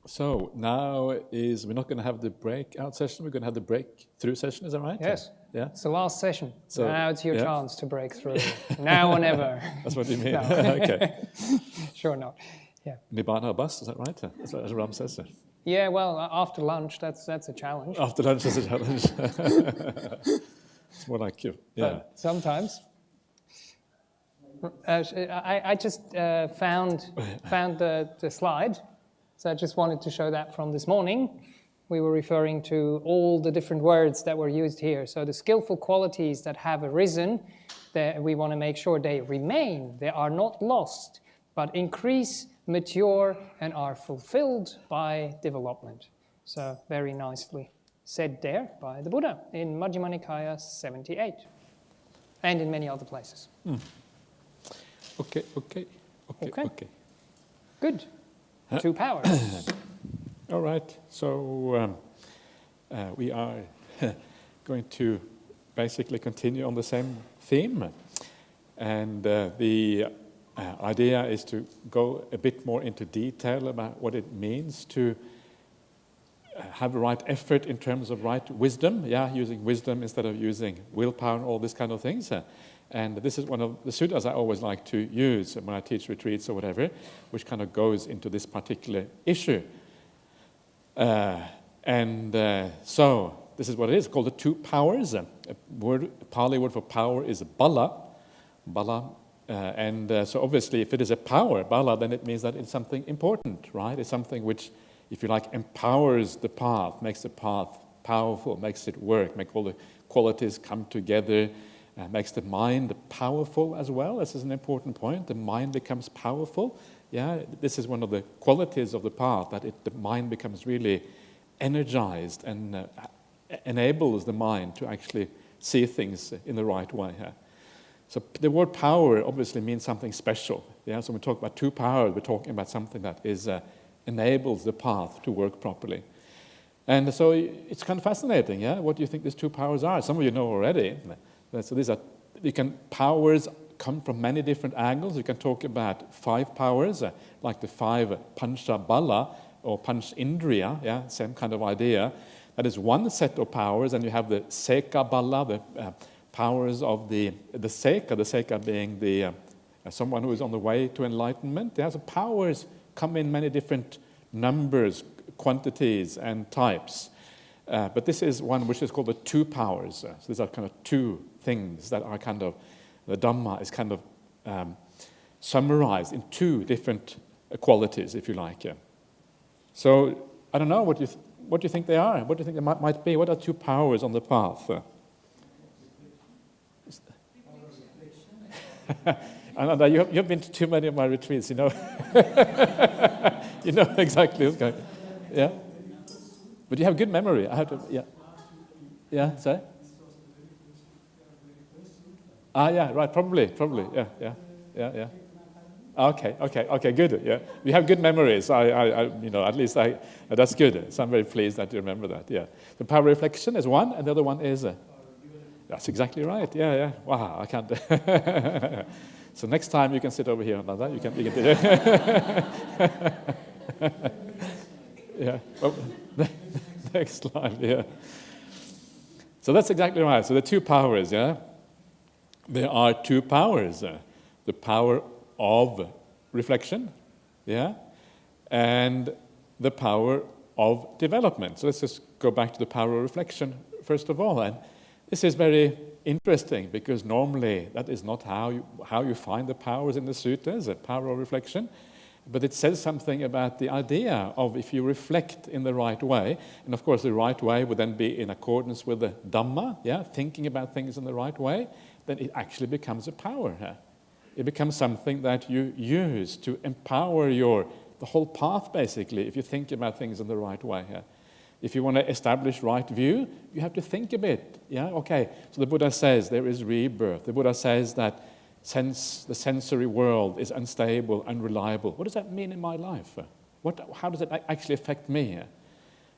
So now we're not going to have the breakout session, we're going to have the breakthrough session, is that right? Yes. Yeah. It's the last session. So, now it's your yeah. chance to break through. Now or never. That's what you mean. No. Okay. Sure not. Yeah. Nibbana or bust, is that right? That's what Ram says. Yeah, well, after lunch, that's a challenge. After lunch is a challenge. It's more like you. Yeah. But sometimes. I just found the slide, so I just wanted to show that from this morning. We were referring to all the different words that were used here. So the skillful qualities that have arisen, that we want to make sure they remain. They are not lost, but increase, mature, and are fulfilled by development. So very nicely said there by the Buddha in Majjhima Nikaya 78, and in many other places. Okay. Good. 2 powers. All right. So we are going to basically continue on the same theme. And the idea is to go a bit more into detail about what it means to have the right effort in terms of right wisdom. Yeah, using wisdom instead of using willpower and all these kind of things. And this is one of the suttas I always like to use when I teach retreats or whatever, which kind of goes into this particular issue. So this is what it is, called the 2 powers. A Pali word for power is bala. So obviously if it is a power, bala, then it means that it's something important, right? It's something which, if you like, empowers the path, makes the path powerful, makes it work, make all the qualities come together, makes the mind powerful as well. This is an important point. The mind becomes powerful. Yeah, this is one of the qualities of the path, that the mind becomes really energized and enables the mind to actually see things in the right way. So the word power obviously means something special. Yeah, so when we talk about 2 powers, we're talking about something that enables the path to work properly. And so it's kind of fascinating. Yeah, what do you think these 2 powers are? Some of you know already. So these are, powers come from many different angles. You can talk about 5 powers, like the 5 pancha bala or panch indriya, yeah, same kind of idea. That is one set of powers, and you have the seka bala, the powers of the seka being the someone who is on the way to enlightenment. Yeah, so powers come in many different numbers, quantities, and types. But this is one which is called the 2 powers. So these are kind of 2 things that are kind of, the Dhamma is kind of summarized in 2 different qualities, if you like. Yeah. So I don't know what do you think they are. What do you think they might be? What are 2 powers on the path? And you've been to too many of my retreats, you know. You know exactly what's going. Yeah. But you have good memory. I have to. Yeah. Yeah. Sorry. Yeah. Right. Probably. Yeah. Okay. Good. Yeah. We have good memories. At least that's good. So I'm very pleased that you remember that. Yeah. The power of reflection is one, and the other one is. That's exactly right. Yeah. Wow. I can't. So next time you can sit over here like that. You can do it. Yeah. Well, next slide. Yeah. So that's exactly right. So the 2 powers. Yeah. There are 2 powers. The power of reflection, yeah, and the power of development. So let's just go back to the power of reflection first of all. And this is very interesting because normally that is not how you find the powers in the suttas, the power of reflection. But it says something about the idea of if you reflect in the right way, and of course the right way would then be in accordance with the Dhamma, yeah, thinking about things in the right way, then it actually becomes a power. It becomes something that you use to empower the whole path, basically, if you think about things in the right way. If you want to establish right view, you have to think a bit. Yeah, okay. So the Buddha says there is rebirth. The Buddha says that the sensory world is unstable, unreliable. What does that mean in my life? How does it actually affect me?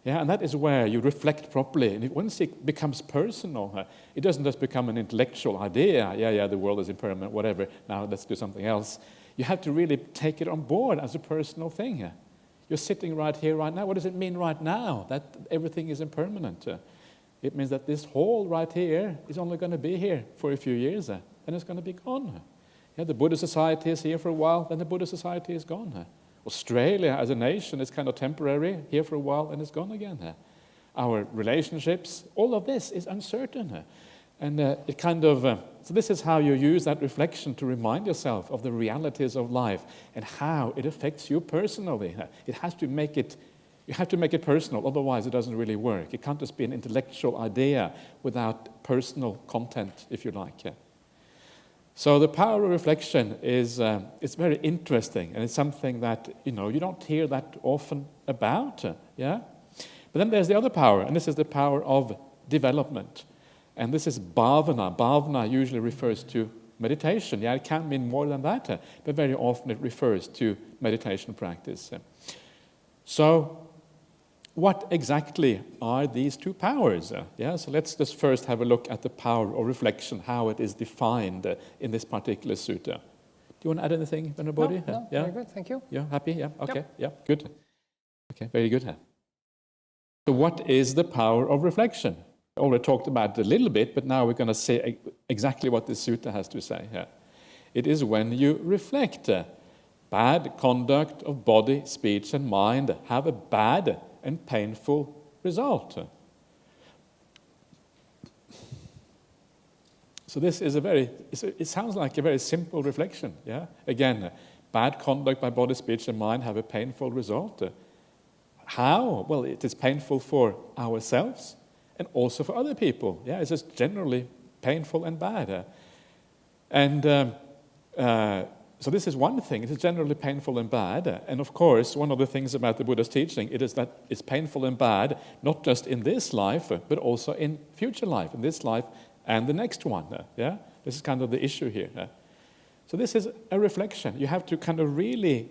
Yeah, and that is where you reflect properly. And once it becomes personal, it doesn't just become an intellectual idea. Yeah, the world is impermanent, whatever. Now let's do something else. You have to really take it on board as a personal thing. You're sitting right here, right now. What does it mean right now? That everything is impermanent. It means that this hall right here is only going to be here for a few years, and it's going to be gone. Yeah, the Buddhist society is here for a while, then the Buddhist society is gone. Australia as a nation is kind of temporary, here for a while, and it's gone again. Our relationships, all of this is uncertain. And it kind of, so this is how you use that reflection to remind yourself of the realities of life and how it affects you personally. It has to make it, you have to make it personal, otherwise it doesn't really work. It can't just be an intellectual idea without personal content, if you like. So the power of reflection is it's very interesting, and it's something that you don't hear that often about. Yeah, but then there's the other power, and this is the power of development. And this is bhavana. Bhavana usually refers to meditation. Yeah, it can mean more than that, but very often it refers to meditation practice. So what exactly are these two powers? Yeah, so let's just first have a look at the power of reflection, how it is defined in this particular sutta. Do you want to add anything, Venerable? No, yeah? Very good, thank you. Yeah, happy? Yeah, okay, Yep. yeah, good. Okay, very good. So what is the power of reflection? I already talked about it a little bit, but now we're going to say exactly what this sutta has to say here. It is when you reflect. Bad conduct of body, speech, and mind have a bad and painful result. So this is it sounds like a very simple reflection. Yeah. Again, bad conduct by body, speech, and mind have a painful result. How? Well, it is painful for ourselves and also for other people. Yeah, it's just generally painful and bad. So this is one thing. It is generally painful and bad. And of course, one of the things about the Buddha's teaching, it is that it's painful and bad, not just in this life, but also in future life, in this life and the next one. Yeah, this is kind of the issue here. So this is a reflection. You have to kind of really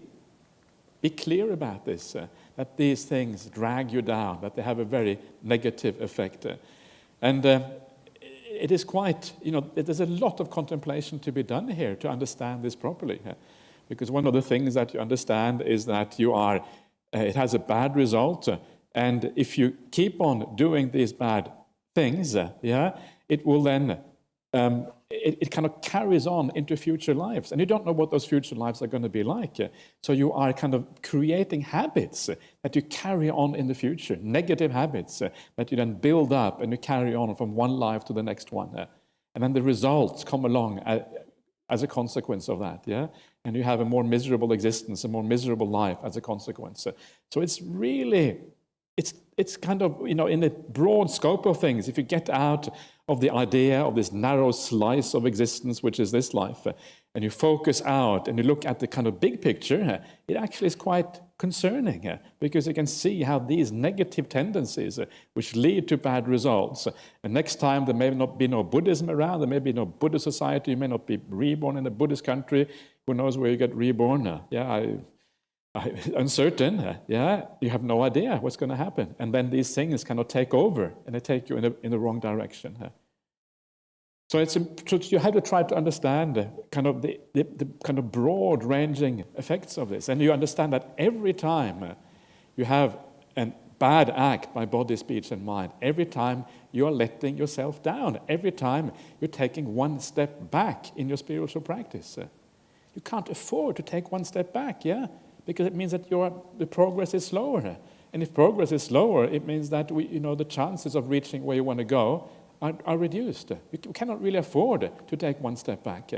be clear about this, that these things drag you down, that they have a very negative effect. It is quite, there's a lot of contemplation to be done here to understand this properly. Because one of the things that you understand is that it has a bad result. And if you keep on doing these bad things, it will then, it kind of carries on into future lives. And you don't know what those future lives are going to be like. So you are kind of creating habits that you carry on in the future, negative habits that you then build up and you carry on from one life to the next one. And then the results come along as a consequence of that. Yeah? And you have a more miserable existence, a more miserable life as a consequence. So it's really, it's kind of, in the broad scope of things, if you get out of the idea of this narrow slice of existence, which is this life, and you focus out and you look at the kind of big picture, it actually is quite concerning, because you can see how these negative tendencies, which lead to bad results, and next time there may not be no Buddhism around, there may be no Buddhist society, you may not be reborn in a Buddhist country, who knows where you get reborn? Uncertain, you have no idea what's going to happen. And then these things kind of take over and they take you in the wrong direction. So you have to try to understand kind of the kind of broad-ranging effects of this. And you understand that every time you have a bad act by body, speech, and mind, every time you are letting yourself down, every time you're taking one step back in your spiritual practice. You can't afford to take one step back, because it means that the progress is slower. And if progress is slower, it means that the chances of reaching where you want to go are reduced. You cannot really afford to take one step back.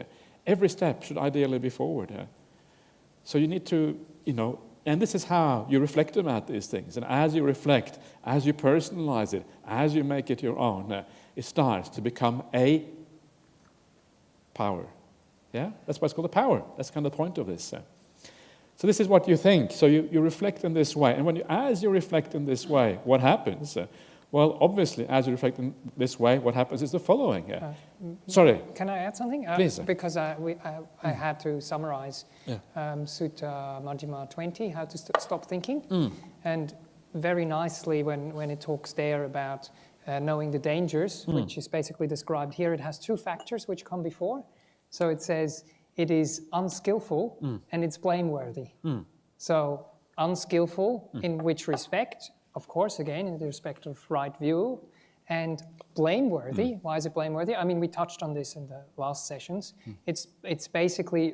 Every step should ideally be forward. So you need to, and this is how you reflect about these things. And as you reflect, as you personalize it, as you make it your own, it starts to become a power. Yeah, that's why it's called a power. That's kind of the point of this. So this is what you think. So you reflect in this way. And as you reflect in this way, what happens? Well, obviously, as you reflect in this way, what happens is the following. Sorry. Can I add something? Please. Because I had to summarize Sutta Majjhima 20, how to stop thinking. And very nicely when it talks there about knowing the dangers, which is basically described here, it has two factors which come before. So it says, it is unskillful and it's blameworthy. So unskillful, in which respect? Of course, again, in the respect of right view, and blameworthy. Why is it blameworthy? I mean, we touched on this in the last sessions. It's basically,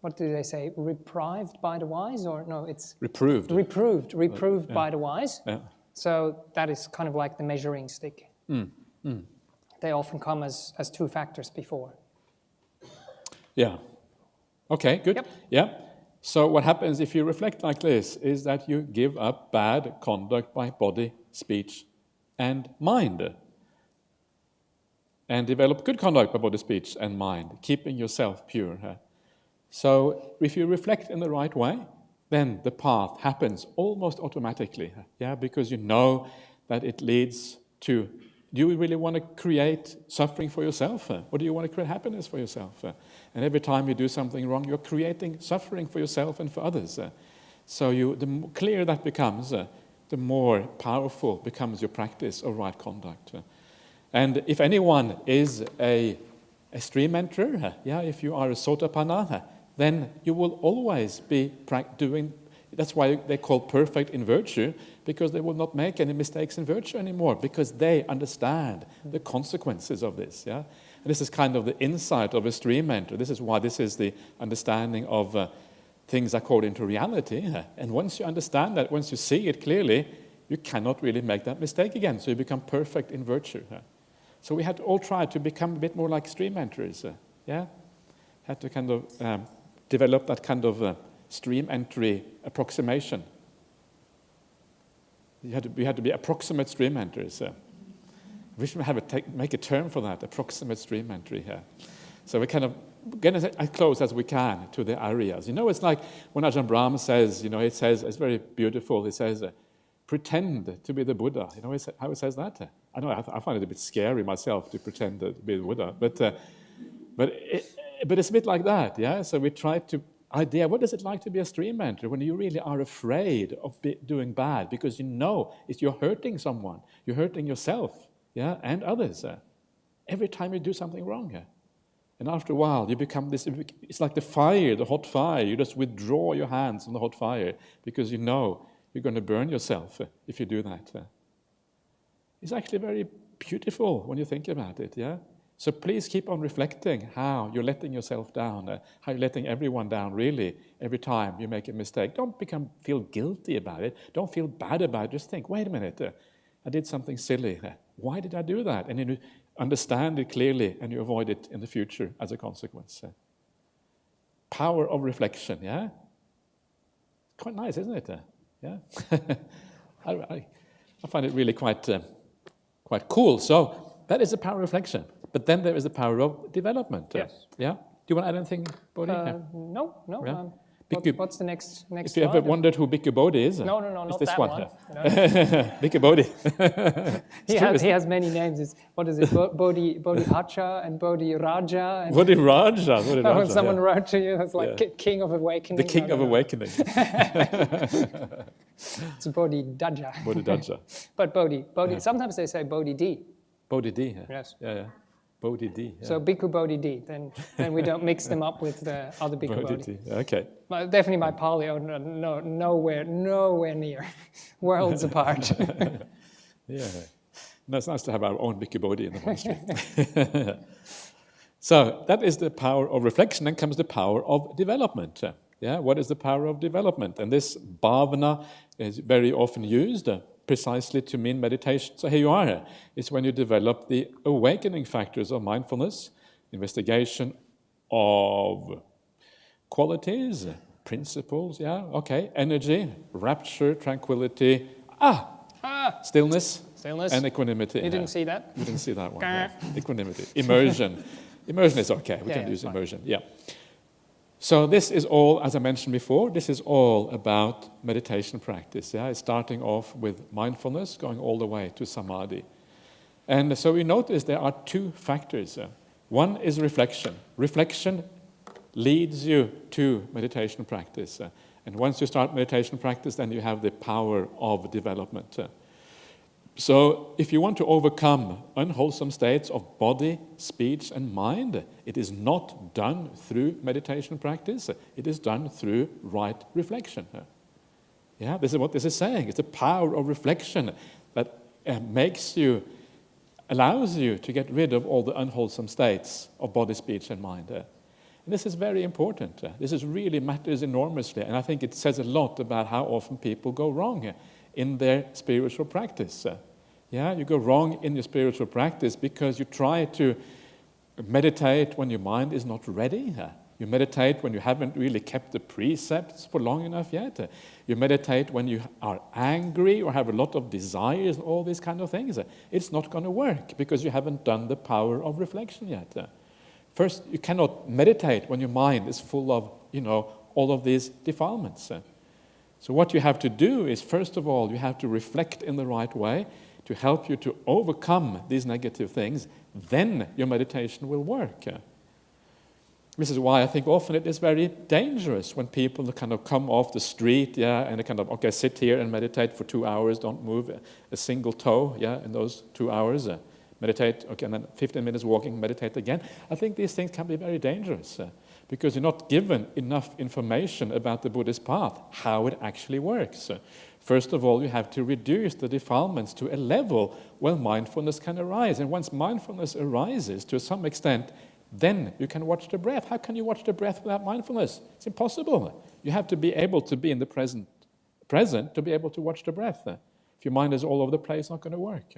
what do they say, reprived by the wise, or no, it's... Reproved. Reproved by the wise. Yeah. So that is kind of like the measuring stick. They often come as two factors before. Yeah. Okay, good. Yep. Yeah. So what happens if you reflect like this is that you give up bad conduct by body, speech, and mind, and develop good conduct by body, speech, and mind, keeping yourself pure. So if you reflect in the right way, then the path happens almost automatically, because you know that it leads to, do you really want to create suffering for yourself, or do you want to create happiness for yourself? And every time you do something wrong, you're creating suffering for yourself and for others. So the clearer that becomes, the more powerful becomes your practice of right conduct. And if anyone is a stream enterer, if you are a sotapanna, then you will always be doing. That's why they call perfect in virtue, because they will not make any mistakes in virtue anymore, because they understand the consequences of this. And this is kind of the insight of a stream enter. This is why this is the understanding of things according to reality. And once you understand that, once you see it clearly, you cannot really make that mistake again. So you become perfect in virtue. So we had to all try to become a bit more like stream enterers. Had to kind of develop that kind of stream entry approximation. We had to be approximate stream enterers. We should make a term for that, approximate stream entry here. So we kind of get as close as we can to the areas. It's like when Ajahn Brahmali says, it says, it's very beautiful, it says, pretend to be the Buddha. How it says that? I know, I find it a bit scary myself to pretend to be the Buddha, but it's a bit like that, So we try to idea, what is it like to be a stream enterer when you really are afraid of doing bad, because you're hurting someone, you're hurting yourself, and others, every time you do something wrong. And after a while, you become this, it's like the fire, the hot fire. You just withdraw your hands from the hot fire because you know you're going to burn yourself if you do that. It's actually very beautiful when you think about it, So please keep on reflecting how you're letting yourself down, how you're letting everyone down, really, every time you make a mistake. Don't feel guilty about it. Don't feel bad about it. Just think, wait a minute, I did something silly. Why did I do that? And then you understand it clearly and you avoid it in the future as a consequence. Power of reflection, Quite nice, isn't it? I find it really quite cool. So that is the power of reflection. But then there is the power of development. Yes. Do you want to add anything, Bodhi? No. Yeah. What's the next If you ever wondered who Bhikkhu Bodhi is, no, it's not this that one. one. Bhikkhu Bodhi. He has many names. What is it? Bodhidhaja and Bodhiraja. And Bodhiraja. When someone wrote to you, that's like King of Awakening. The King of Awakening. It's Bodhidhaja. Bodhidhaja. But Bodhi. Sometimes they say Bodhi-D. Bodhi-D. Yes. Yeah. Bodhi-D. So Bhikkhu Bodhi-D, then we don't mix them up with the other Bhikkhu Bodhi. Okay. But definitely my Pali, nowhere near, worlds apart. No, it's nice to have our own Bhikkhu Bodhi in the monastery. So that is the power of reflection. Then comes the power of development. What is the power of development? And this bhavana is very often used precisely to mean meditation. So here you are. It's when you develop the awakening factors of mindfulness, investigation of qualities, principles, energy, rapture, tranquility, stillness, and equanimity. You didn't see that? You didn't see that one. Equanimity. Immersion. Immersion is okay. We can use immersion. So this is all, as I mentioned before, this is all about meditation practice. It's starting off with mindfulness, going all the way to samadhi. And so we notice there are two factors. One is reflection. Reflection leads you to meditation practice. And once you start meditation practice, then you have the power of development. So if you want to overcome unwholesome states of body, speech, and mind, it is not done through meditation practice. It is done through right reflection. Yeah, this is what this is saying. It's the power of reflection that allows you to get rid of all the unwholesome states of body, speech, and mind. And this is very important. This really matters enormously, and I think it says a lot about how often people go wrong in their spiritual practice. Yeah, you go wrong in your spiritual practice because you try to meditate when your mind is not ready. You meditate when you haven't really kept the precepts for long enough yet. You meditate when you are angry or have a lot of desires and all these kind of things. It's not going to work because you haven't done the power of reflection yet. First, you cannot meditate when your mind is full of, all of these defilements. So what you have to do is, first of all, you have to reflect in the right way to help you to overcome these negative things. Then your meditation will work. This is why I think often it is very dangerous when people kind of come off the street, and they kind of, sit here and meditate for 2 hours, don't move a single toe, in those 2 hours. Meditate, and then 15 minutes walking, meditate again. I think these things can be very dangerous because you're not given enough information about the Buddhist path, how it actually works. First of all, you have to reduce the defilements to a level where mindfulness can arise. And once mindfulness arises to some extent, then you can watch the breath. How can you watch the breath without mindfulness? It's impossible. You have to be able to be in the present to be able to watch the breath. If your mind is all over the place, it's not going to work.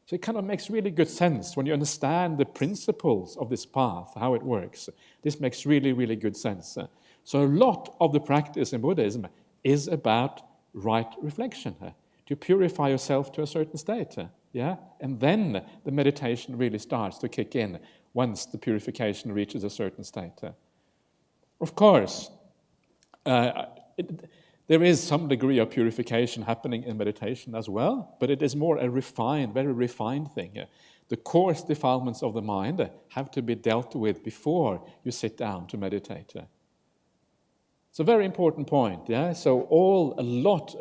So it kind of makes really good sense when you understand the principles of this path, how it works. This makes really, really good sense. So a lot of the practice in Buddhism is about right reflection, to purify yourself to a certain state. And then the meditation really starts to kick in once the purification reaches a certain state. Of course, there is some degree of purification happening in meditation as well, but it is more a very refined thing. The coarse defilements of the mind have to be dealt with before you sit down to meditate. It's a very important point. So a lot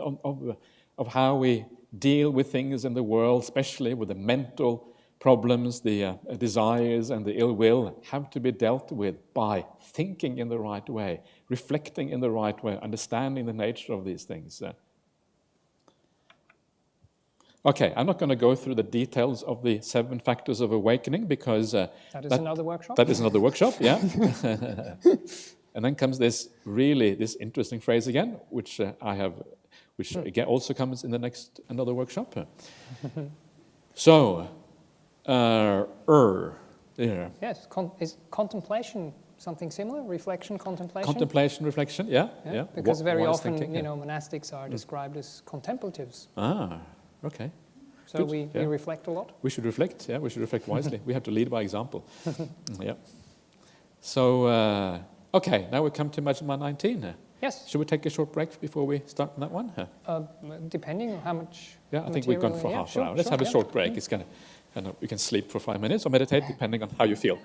of how we deal with things in the world, especially with the mental problems, the desires and the ill will, have to be dealt with by thinking in the right way, reflecting in the right way, understanding the nature of these things. Okay, I'm not going to go through the details of the 7 factors of awakening because that is another workshop. That is another workshop, yeah. And then comes this interesting phrase again, which again also comes in another workshop. So. Yes, is contemplation something similar? Reflection, contemplation? Contemplation, reflection, yeah. Because very often, monastics are described as contemplatives. Ah, okay. So we reflect a lot? We should reflect, we should reflect wisely. We have to lead by example. Yeah. So, okay, now we come to Majjhima 19. Yes. Should we take a short break before we start on that one? Depending on how much I think we've gone for half an hour. Let's have a short break. It's going to... you can sleep for 5 minutes or meditate, depending on how you feel.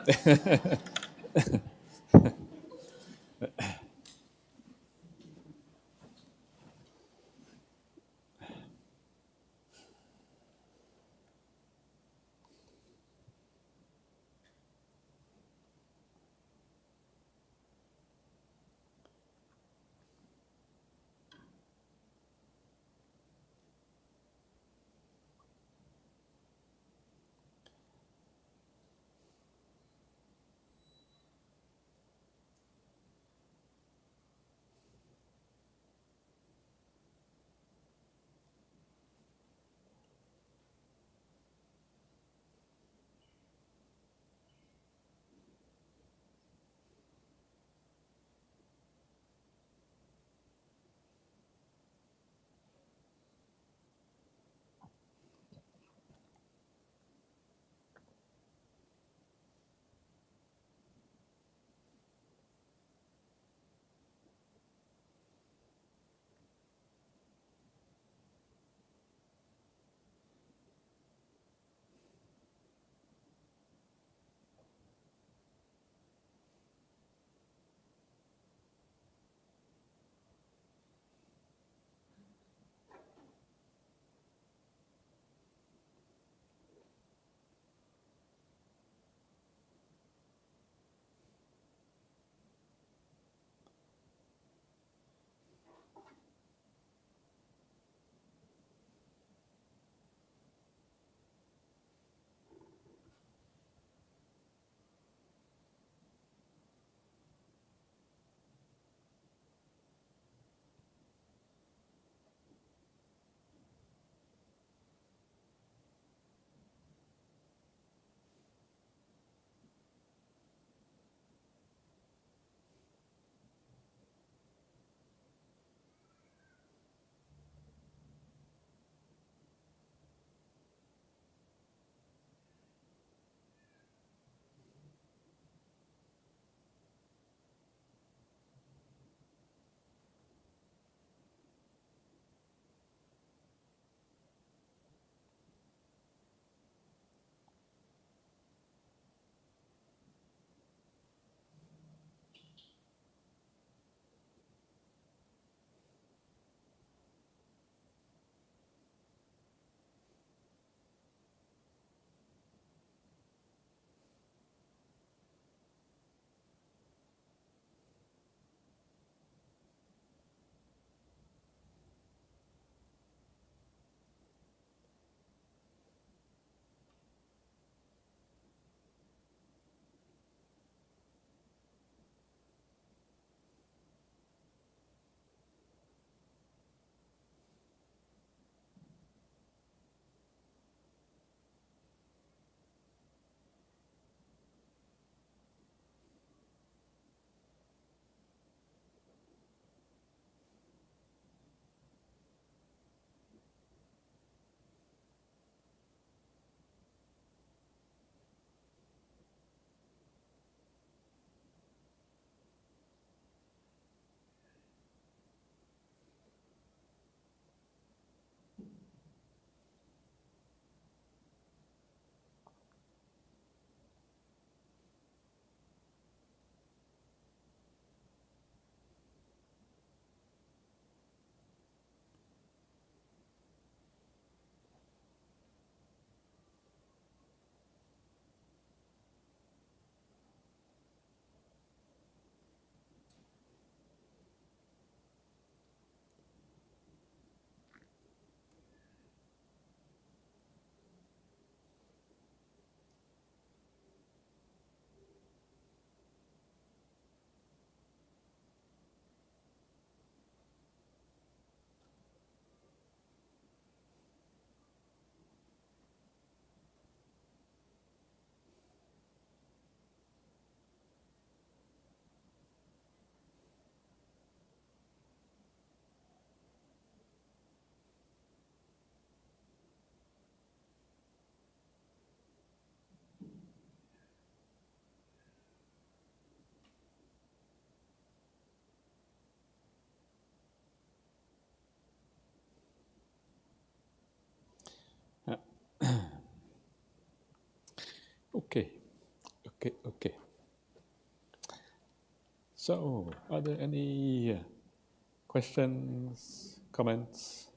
Okay. So, are there any questions, comments,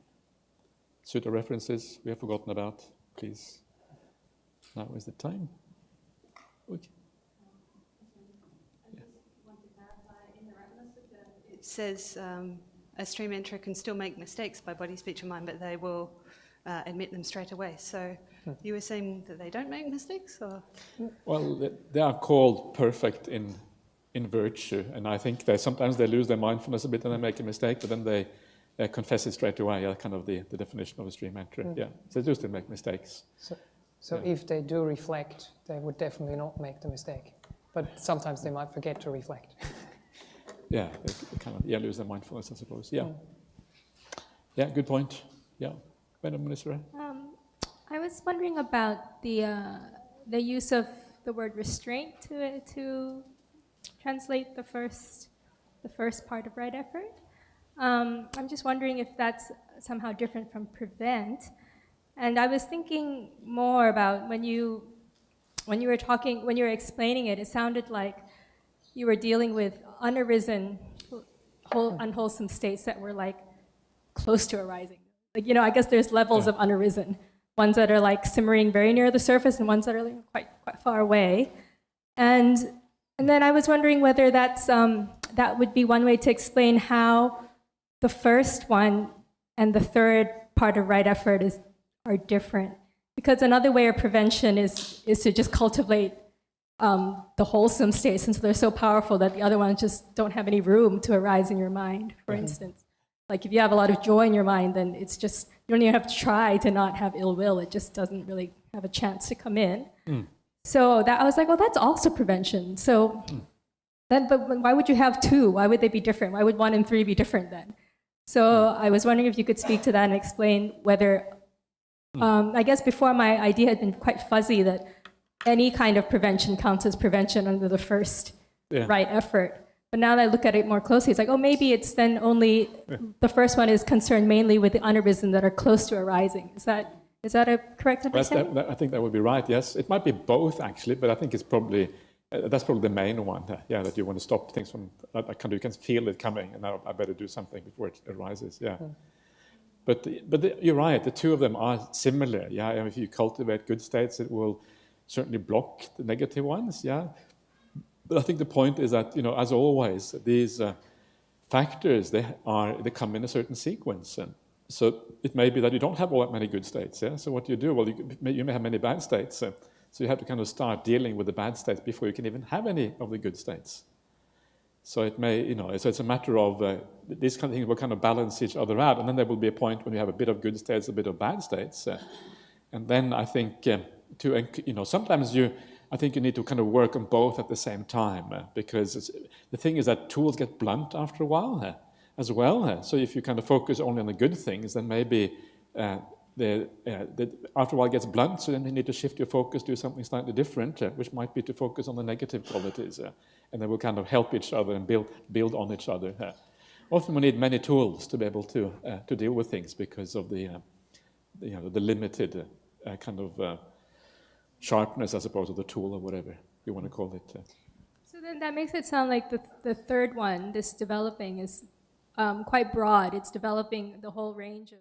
sutta references we have forgotten about? Please. Now is the time. Okay. I just want to clarify, in the Sutta, it says a stream enterer can still make mistakes by body, speech, and mind, but they will admit them straight away. So you were saying that they don't make mistakes, or? Well, they are called perfect in virtue, and I think sometimes they lose their mindfulness a bit and they make a mistake, but then they confess it straight away. Yeah, kind of the definition of a stream enterer. Yeah, so they do still make mistakes. So if they do reflect, they would definitely not make the mistake. But sometimes they might forget to reflect. Yeah, they kind of lose their mindfulness, I suppose. Yeah. Yeah, good point. Yeah. Venerable Minister. I was wondering about the use of the word restraint to translate the first part of right effort. I'm just wondering if that's somehow different from prevent. And I was thinking more about when you were explaining it, it sounded like you were dealing with unarisen, unwholesome states that were like close to arising. Like, I guess there's levels of unarisen. Ones that are like simmering very near the surface and ones that are like quite far away. And then I was wondering whether that would be one way to explain how the first one and the third part of right effort are different. Because another way of prevention is to just cultivate the wholesome states, since they're so powerful that the other ones just don't have any room to arise in your mind, for instance. Like if you have a lot of joy in your mind, then it's just, you don't even have to try to not have ill will. It just doesn't really have a chance to come in. So I was like, well, that's also prevention. So then, but why would you have two? Why would they be different? Why would 1 and 3 be different then? So I was wondering if you could speak to that and explain whether, I guess before my idea had been quite fuzzy that any kind of prevention counts as prevention under the first right effort. But now that I look at it more closely, it's like, oh, maybe it's then only, the first one is concerned mainly with the unarisen that are close to arising. Is that a correct understanding? I think that would be right, yes. It might be both, actually, but I think it's probably, that's probably the main one, that you want to stop things from, you can feel it coming, and now I better do something before it arises, But you're right, the two of them are similar, And if you cultivate good states, it will certainly block the negative ones, But I think the point is that, as always, these factors, they come in a certain sequence. And so it may be that you don't have all that many good states. So what do you do? Well, you may have many bad states. So you have to kind of start dealing with the bad states before you can even have any of the good states. So it may, so it's a matter of these kind of things will kind of balance each other out. And then there will be a point when you have a bit of good states, a bit of bad states. And then I think, sometimes I think you need to kind of work on both at the same time, because the thing is that tools get blunt after a while as well. So if you kind of focus only on the good things, then maybe after a while it gets blunt, so then you need to shift your focus, do something slightly different, which might be to focus on the negative qualities, and they will kind of help each other and build on each other. Often we need many tools to be able to deal with things because of the limited kind of sharpness, I suppose, of the tool or whatever you want to call it. So then that makes it sound like the third one, this developing, is quite broad. It's developing the whole range of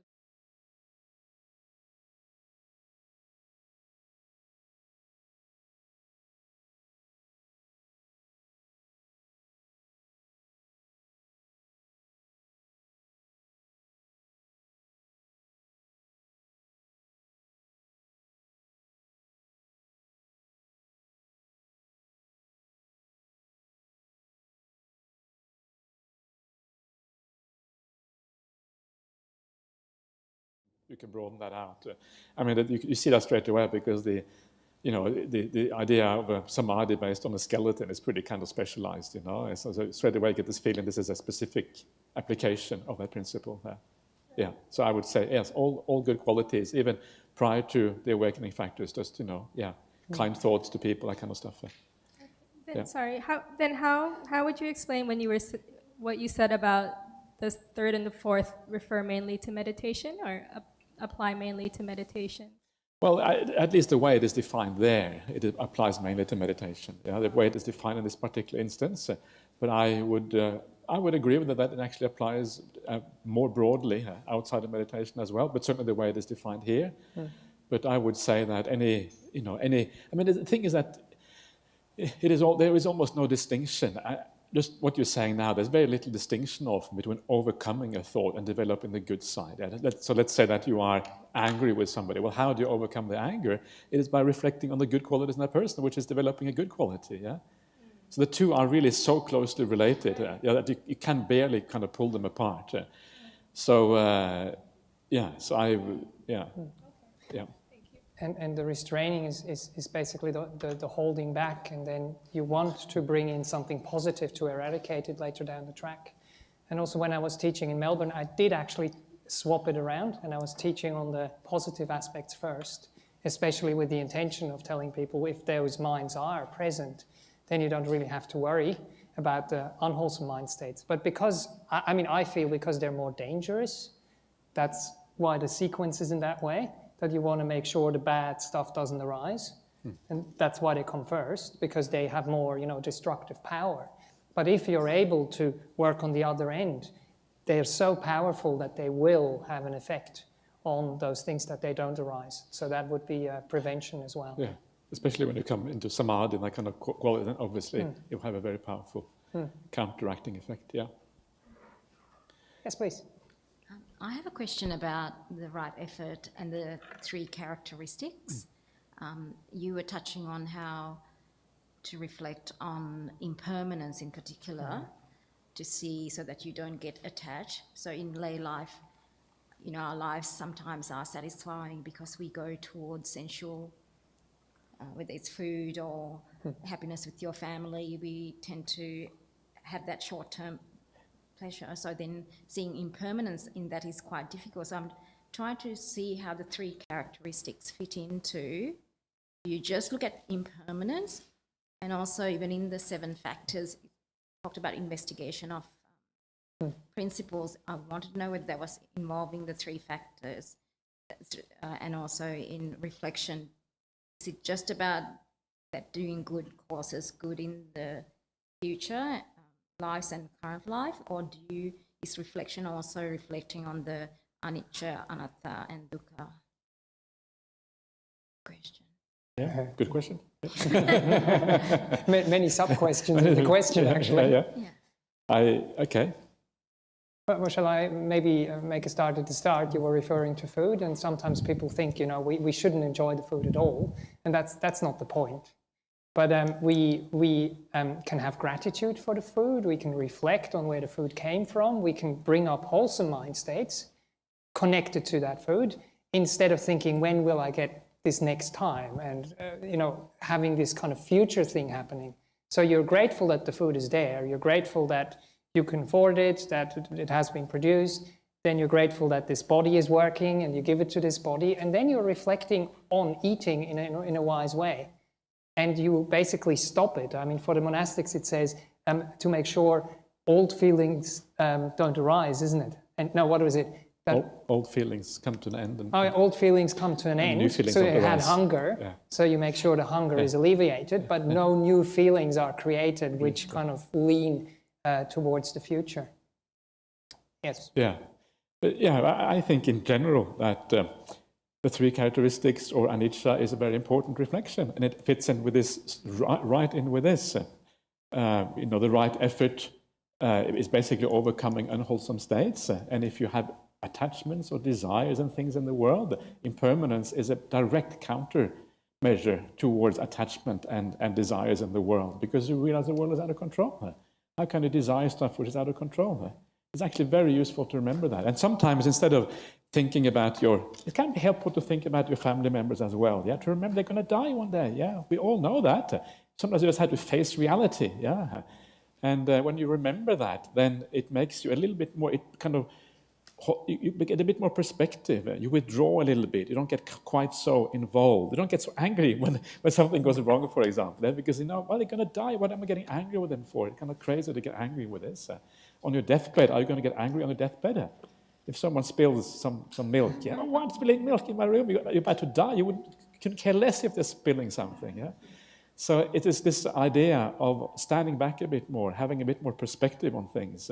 You can broaden that out. I mean, you see that straight away because the idea of a samadhi based on a skeleton is pretty kind of specialized, So straight away you get this feeling this is a specific application of that principle. So I would say, yes, all good qualities, even prior to the awakening factors, just, kind thoughts to people, that kind of stuff. Sorry, how would you explain what you said about the third and the fourth refer mainly to meditation or apply mainly to meditation? Well, at least the way it is defined there, it applies mainly to meditation. Yeah, the way it is defined in this particular instance. But I would agree with that it actually applies more broadly outside of meditation as well. But certainly the way it is defined here. But I would say that I mean, the thing is that there is almost no distinction. Just what you're saying now, there's very little distinction between overcoming a thought and developing the good side. So let's say that you are angry with somebody. Well, how do you overcome the anger? It is by reflecting on the good qualities in that person, which is developing a good quality. Yeah. So the two are really so closely related that you can barely kind of pull them apart. So yeah. And the restraining is basically the holding back, and then you want to bring in something positive to eradicate it later down the track. And also when I was teaching in Melbourne, I did actually swap it around, and I was teaching on the positive aspects first, especially with the intention of telling people if those minds are present, then you don't really have to worry about the unwholesome mind states. But because, I feel because they're more dangerous, that's why the sequence is in that way, that you want to make sure the bad stuff doesn't arise. And that's why they come first, because they have more, destructive power. But if you're able to work on the other end, they're so powerful that they will have an effect on those things that they don't arise. So that would be a prevention as well. Yeah, especially when you come into samadhi and that kind of quality, then obviously you'll have a very powerful counteracting effect, yeah. Yes, please. I have a question about the right effort and the three characteristics. You were touching on how to reflect on impermanence in particular, to see so that you don't get attached. So in lay life, our lives sometimes are satisfying because we go towards sensual, whether it's food or happiness with your family, we tend to have that short-term pleasure. So then seeing impermanence in that is quite difficult. So I'm trying to see how the three characteristics fit into. You just look at impermanence, and also even in the 7 factors, you talked about investigation of principles. I wanted to know whether that was involving the 3 factors, and also in reflection. Is it just about that doing good causes good in the future lives and current life, or is reflection also reflecting on the anicca, anatta, and dukkha? Question. Yeah, good question. Many sub-questions in the question, actually. Yeah. Okay. But shall I maybe make a start at the start? You were referring to food, and sometimes people think, we shouldn't enjoy the food at all, and that's not the point. But we can have gratitude for the food, we can reflect on where the food came from, we can bring up wholesome mind states connected to that food, instead of thinking, when will I get this next time? And, having this kind of future thing happening. So you're grateful that the food is there, you're grateful that you can afford it, that it has been produced, then you're grateful that this body is working and you give it to this body, and then you're reflecting on eating in a wise way. And you basically stop it. For the monastics it says to make sure old feelings don't arise, isn't it? And no, what was it? Old feelings come to an end. Old feelings come to an end. New feelings so you had arise. hunger, yeah. So you make sure the hunger is alleviated, but no new feelings are created which kind of lean towards the future. Yes? Yeah. But I think in general that the 3 characteristics or anicca is a very important reflection, and it fits in with this, right in with this. The right effort is basically overcoming unwholesome states, and if you have attachments or desires and things in the world, impermanence is a direct countermeasure towards attachment and desires in the world, because you realize the world is out of control. How can you desire stuff which is out of control? It's actually very useful to remember that. And sometimes instead of thinking about it can be helpful to think about your family members as well. Yeah, to remember they're going to die one day. Yeah, we all know that. Sometimes you just have to face reality. Yeah, and when you remember that, then it makes you a little bit more. It kind of you get a bit more perspective. You withdraw a little bit. You don't get quite so involved. You don't get so angry when something goes wrong, for example. Because they're going to die. What am I getting angry with them for? It's kind of crazy to get angry with this. On your deathbed, are you going to get angry on your deathbed? If someone spills some milk, yeah, oh, why spilling milk in my room? You're about to die. You couldn't care less if they're spilling something. Yeah. So it is this idea of standing back a bit more, having a bit more perspective on things.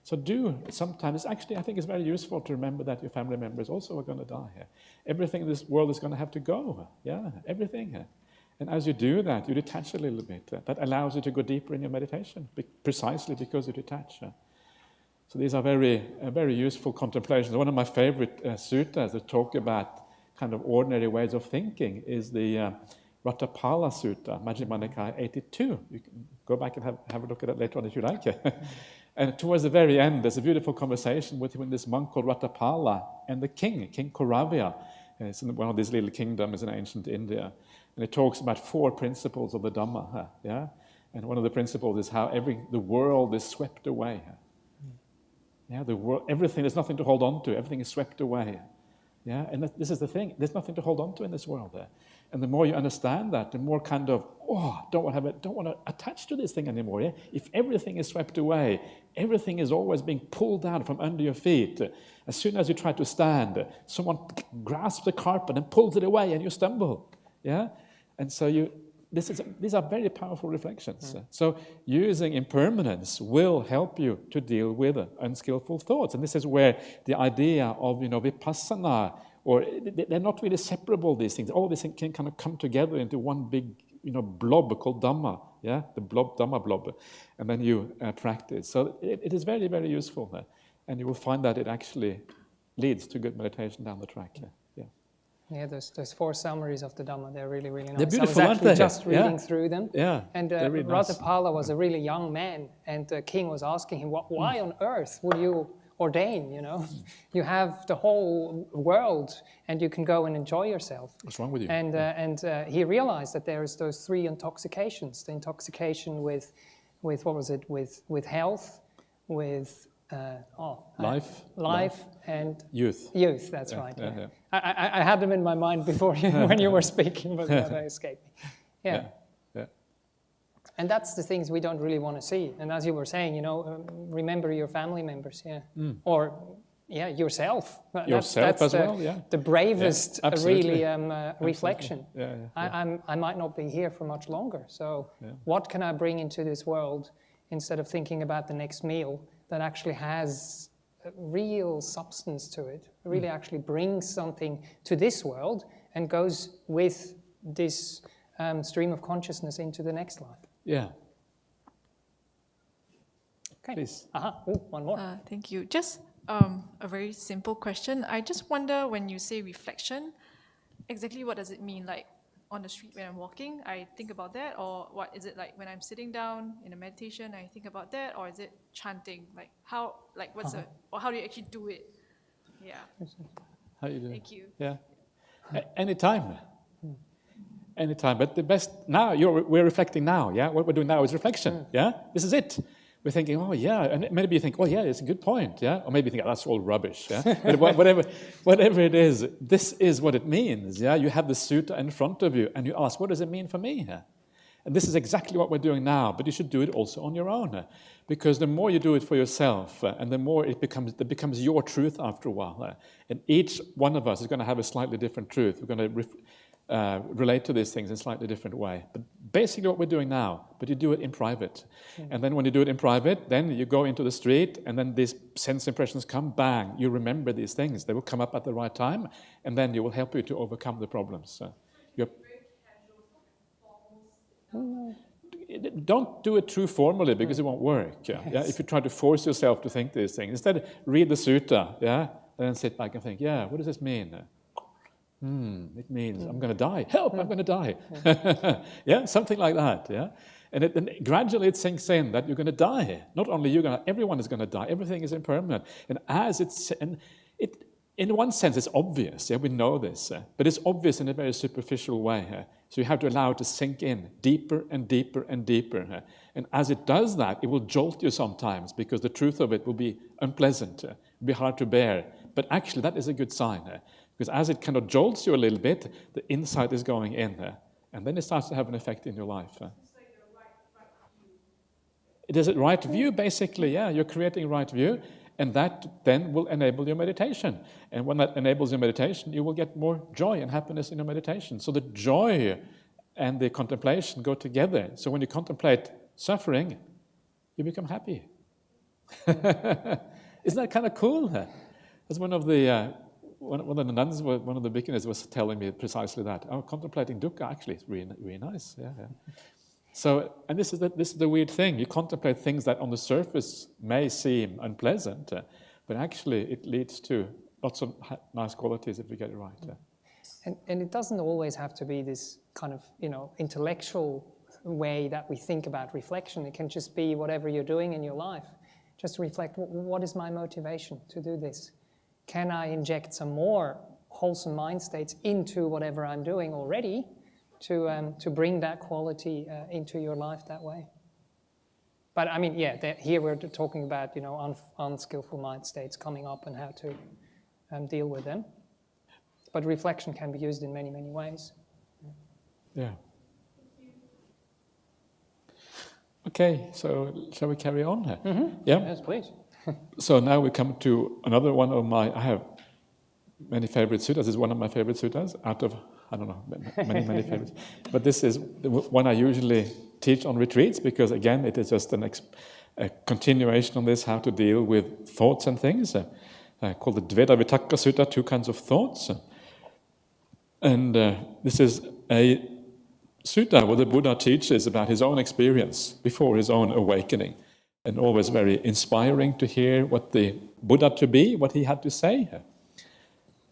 So sometimes, actually, I think it's very useful to remember that your family members also are going to die. Everything in this world is going to have to go. Yeah, everything. And as you do that, you detach a little bit. That allows you to go deeper in your meditation, precisely because you detach. So these are very useful contemplations. One of my favorite suttas that talk about kind of ordinary ways of thinking is the Ratapala Sutta, Majjhima Nikaya 82. You can go back and have a look at it later on if you like. And towards the very end, there's a beautiful conversation between this monk called Ratapala and the king, King Kauravya. It's in one of these little kingdoms in ancient India. And it talks about 4 principles of the Dhamma. Yeah? And one of the principles is how the world is swept away. Yeah, the world, everything, there's nothing to hold on to. Everything is swept away. Yeah, and this is the thing. There's nothing to hold on to in this world. And the more you understand that, the more kind of, don't want to attach to this thing anymore. Yeah? If everything is swept away, everything is always being pulled out from under your feet. As soon as you try to stand, someone grasps the carpet and pulls it away, and you stumble. Yeah, and so these are very powerful reflections. So using impermanence will help you to deal with unskillful thoughts. And this is where the idea of vipassana, or they're not really separable, these things. All these things can kind of come together into one big blob called Dhamma. Yeah, the Dhamma blob. And then you practice. So it is very, very useful. And you will find that it actually leads to good meditation down the track. Yeah, those 4 summaries of the Dhamma, they're really, really nice. They're beautiful, I was actually aren't they? just reading through them. Yeah, and really nice. Ratapala was a really young man, and the king was asking him, why on earth would you ordain, You have the whole world, and you can go and enjoy yourself. What's wrong with you? And he realized that there's those 3 intoxications. The intoxication with what was it, with health, with... life and youth. That's right. Yeah. I had them in my mind before when you were speaking, but they escaped me. Yeah. And that's the things we don't really want to see. And as you were saying, remember your family members, or yourself. Yourself as well. Yeah. The bravest, really reflection. Yeah. I might not be here for much longer. So, what can I bring into this world instead of thinking about the next meal? That actually has real substance to it, really actually brings something to this world and goes with this stream of consciousness into the next life. Yeah. Okay. Please. One more. Thank you. Just a very simple question. I just wonder, when you say reflection, exactly what does it mean? Like, on the street when I'm walking, I think about that, or what is it like when I'm sitting down in a meditation, I think about that, or is it chanting? Like how, or how do you actually do it? Yeah. How you do? Thank you. Yeah. Anytime. But the best now. We're reflecting now. Yeah. What we're doing now is reflection. Yeah. This is it. We're thinking, and maybe you think, it's a good point, yeah? Or maybe you think, that's all rubbish, yeah? But whatever it is, this is what it means, yeah? You have the sutta in front of you, and you ask, what does it mean for me? And this is exactly what we're doing now, but you should do it also on your own, because the more you do it for yourself, and the more it becomes your truth after a while. And each one of us is going to have a slightly different truth. We're going to relate to these things in a slightly different way. But basically what we're doing now, but you do it in private. And then when you do it in private, then you go into the street, and then these sense impressions come, bang, you remember these things. They will come up at the right time, and then it will help you to overcome the problems. Don't do it too formally, because it won't work. Yeah? If you try to force yourself to think these things, instead read the sutta, and then sit back and think, what does this mean? It means I'm going to die. Help, I'm going to die. Something like that. Yeah, and gradually it sinks in that you're going to die. Not only you, everyone is going to die. Everything is impermanent. And in one sense, it's obvious. Yeah, we know this, but it's obvious in a very superficial way. So you have to allow it to sink in deeper and deeper and deeper. And as it does that, it will jolt you sometimes, because the truth of it will be unpleasant, it'll be hard to bear. But actually, that is a good sign. Because as it kind of jolts you a little bit, the insight is going in, and then it starts to have an effect in your life. It's like a right view. It is a right view, basically, You're creating right view, And that then will enable your meditation. And when that enables your meditation, you will get more joy and happiness in your meditation. So the joy and the contemplation go together. So when you contemplate suffering, you become happy. Isn't that kind of cool? That's one of the nuns, one of the beginners was telling me precisely that. Oh, contemplating dukkha actually is really, really nice. Yeah. So, and this is the weird thing. You contemplate things that on the surface may seem unpleasant, but actually it leads to lots of nice qualities if you get it right. And it doesn't always have to be this kind of, intellectual way that we think about reflection. It can just be whatever you're doing in your life. Just reflect, what is my motivation to do this? Can I inject some more wholesome mind states into whatever I'm doing already to bring that quality into your life that way? But I mean, here we're talking about, unskillful mind states coming up and how to deal with them. But reflection can be used in many, many ways. Yeah. Okay, so shall we carry on? Mm-hmm. Yeah? Yes, please. So now we come to another one of I have many favorite suttas. This is one of my favorite suttas out of, I don't know, many favorites. But this is the one I usually teach on retreats because, again, it is just a continuation on this, how to deal with thoughts and things, called the Dveda Vitakka Sutta, 2 kinds of thoughts. And this is a sutta where the Buddha teaches about his own experience before his own awakening. And always very inspiring to hear what the Buddha to be, what he had to say.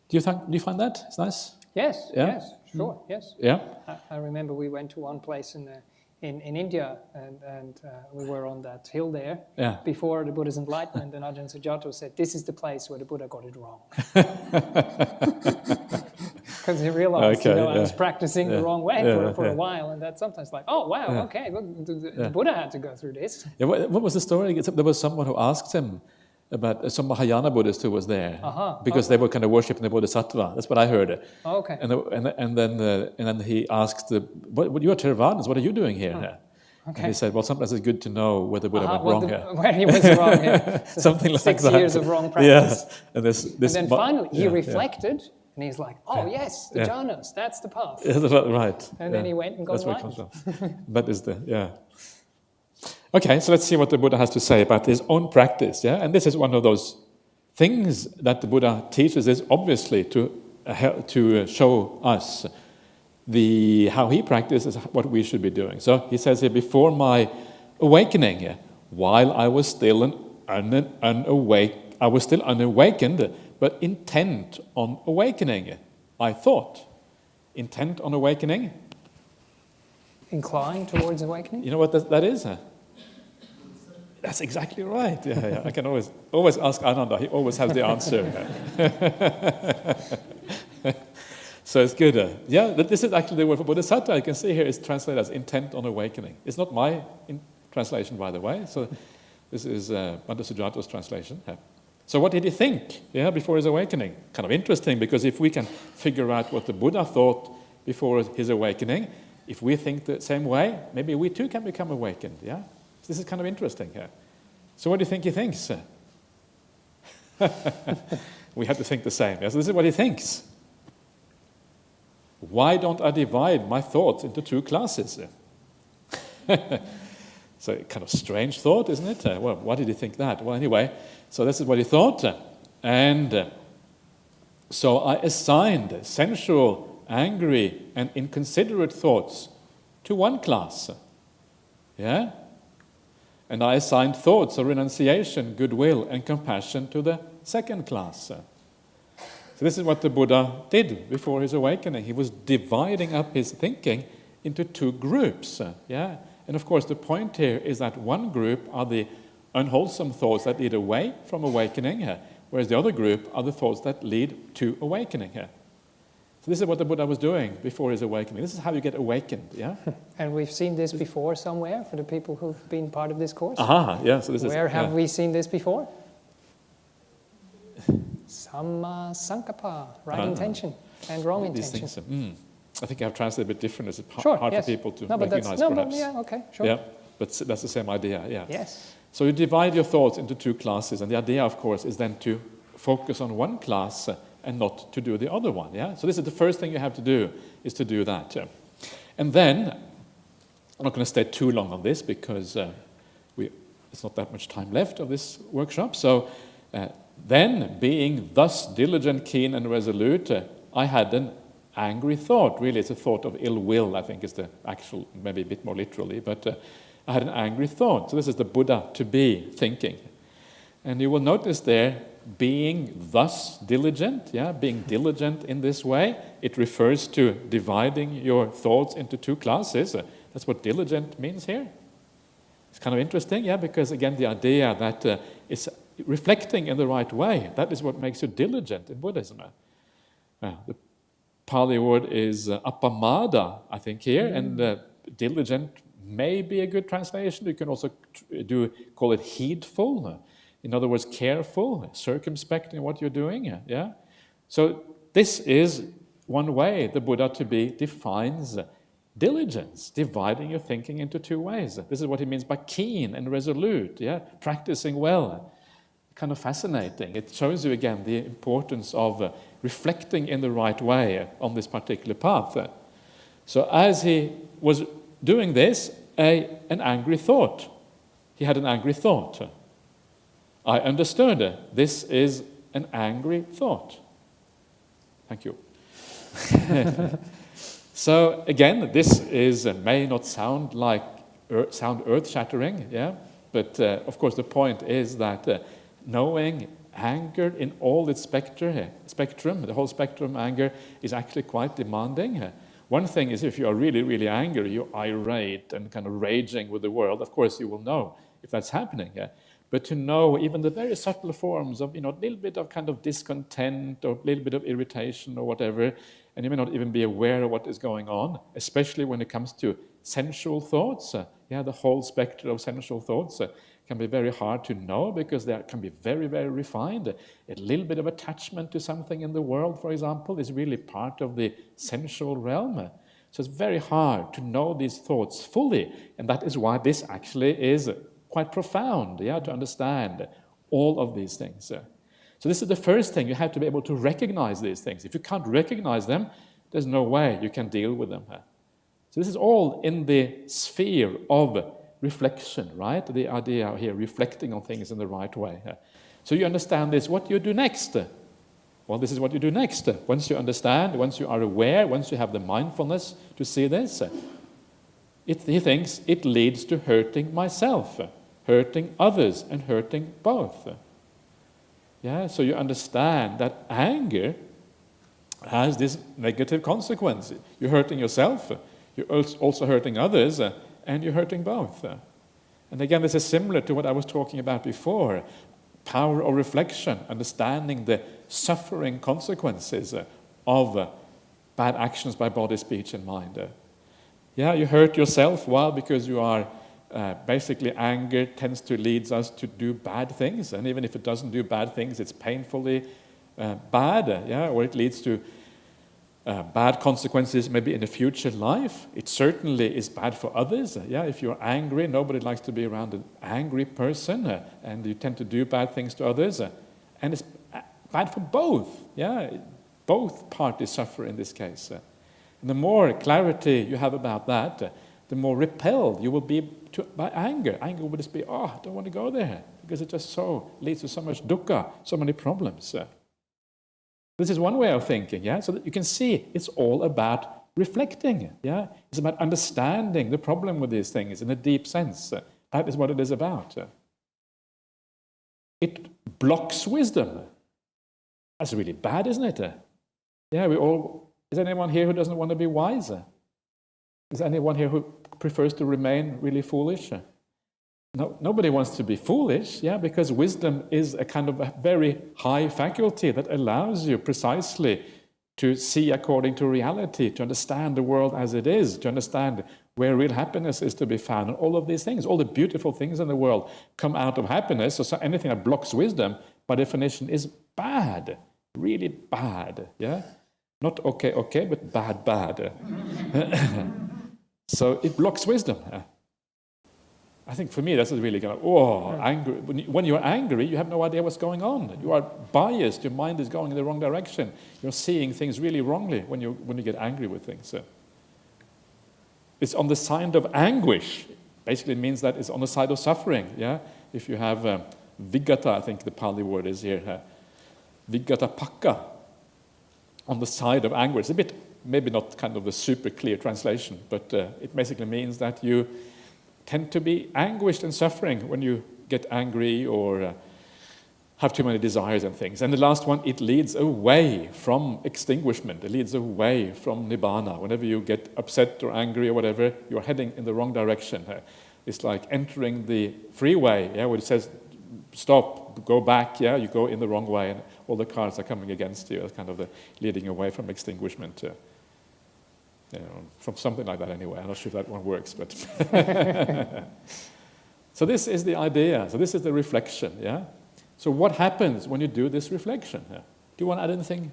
Do you find that? It's nice? Yes, Yeah? yes, sure, yes. Yeah? I remember we went to one place in India and we were on that hill there before the Buddha's enlightenment, and Ajahn Sujato said, this is the place where the Buddha got it wrong. Because he realized, I was practicing the wrong way for a while, and that's sometimes like, oh, wow, okay, well, the Buddha had to go through this. Yeah, what was the story? There was someone who asked him about some Mahayana Buddhist who was there, because they were kind of worshipping the Bodhisattva. That's what I heard. Okay. And then he asked, "What you are Theravadins? What are you doing here?" Okay. And he said, "Well, sometimes it's good to know where the Buddha went wrong here." Where he was wrong, yeah. Something like 6 that. years of wrong practice. Yeah. And and then finally he reflected. And he's like, oh, yes, the jhanas, that's the path. Yeah, right. And then he went and got That's where it enlightened. comes from. That is Okay, so let's see what the Buddha has to say about his own practice. Yeah, and this is one of those things that the Buddha teaches is obviously to show us how he practices what we should be doing. So he says here, before my awakening, while I was still unawakened, but intent on awakening, I thought. Intent on awakening? Inclined towards awakening? You know what that is? That's exactly right. Yeah. I can always ask Ananda. He always has the answer. So it's good. This is actually the word for Bodhisattva. You can see here it's translated as intent on awakening. It's not my translation, by the way. So this is Bhante Sujato's translation. So what did he think before his awakening? Kind of interesting, because if we can figure out what the Buddha thought before his awakening, if we think the same way, maybe we too can become awakened. Yeah, so this is kind of interesting here. So what do you think he thinks? We have to think the same. So this is what he thinks. Why don't I divide my thoughts into 2 classes? So kind of strange thought, isn't it? Well, why did he think that? Well, anyway, so this is what he thought. And so I assigned sensual, angry, and inconsiderate thoughts to 1 class. Yeah? And I assigned thoughts of renunciation, goodwill, and compassion to the 2nd class. So this is what the Buddha did before his awakening. He was dividing up his thinking into 2 groups. Yeah? And of course, the point here is that one group are the unwholesome thoughts that lead away from awakening, whereas the other group are the thoughts that lead to awakening. So this is what the Buddha was doing before his awakening. This is how you get awakened. Yeah. And we've seen this before somewhere for the people who've been part of this course. Yeah. So this Where have we seen this before? Samma sankappa, right intention and wrong intention. These things. I think I've translated a bit different. It's hard for people to recognize, perhaps. Okay, sure. Yeah, but that's the same idea, yeah. Yes. So you divide your thoughts into two classes, and the idea, of course, is then to focus on one class and not to do the other one. Yeah. So this is the first thing you have to do, is to do that. And then, I'm not going to stay too long on this because it's not that much time left of this workshop. So then, being thus diligent, keen, and resolute, I had an angry thought. Really, it's a thought of ill will, I think is the actual, maybe a bit more literally, but I had an angry thought. So this is the Buddha to be thinking. And you will notice there, being thus diligent, yeah, being diligent in this way, it refers to dividing your thoughts into two classes. That's what diligent means here. It's kind of interesting, yeah, because again, the idea that it's reflecting in the right way, that is what makes you diligent in Buddhism. The Pali word is appamada, I think, here, and diligent may be a good translation. You can also call it heedful. In other words, careful, circumspect in what you're doing. Yeah. So this is one way the Buddha to be defines diligence, dividing your thinking into two ways. This is what he means by keen and resolute. Yeah, practicing well. Kind of fascinating. It shows you again the importance of reflecting in the right way on this particular path. So as he was doing this, an angry thought. He had an angry thought. I understood. This is an angry thought. Thank you. So again, this may not sound earth-shattering, yeah, but of course the point is that knowing anger in all its spectrum, the whole spectrum anger is actually quite demanding. One thing is if you are really, really angry, you're irate and kind of raging with the world, of course you will know if that's happening. Yeah? But to know even the very subtle forms of, a little bit of kind of discontent or a little bit of irritation or whatever, and you may not even be aware of what is going on, especially when it comes to sensual thoughts. The whole spectrum of sensual thoughts can be very hard to know because they can be very, very refined. A little bit of attachment to something in the world, for example, is really part of the sensual realm. So it's very hard to know these thoughts fully, and that is why this actually is quite profound, to understand all of these things. So this is the first thing, you have to be able to recognize these things. If you can't recognize them, there's no way you can deal with them. So this is all in the sphere of reflection, right? The idea here, reflecting on things in the right way. So you understand this, what do you do next? Well, this is what you do next. Once you understand, once you are aware, once you have the mindfulness to see this, he thinks it leads to hurting myself, hurting others, and hurting both. So you understand that anger has this negative consequence. You're hurting yourself, you're also hurting others, and you're hurting both. And again, this is similar to what I was talking about before. Power of reflection, understanding the suffering consequences of bad actions by body, speech, and mind. You hurt yourself, because you are basically anger tends to lead us to do bad things, and even if it doesn't do bad things, it's painfully bad, or it leads to bad consequences maybe in a future life. It certainly is bad for others. If you're angry, nobody likes to be around an angry person, and you tend to do bad things to others, and it's bad for both. Both parties suffer in this case. And the more clarity you have about that, the more repelled you will be by anger. Anger will just be, I don't want to go there, because it just leads to so much dukkha, so many problems. This is one way of thinking, so that you can see it's all about reflecting. It's about understanding the problem with these things in a deep sense. That is what it is about. It blocks wisdom. That's really bad, isn't it? Is anyone here who doesn't want to be wiser? Is anyone here who prefers to remain really foolish? No, nobody wants to be foolish, because wisdom is a kind of a very high faculty that allows you precisely to see according to reality, to understand the world as it is, to understand where real happiness is to be found, and all of these things, all the beautiful things in the world come out of happiness. So anything that blocks wisdom, by definition, is bad, really bad, Not okay, but bad. So it blocks wisdom. I think for me that's really kind of, angry. When you're angry, you have no idea what's going on. You are biased. Your mind is going in the wrong direction. You're seeing things really wrongly when you get angry with things. So it's on the side of anguish. Basically, it means that it's on the side of suffering. Yeah, if you have vigata, I think the Pali word is here, vigata pakka, on the side of anger. It's a bit, maybe not kind of a super clear translation, but it basically means that you tend to be anguished and suffering when you get angry or have too many desires and things. And the last one, it leads away from extinguishment. It leads away from nibbana. Whenever you get upset or angry or whatever, you're heading in the wrong direction. It's like entering the freeway, where it says, stop, go back, you go in the wrong way, and all the cars are coming against you. It's kind of the leading away from extinguishment. From something like that anyway. I'm not sure if that one works, but... So this is the idea. So this is the reflection, So what happens when you do this reflection? Do you want to add anything?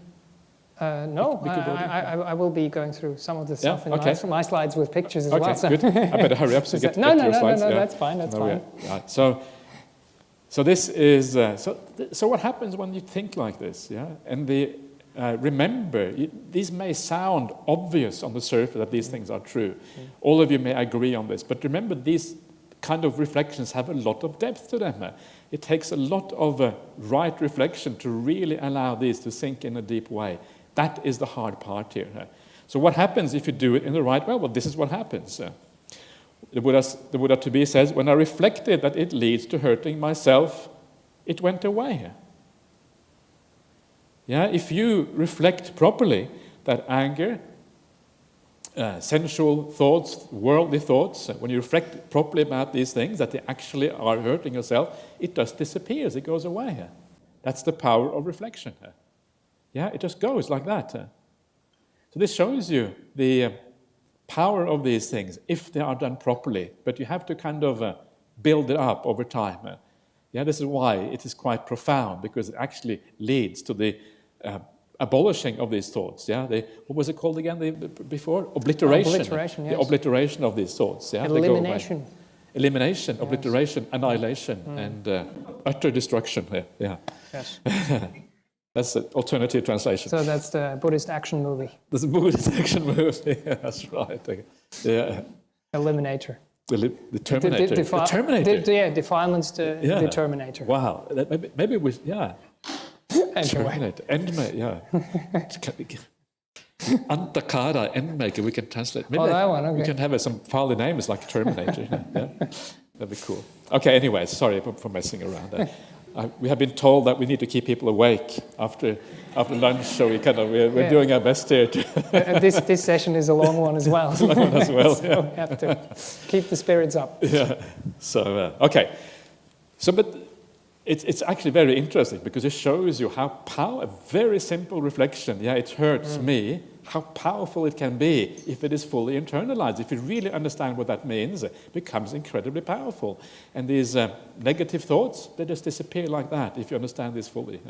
No, I will be going through some of the stuff in my slides with pictures as well. Okay, good. I better hurry up to get to your slides. No, that's fine, that's fine. Right. So this is... So what happens when you think like this, And remember, these may sound obvious on the surface that these things are true. All of you may agree on this, but remember these kind of reflections have a lot of depth to them. It takes a lot of right reflection to really allow these to sink in a deep way. That is the hard part here. So what happens if you do it in the right way? Well, this is what happens. The Buddha to be says, when I reflected that it leads to hurting myself, it went away. If you reflect properly that anger, sensual thoughts, worldly thoughts, when you reflect properly about these things, that they actually are hurting yourself, it just disappears, it goes away. That's the power of reflection. It just goes like that. So this shows you the power of these things, if they are done properly, but you have to kind of build it up over time. This is why it is quite profound, because it actually leads to the abolishing of these thoughts. What was it called again before? Obliteration. Obliteration, yes. The obliteration of these thoughts. Elimination. Elimination, yes. Obliteration, annihilation, and utter destruction. Yes. That's the alternative translation. So that's the Buddhist action movie. That's the Buddhist action movie. That's right. Eliminator. The Terminator. The Terminator. Defilements to the Terminator. Wow. Maybe we, Terminator. Endmaker, Antakara, Endmaker, we can translate. Maybe that one, okay. We can have some folly names like Terminator. That'd be cool. Okay, anyway, sorry for messing around. We have been told that we need to keep people awake after lunch, so we're doing our best here. This session is a long one as well. So we have to keep the spirits up. So, okay. So, but it's actually very interesting, because it shows you how a very simple reflection, it hurts me, how powerful it can be if it is fully internalized. If you really understand what that means, it becomes incredibly powerful. And these negative thoughts, they just disappear like that if you understand this fully.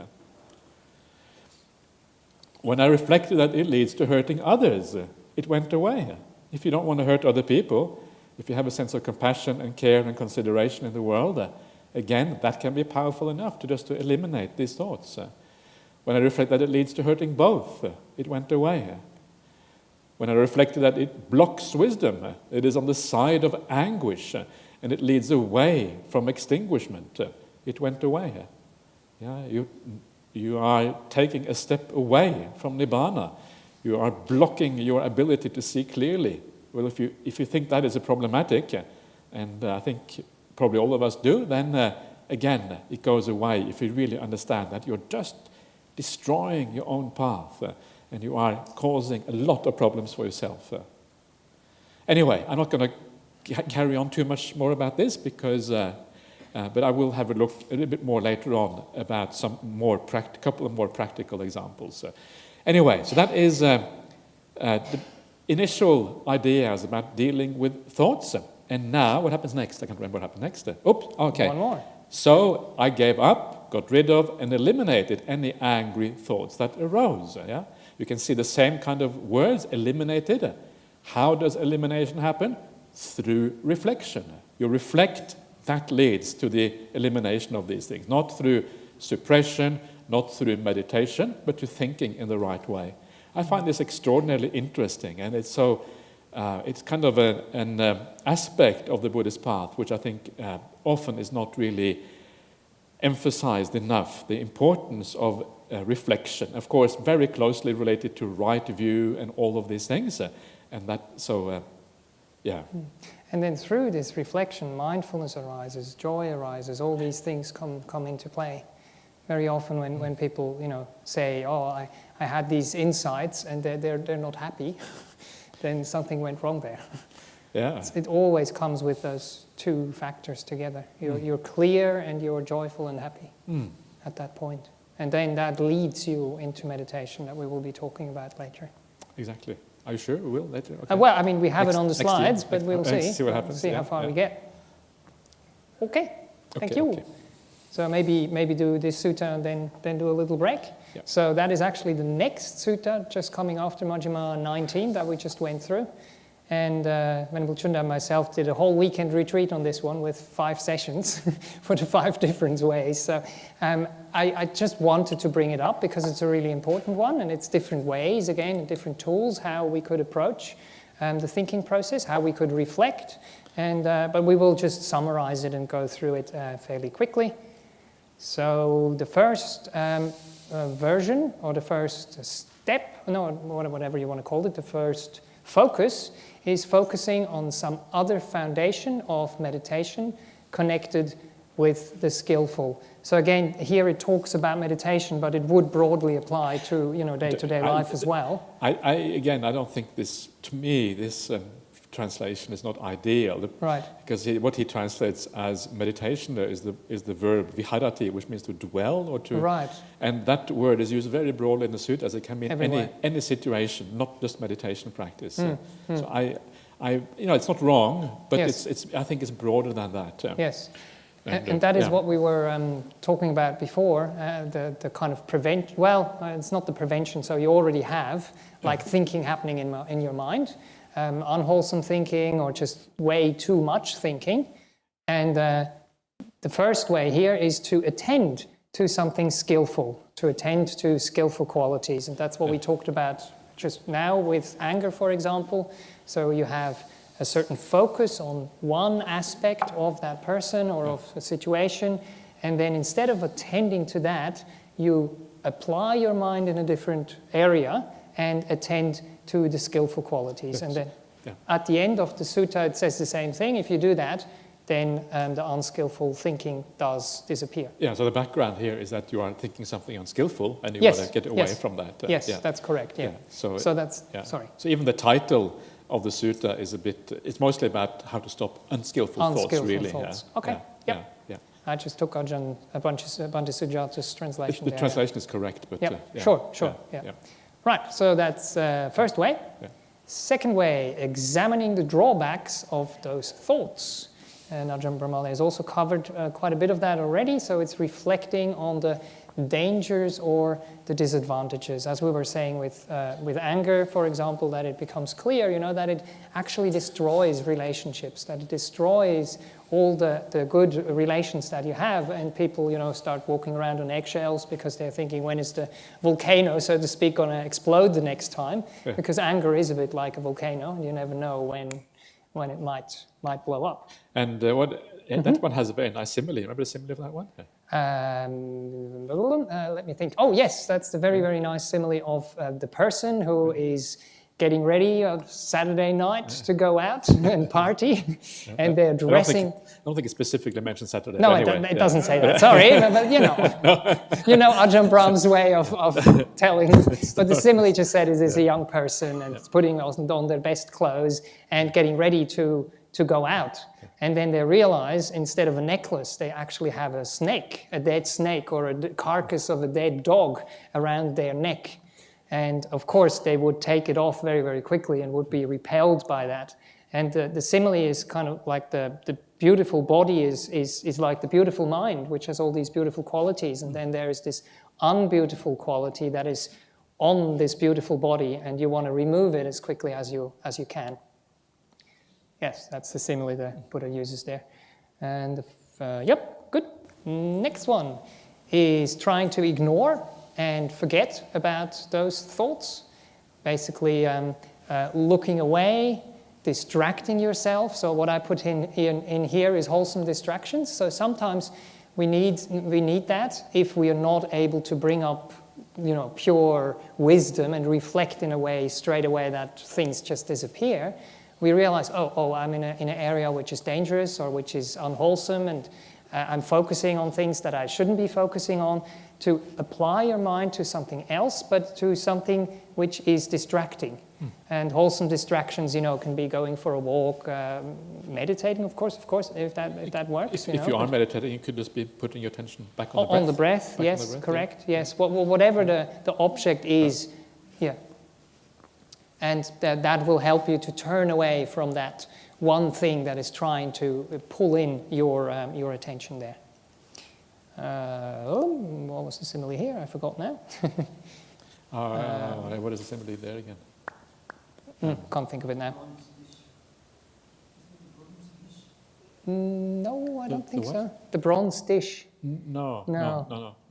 When I reflected that it leads to hurting others, it went away. If you don't want to hurt other people, if you have a sense of compassion and care and consideration in the world, again, that can be powerful enough to eliminate these thoughts. When I reflect that it leads to hurting both, it went away. When I reflected that it blocks wisdom, it is on the side of anguish, and it leads away from extinguishment, it went away. You are taking a step away from nibbana. You are blocking your ability to see clearly. Well, if you think that is a problematic, and I think probably all of us do, then again, it goes away if you really understand that you're just destroying your own path, and you are causing a lot of problems for yourself. Anyway, I'm not going to carry on too much more about this, because, but I will have a look a little bit more later on about couple of more practical examples. Anyway, so that is the initial ideas about dealing with thoughts. And now, what happens next? I can't remember what happened next. Oops, okay. One more. So I gave up, got rid of, and eliminated any angry thoughts that arose. You can see the same kind of words, eliminated. How does elimination happen? Through reflection. You reflect, that leads to the elimination of these things, not through suppression, not through meditation, but to thinking in the right way. I find this extraordinarily interesting, and it's so it's kind of an aspect of the Buddhist path which I think often is not really emphasized enough, the importance of reflection. Of course, very closely related to right view and all of these things, and that, so, yeah. And then through this reflection, mindfulness arises, joy arises, all these things come into play. Very often when people, say, oh, I had these insights and they're not happy, then something went wrong there. Yeah. It always comes with those two factors together. You're clear and you're joyful and happy at that point. And then that leads you into meditation that we will be talking about later. Exactly. Are you sure we will later? Okay. Well, I mean, we have it on the slides, but we'll see. See what happens. See how far we get. Okay, thank you. Okay. So maybe do this sutta and then do a little break. Yeah. So that is actually the next sutta, just coming after Majjhima 19 that we just went through. And Venerable Chunda and myself did a whole weekend retreat on this one with 5 sessions for the 5 different ways. So I just wanted to bring it up because it's a really important one, and it's different ways, again, and different tools, how we could approach the thinking process, how we could reflect. And but we will just summarize it and go through it fairly quickly. So the first version, or the first step, whatever you want to call it, the first focus is focusing on some other foundation of meditation connected with the skillful. So again, here it talks about meditation, but it would broadly apply to day-to-day life as well. I don't think this, to me, this translation is not ideal. Right. Because what he translates as meditation there is the verb viharati, which means to dwell or to. Right. And that word is used very broadly in the sutta, as it can mean Everywhere. any situation, not just meditation practice. So I it's not wrong, but Yes. it's I think it's broader than that. Yes. And that is what we were talking about before, the kind of it's not the prevention, so you already have like thinking happening in your mind, unwholesome thinking or just way too much thinking. And the first way here is to attend to something skillful, to attend to skillful qualities. And that's what we talked about just now with anger, for example. So you have a certain focus on one aspect of that person or of a situation, and then instead of attending to that, you apply your mind in a different area and attend to the skillful qualities. And then at the end of the sutta, it says the same thing. If you do that, then the unskillful thinking does disappear. Yeah, so the background here is that you are thinking something unskillful and you Yes, want to get away yes. from that. Yes, that's correct, yeah. So that's, sorry. So even the title of the sutta is it's mostly about how to stop unskillful thoughts, really. Thoughts. Yeah. Okay, Yeah. I just took Ajahn Bhante Sujata's translation The there. translation is correct, but... Sure. Right, so that's first way. Yeah. Second way, examining the drawbacks of those thoughts. And Ajahn Brahmali has also covered quite a bit of that already, so it's reflecting on the dangers or the disadvantages. As we were saying with anger, for example, that it becomes clear, that it actually destroys relationships, that it destroys all the good relations that you have, and people, start walking around on eggshells because they're thinking, when is the volcano, so to speak, going to explode the next time? Yeah. Because anger is a bit like a volcano, and you never know when it might blow up. And that one has a very nice simile. Remember the simile of that one? Let me think. Oh, yes, that's the very, very nice simile of the person who is getting ready on Saturday night to go out and party, and they're dressing... I don't think it specifically mentions Saturday. No, anyway, it doesn't say that. Sorry, but Ajahn Brahm's way of telling. But the simile just said is a young person and putting on their best clothes and getting ready to go out. And then they realize instead of a necklace, they actually have a snake, a dead snake or a carcass of a dead dog around their neck. And of course, they would take it off very, very quickly and would be repelled by that. And the simile is kind of like the beautiful body is like the beautiful mind, which has all these beautiful qualities. And then there is this unbeautiful quality that is on this beautiful body, and you want to remove it as quickly as you can. Yes, that's the simile that Buddha uses there. And yep, good. Next one is trying to ignore and forget about those thoughts. Basically, looking away, distracting yourself. So what I put in here is wholesome distractions. So sometimes we need that if we are not able to bring up, pure wisdom and reflect in a way straight away that things just disappear. We realize, I'm in an area which is dangerous or which is unwholesome, and I'm focusing on things that I shouldn't be focusing on. To apply your mind to something else, but to something which is distracting. And wholesome distractions, can be going for a walk, meditating, of course, if that works. If you are meditating, you could just be putting your attention back on the breath. On the breath, yes, correct, yes. Whatever the object is, yeah. And that will help you to turn away from that one thing that is trying to pull in your attention there. What was the simile here? I forgot now. What is the simile there again? Can't think of it now. No, I don't think so. The bronze dish. No,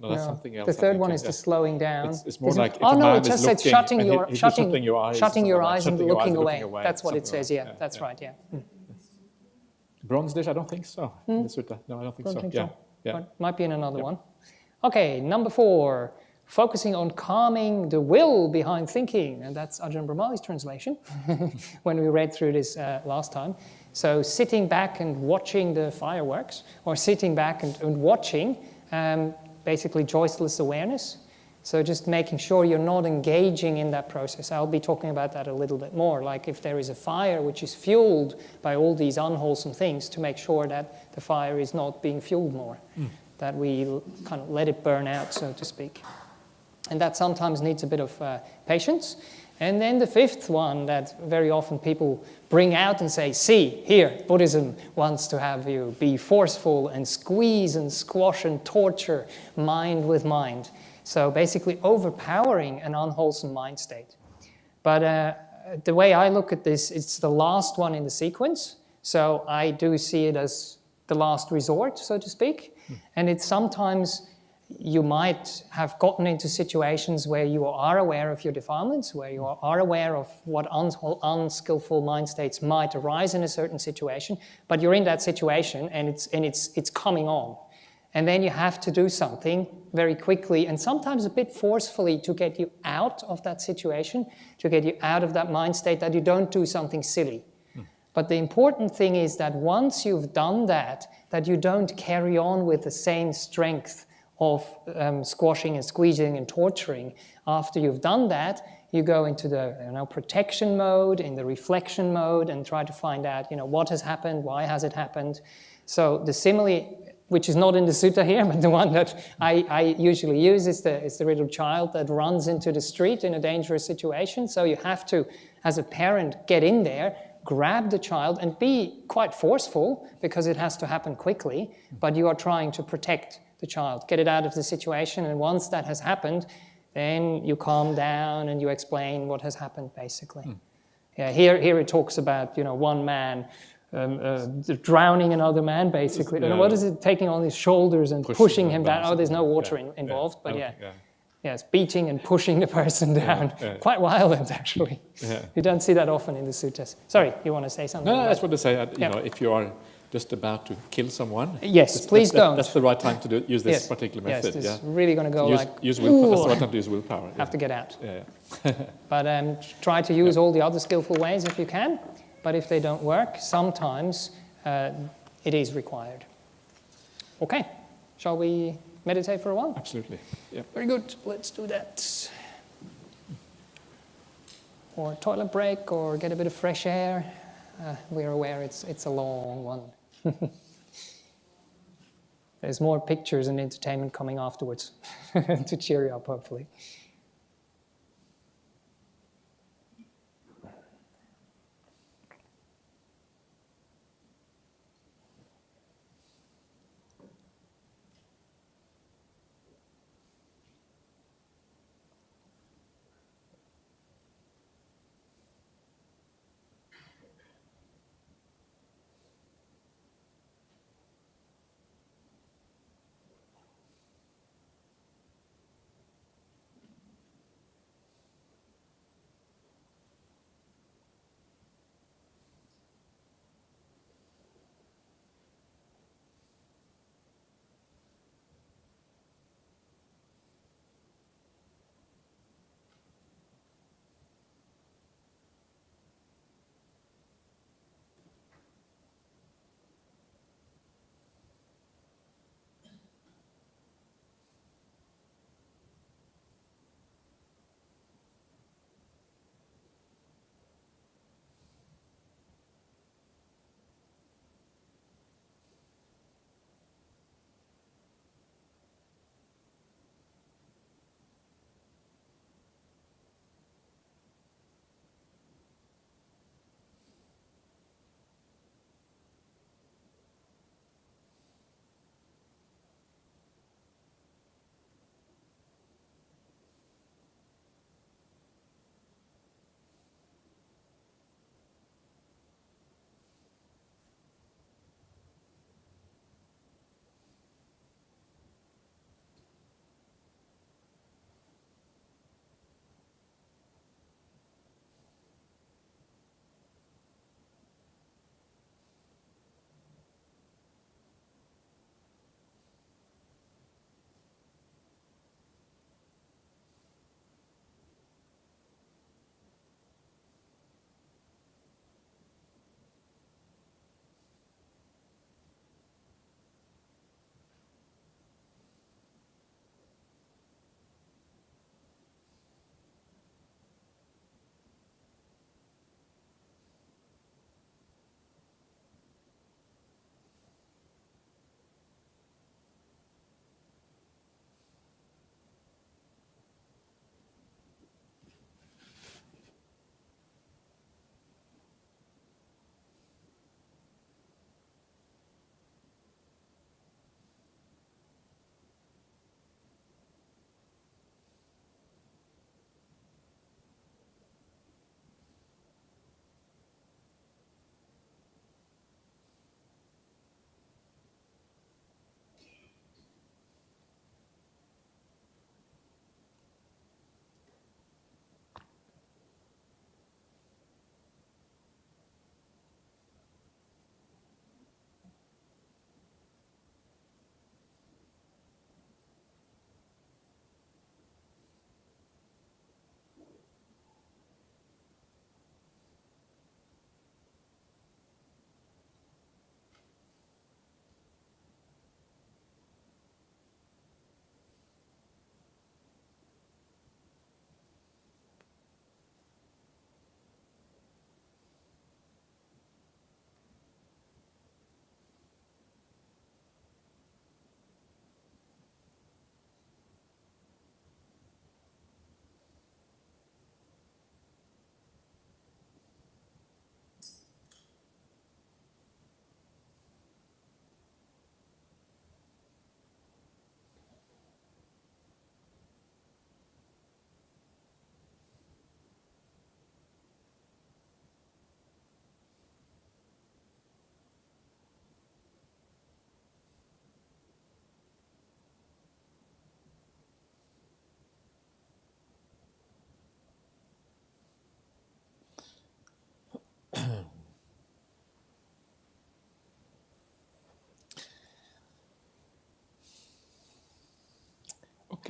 that's something else. The third one is the slowing down. It's more like it just says shutting your eyes and looking away. away. That's what it says. Yeah, that's right. Yeah. Bronze dish? I don't think so. In the sutta. No, I don't think so. Yeah. Might be in another one. Okay, number 4. Focusing on calming the will behind thinking. And that's Ajahn Brahmali's translation when we read through this last time. So sitting back and watching the fireworks, or sitting back and watching, basically joyless awareness. So just making sure you're not engaging in that process. I'll be talking about that a little bit more. Like if there is a fire which is fueled by all these unwholesome things, to make sure that the fire is not being fueled more. That we kind of let it burn out, so to speak. And that sometimes needs a bit of patience. And then the 5th one that very often people bring out and say, see, here, Buddhism wants to have you be forceful and squeeze and squash and torture mind with mind. So basically overpowering an unwholesome mind state. But the way I look at this, it's the last one in the sequence. So I do see it as the last resort, so to speak. And it's sometimes you might have gotten into situations where you are aware of your defilements, where you are aware of what unskillful mind states might arise in a certain situation, but you're in that situation and it's coming on. And then you have to do something very quickly and sometimes a bit forcefully to get you out of that situation, to get you out of that mind state, that you don't do something silly. But the important thing is that once you've done that you don't carry on with the same strength of squashing and squeezing and torturing. After you've done that, you go into the protection mode, in the reflection mode, and try to find out what has happened, why has it happened. So the simile, which is not in the sutta here, but the one that I usually use is the little child that runs into the street in a dangerous situation. So you have to, as a parent, get in there, grab the child and be quite forceful because it has to happen quickly, but you are trying to protect the child, get it out of the situation, and once that has happened, then you calm down and you explain what has happened, basically. Yeah, here it talks about one man drowning another man, basically. And what is it? Taking on his shoulders and pushing him down. Oh, there's no water involved, but yes, beating and pushing the person down. Quite violent, actually. You don't see that often in the suttas. Sorry, you want to say something? No, that's what they say. If you are just about to kill someone, please don't. That's the right time to use this particular method. Yes, it's really going to go use willpower. That's the right time to use willpower. Have to get out. But try to use all the other skillful ways if you can. But if they don't work, sometimes it is required. Okay, shall we meditate for a while? Absolutely. Yeah. Very good. Let's do that. Or toilet break, or get a bit of fresh air. We're aware it's a long one. There's more pictures and entertainment coming afterwards to cheer you up, hopefully.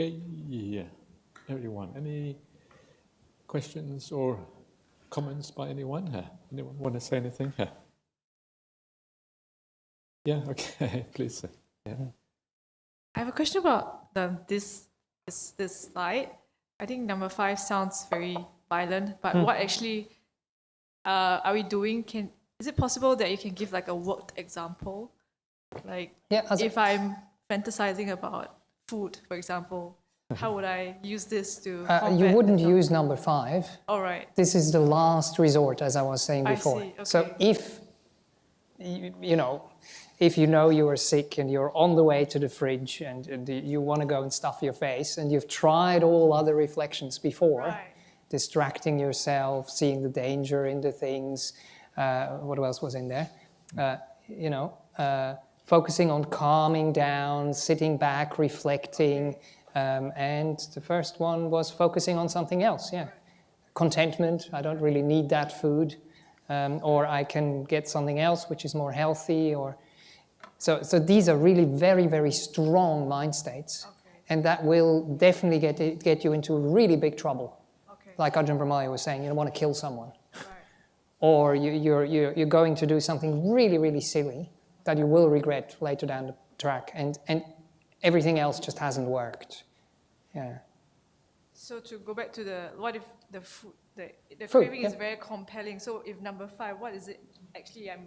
Okay, yeah. Everyone, any questions or comments by anyone? Anyone want to say anything? Yeah, okay, please. Yeah. I have a question about this slide. I think number 5 sounds very violent, but what actually are we doing? Is it possible that you can give like a worked example? Like if I'm fantasizing about food, for example, how would I use this to combat you wouldn't the use number 5. All right. This is the last resort, as I was saying before. I see, okay. So if you know you are sick and you're on the way to the fridge and you want to go and stuff your face and you've tried all other reflections before, Right. distracting yourself, seeing the danger in the things, what else was in there? Focusing on calming down, sitting back, reflecting, and the first one was focusing on something else, contentment, I don't really need that food, or I can get something else which is more healthy, so these are really very, very strong mind states, and that will definitely get you into really big trouble. Like Ajahn Brahmali was saying, you don't want to kill someone. Right. Or you're going to do something really, really silly that you will regret later down the track, and everything else just hasn't worked. Yeah. So to go back to what if the food, the Food, craving is very compelling. So if number 5, what is it actually I'm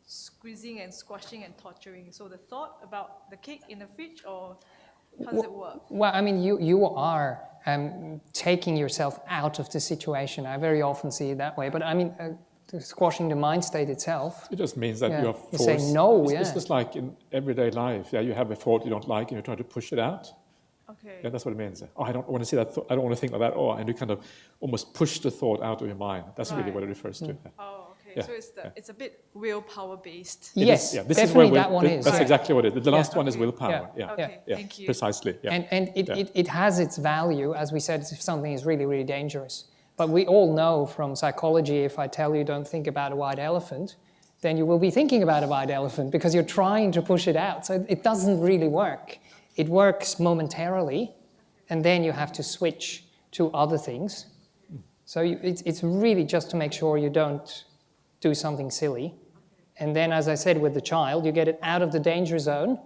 squeezing and squashing and torturing? So the thought about the cake in the fridge, or how does it work? Well, I mean, you are taking yourself out of the situation. I very often see it that way. But I mean, squashing the mind state itself. It just means that you're forced. You say no, It's just like in everyday life. Yeah, you have a thought you don't like and you're trying to push it out. Okay. Yeah, that's what it means. Oh, I don't want to see that. I don't want to think like that. Oh, and you kind of almost push the thought out of your mind. That's really what it refers to. Oh, okay. Yeah, So it's a bit willpower based. Yes, This definitely is where that one is. That's exactly what it is. The last one is Okay. willpower. Yeah. Okay, thank you. Precisely. Yeah. And it has its value, as we said, if something is really, really dangerous. But we all know from psychology, if I tell you don't think about a white elephant, then you will be thinking about a white elephant because you're trying to push it out. So it doesn't really work. It works momentarily, and then you have to switch to other things. So it's really just to make sure you don't do something silly. And then, as I said with the child, you get it out of the danger zone,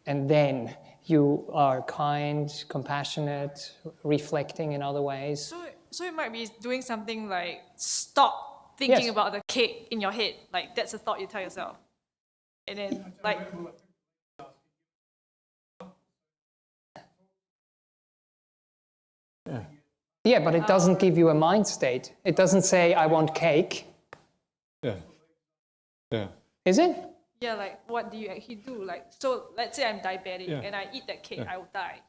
and then you are kind, compassionate, reflecting in other ways. So it might be doing something like stop thinking Yes. about the cake in your head. Like that's a thought you tell yourself. And then like Yeah, but it doesn't give you a mind state. It doesn't say, I want cake. Yeah. Yeah. Is it? yeah, like what do you actually do? Like so let's say I'm diabetic Yeah. and I eat that cake, I will die,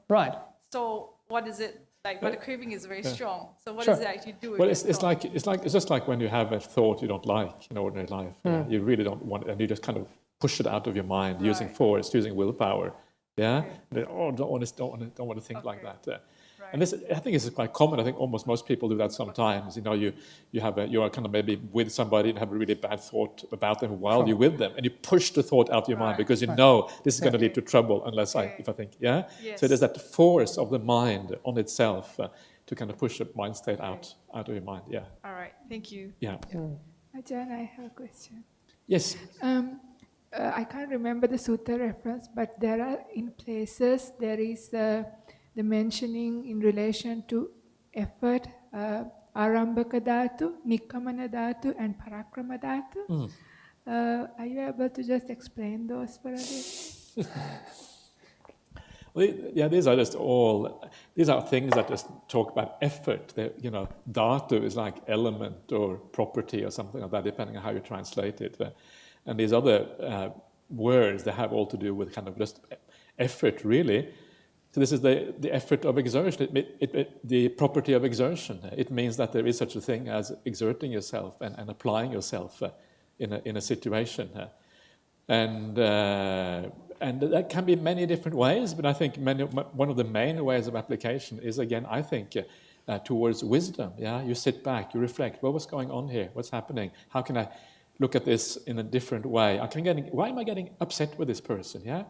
Right. So what is it like? But the craving is very strong. So what Sure. does it actually do? With Well, your it's thought? just like when you have a thought you don't like in ordinary life. Yeah, you really don't want it, and you just kind of push it out of your mind using force, using willpower. Yeah. Okay. And then, don't want to think like Okay. that. And this, I think, this is quite common. I think almost most people do that sometimes. You are kind of maybe with somebody and have a really bad thought about them while you're with them, and you push the thought out of your mind because you know this is going to lead to trouble unless if I think. Yes. So there's that force of the mind on itself to kind of push the mind state out of your mind. Yeah. All right, thank you. Yeah. Ajahn, I have a question. Yes. I can't remember the sutta reference, but there are in places there is the mentioning in relation to effort, arambhaka dhatu, nikkamana dhatu, and parakrama dhatu. Are you able to just explain those for us? Well, yeah, these are things that just talk about effort. Dhatu is like element or property or something like that, depending on how you translate it. And these other words, they have all to do with kind of just effort, really. So this is the effort of exertion, the property of exertion. It means that there is such a thing as exerting yourself and applying yourself in a situation. And that can be many different ways, but I think one of the main ways of application is, again, I think, towards wisdom. Yeah, you sit back, you reflect. Well, what's going on here? What's happening? How can I look at this in a different way? Why am I getting upset with this person? Yeah.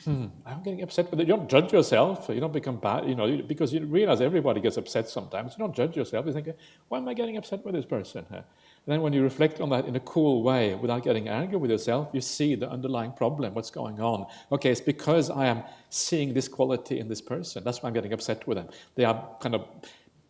I'm getting upset with it. You don't judge yourself. You don't become bad, because you realize everybody gets upset sometimes. You don't judge yourself. You think, why am I getting upset with this person? And then when you reflect on that in a cool way, without getting angry with yourself, you see the underlying problem, what's going on. Okay, it's because I am seeing this quality in this person. That's why I'm getting upset with them. They are kind of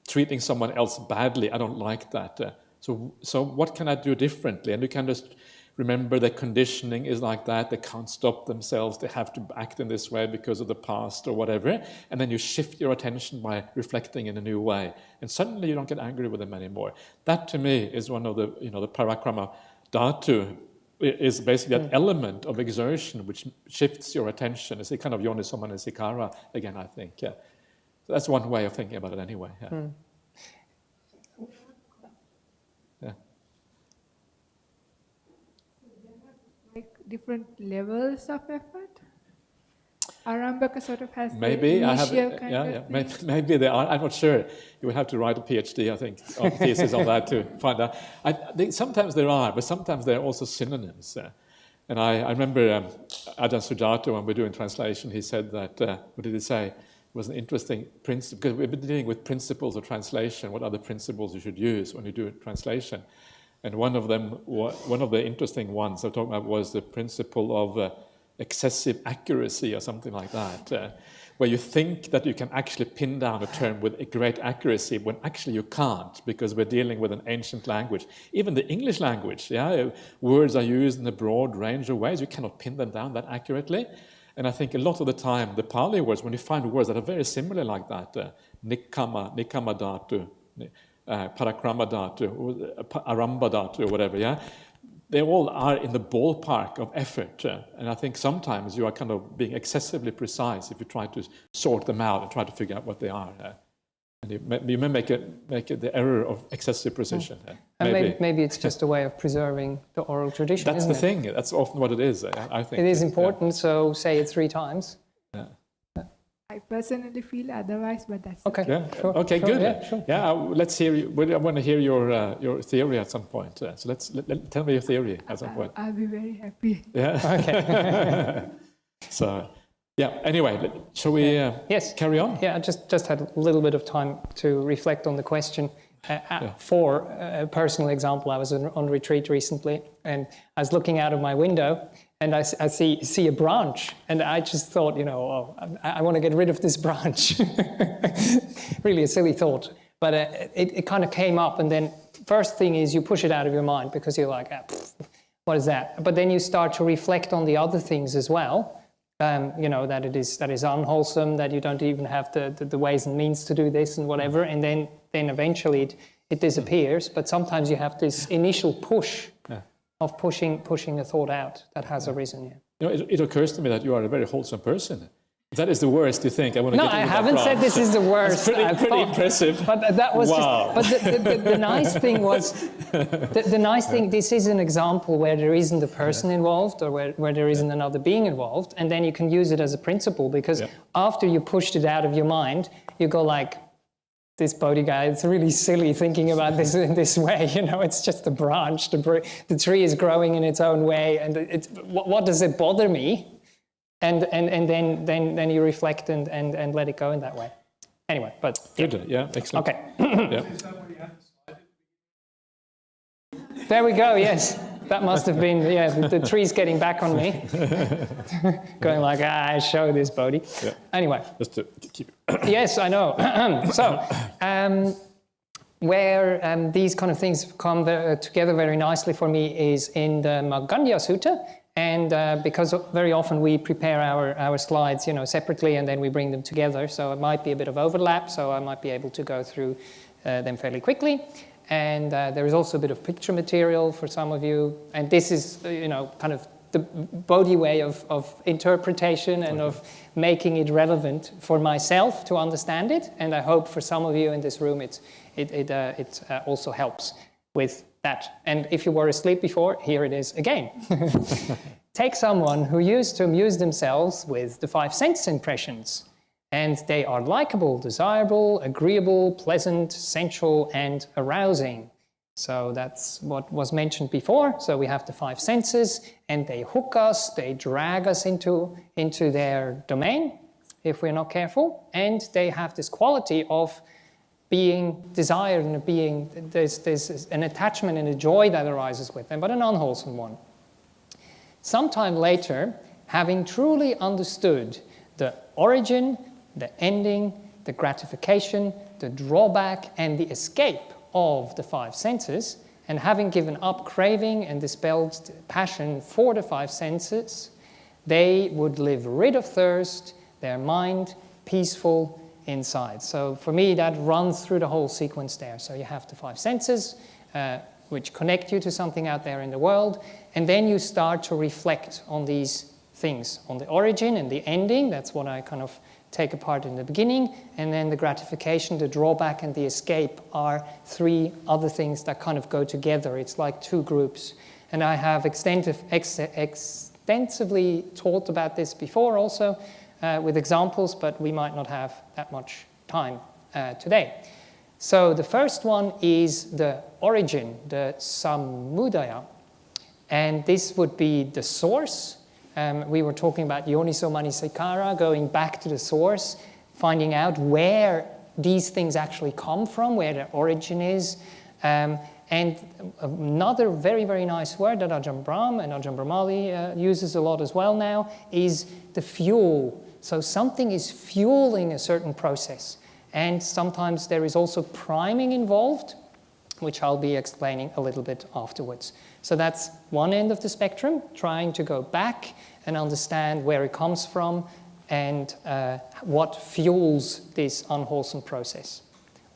treating someone else badly. I don't like that. So what can I do differently? And you can just remember that conditioning is like that. They can't stop themselves. They have to act in this way because of the past or whatever. And then you shift your attention by reflecting in a new way. And suddenly you don't get angry with them anymore. That to me is one of the, the parakrama dhatu is basically that element of exertion which shifts your attention. It's a kind of yoniso manasikara again, I think. Yeah. So that's one way of thinking about it anyway. Yeah. Yeah. Like different levels of effort? Arambaka sort of has maybe the I have, initial kind of thing. maybe they are. I'm not sure. You would have to write a PhD, I think, or thesis on that to find out. I think sometimes there are, but sometimes there are also synonyms. And I remember Ajahn Sujato, when we're doing translation, he said that, what did he say? It was an interesting principle, because we've been dealing with principles of translation, what are the principles you should use when you do translation. And one of the interesting ones I'm talking about was the principle of excessive accuracy or something like that, where you think that you can actually pin down a term with a great accuracy when actually you can't, because we're dealing with an ancient language. Even the English language, words are used in a broad range of ways. You cannot pin them down that accurately. And I think a lot of the time, the Pali words, when you find words that are very similar like that, nikkama dhatu, parakrama dhatu, aramba dhatu, or whatever, they all are in the ballpark of effort. And I think sometimes you are kind of being excessively precise if you try to sort them out and try to figure out what they are. And you may make the error of excessive precision. And maybe it's just a way of preserving the oral tradition. That's the isn't thing. That's often what it is, I think. It is important, so say it 3 times. Yeah. I personally feel otherwise, but that's okay. Yeah. Sure. Okay. Sure. Good. Yeah, sure. Yeah. Let's hear. I want to hear your theory at some point. So tell me your theory at some point. I'll be very happy. Yeah. Okay. So. Yeah, anyway, shall we yes. carry on? Yeah, I just had a little bit of time to reflect on the question. For a personal example, I was on retreat recently, and I was looking out of my window, and I see a branch, and I just thought, I want to get rid of this branch. Really a silly thought. But it kind of came up, and then first thing is you push it out of your mind, because you're like, what is that? But then you start to reflect on the other things as well. That is unwholesome, that you don't even have the ways and means to do this and whatever, and then eventually it disappears. But sometimes you have this initial push of pushing a thought out that has arisen. Yeah. It occurs to me that you are a very wholesome person. If that is the worst, you think I want to No, get I haven't said this is the worst. That's pretty impressive. But that was wow. Just. But the nice thing was, the nice thing. This is an example where there isn't a person involved, or where there isn't another being involved, and then you can use it as a principle, because after you pushed it out of your mind, you go like, this Bodhi guy, it's really silly thinking about this in this way. It's just a branch. The tree is growing in its own way, and what does it bother me? And then you reflect and let it go in that way. Anyway, but good, yeah, excellent. Okay. Yeah. There we go. Yes, that must have been the tree's getting back on me, going like I show this Bodhi. Yeah. Anyway, just to keep. Yes, I know. So, where these kind of things come together very nicely for me is in the Magandiya Sutta. And because very often we prepare our slides, separately, and then we bring them together. So it might be a bit of overlap. So I might be able to go through them fairly quickly. And there is also a bit of picture material for some of you. And this is, kind of the Bodhi way of interpretation and of making it relevant for myself to understand it. And I hope for some of you in this room, it also helps with that. And if you were asleep before, here it is again. Take someone who used to amuse themselves with the 5 sense impressions, and they are likable, desirable, agreeable, pleasant, sensual, and arousing. So that's what was mentioned before. So we have the 5 senses, and they hook us, they drag us into their domain if we're not careful, and they have this quality of being desired and there's an attachment and a joy that arises with them, but an unwholesome one. Sometime later, having truly understood the origin, the ending, the gratification, the drawback, and the escape of the 5 senses, and having given up craving and dispelled passion for the 5 senses, they would live rid of thirst, their mind peaceful inside. So for me, that runs through the whole sequence there. So you have the 5 senses, which connect you to something out there in the world, and then you start to reflect on these things, on the origin and the ending. That's what I kind of take apart in the beginning, and then the gratification, the drawback, and the escape are 3 other things that kind of go together. It's like 2 groups. And I have extensively taught about this before also with examples, but we might not have that much time today. So the first one is the origin, the samudaya, and this would be the source. We were talking about yoniso manasikara, going back to the source, finding out where these things actually come from, where their origin is. And another very, very nice word that Ajahn Brahm and Ajahn Brahmali uses a lot as well now is the fuel. So something is fueling a certain process. And sometimes there is also priming involved, which I'll be explaining a little bit afterwards. So that's one end of the spectrum, trying to go back and understand where it comes from and what fuels this unwholesome process.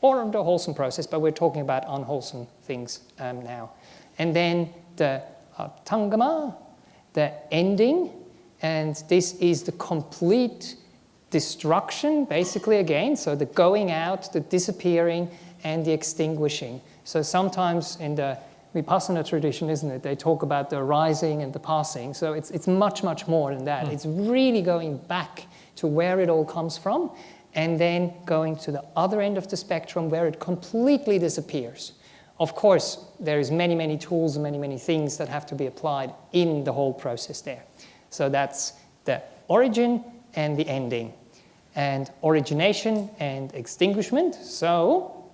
Or the wholesome process, but we're talking about unwholesome things now. And then the tangama, the ending, and this is the complete destruction, basically again, so the going out, the disappearing, and the extinguishing. So sometimes in the Vipassana tradition, isn't it, they talk about the arising and the passing. So it's much, much more than that. It's really going back to where it all comes from, and then going to the other end of the spectrum where it completely disappears. Of course, there is many, many tools and many, many things that have to be applied in the whole process there. So that's the origin and the ending, and origination and extinguishment. So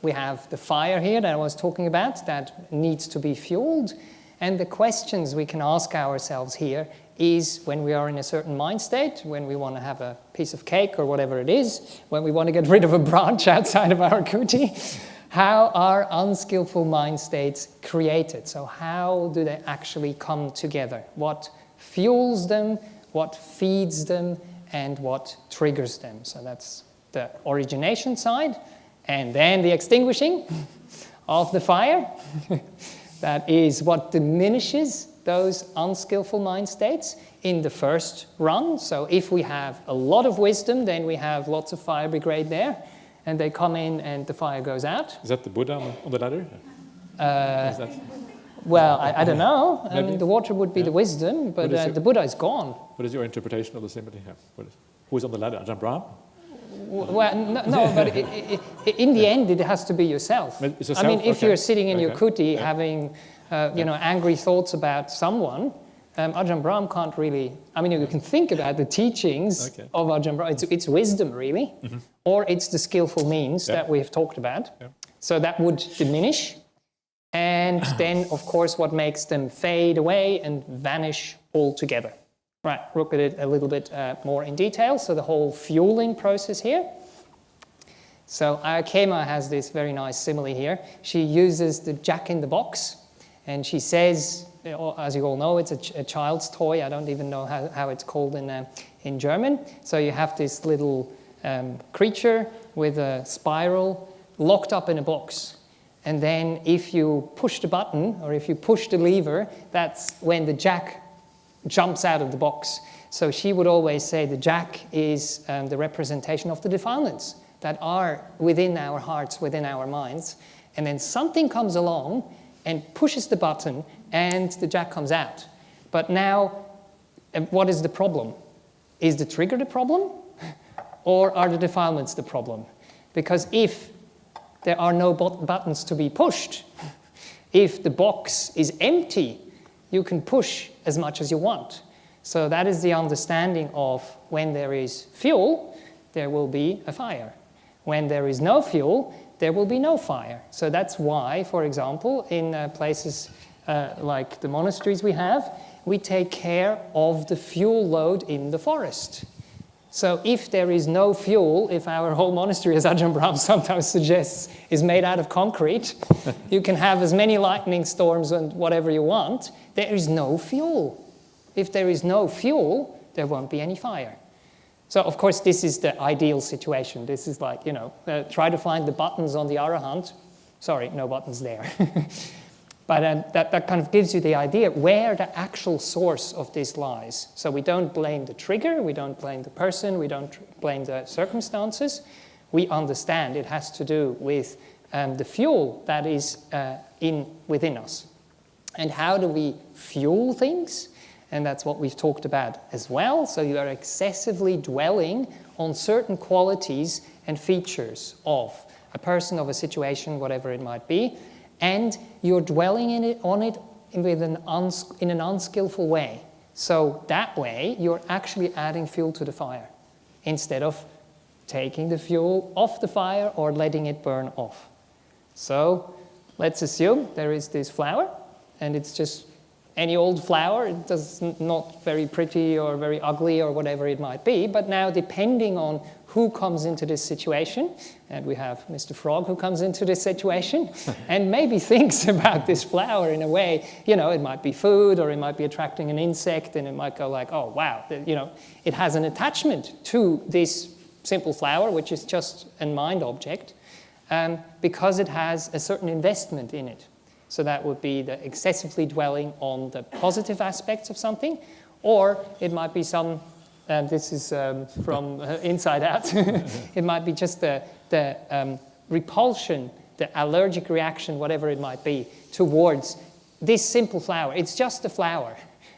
we have the fire here that I was talking about that needs to be fueled, and the questions we can ask ourselves here is when we are in a certain mind state, when we want to have a piece of cake or whatever it is, when we want to get rid of a branch outside of our kuti, how are unskillful mind states created? So how do they actually come together? What fuels them, what feeds them, and what triggers them? So that's the origination side. And then the extinguishing of the fire. That is what diminishes those unskillful mind states in the first run. So if we have a lot of wisdom, then we have lots of fire brigade there, and they come in and the fire goes out. Is that the Buddha on the ladder? Well, I don't know. I mean, the water would be the wisdom, but the Buddha is gone. What is your interpretation of the simile here? Who's on the ladder? Ajahn Brahm? Well, no, but in the end, it has to be yourself. It's yourself? I mean, if okay. you're sitting in your kuti having, angry thoughts about someone, Ajahn Brahm can't really. I mean, you can think about the teachings of Ajahn Brahm. It's wisdom, really, or it's the skillful means that we've talked about. Yeah. So that would diminish, and then, of course, what makes them fade away and vanish altogether. Right, look at it a little bit more in detail. So the whole fueling process here. So Ayakema has this very nice simile here. She uses the jack in the box, and she says, as you all know, it's a child's toy. I don't even know how it's called in German. So you have this little creature with a spiral locked up in a box. And then if you push the button, or if you push the lever, that's when the jack jumps out of the box. So she would always say the jack is the representation of the defilements that are within our hearts, within our minds. And then something comes along and pushes the button and the jack comes out. But now, what is the problem? Is the trigger the problem? Or are the defilements the problem? Because if there are no buttons to be pushed. If the box is empty, you can push as much as you want. So that is the understanding of when there is fuel, there will be a fire. When there is no fuel, there will be no fire. So that's why, for example, in places like the monasteries we take care of the fuel load in the forest. So if there is no fuel, if our whole monastery, as Ajahn Brahmali sometimes suggests, is made out of concrete, you can have as many lightning storms and whatever you want, there is no fuel. If there is no fuel, there won't be any fire. So, of course, this is the ideal situation. This is like, try to find the buttons on the Arahant. Sorry, no buttons there. But that kind of gives you the idea where the actual source of this lies. So we don't blame the trigger, we don't blame the person, we don't blame the circumstances. We understand it has to do with the fuel that is within us. And how do we fuel things? And that's what we've talked about as well. So you are excessively dwelling on certain qualities and features of a person, of a situation, whatever it might be, and you're dwelling on it in an unskillful way. So that way, you're actually adding fuel to the fire instead of taking the fuel off the fire or letting it burn off. So let's assume there is this flower, and it's just any old flower. It does not very pretty or very ugly or whatever it might be. But now, depending on who comes into this situation, and we have Mr. Frog who comes into this situation and maybe thinks about this flower in a way, it might be food or it might be attracting an insect, and it might go like, oh, wow, it has an attachment to this simple flower, which is just a mind object, because it has a certain investment in it. So that would be the excessively dwelling on the positive aspects of something, or it might be some, this is from Inside Out, it might be just the repulsion, the allergic reaction, whatever it might be, towards this simple flower. It's just a flower.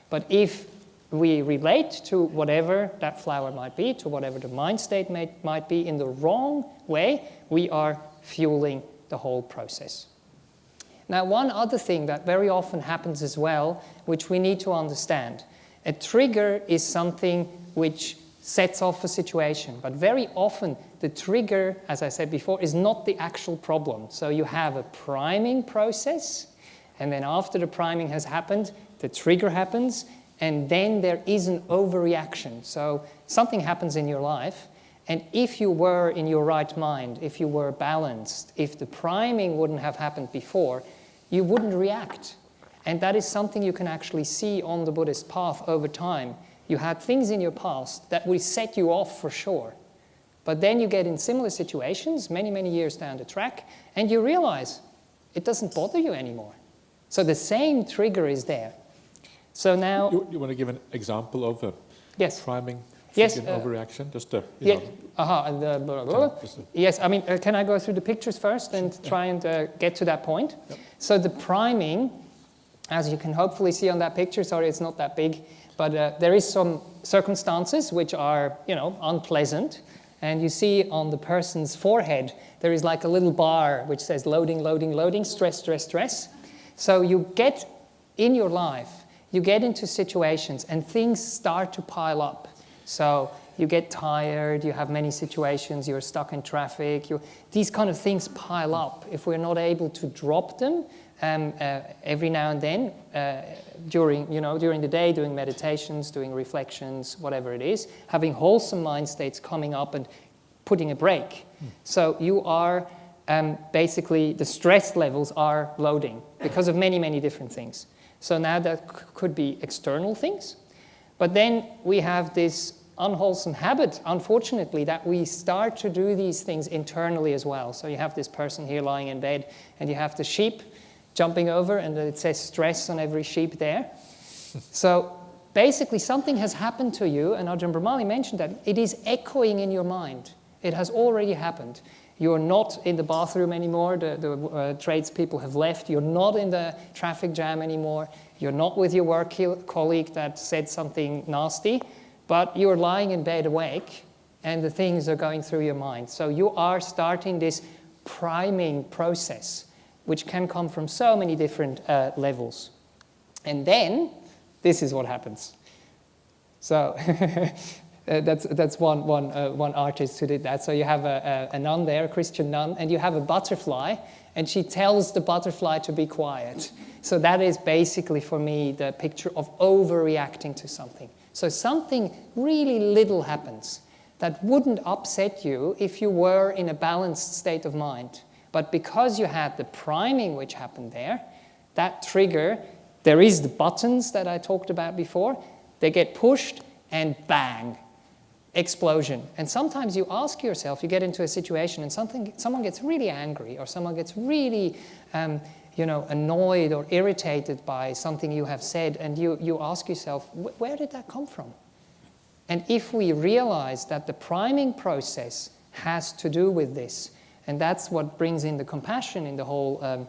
But if we relate to whatever that flower might be, to whatever the mind state might be in the wrong way, we are fueling the whole process. Now, one other thing that very often happens as well, which we need to understand. A trigger is something which sets off a situation, but very often the trigger, as I said before, is not the actual problem. So you have a priming process, and then after the priming has happened, the trigger happens, and then there is an overreaction. So something happens in your life, and if you were in your right mind, if you were balanced, if the priming wouldn't have happened before, you wouldn't react. And that is something you can actually see on the Buddhist path over time. You had things in your past that will set you off for sure. But then you get in similar situations many, many years down the track, and you realize it doesn't bother you anymore. So the same trigger is there. So now... You want to give an example of a priming? Yes. Overreaction? Just a, Yes, I mean, can I go through the pictures first and try and get to that point? Yep. So the priming, as you can hopefully see on that picture, sorry, it's not that big, but there is some circumstances which are, unpleasant. And you see on the person's forehead, there is like a little bar which says loading, loading, loading, stress, stress, stress. So you get in your life, you get into situations and things start to pile up. So you get tired, you have many situations, you're stuck in traffic, these kind of things pile up. If we're not able to drop them every now and then during the day, doing meditations, doing reflections, whatever it is, having wholesome mind states coming up and putting a break. So you are basically, the stress levels are loading because of many, many different things. So now that could be external things. But then we have this unwholesome habit, unfortunately, that we start to do these things internally as well. So you have this person here lying in bed, and you have the sheep jumping over, and it says stress on every sheep there. So basically something has happened to you, and Ajahn Brahmali mentioned that it is echoing in your mind. It has already happened. You're not in the bathroom anymore, the tradespeople have left, you're not in the traffic jam anymore, you're not with your work colleague that said something nasty, but you're lying in bed awake, and the things are going through your mind. So you are starting this priming process, which can come from so many different levels. And then, this is what happens. So, that's one artist who did that. So you have a nun there, a Christian nun, and you have a butterfly, and she tells the butterfly to be quiet. So that is basically, for me, the picture of overreacting to something. So something really little happens that wouldn't upset you if you were in a balanced state of mind. But because you had the priming which happened there, that trigger, there is the buttons that I talked about before, they get pushed and bang, explosion. And sometimes you ask yourself, you get into a situation and someone gets really angry or someone gets really annoyed or irritated by something you have said, and you ask yourself, where did that come from? And if we realize that the priming process has to do with this, and that's what brings in the compassion in the whole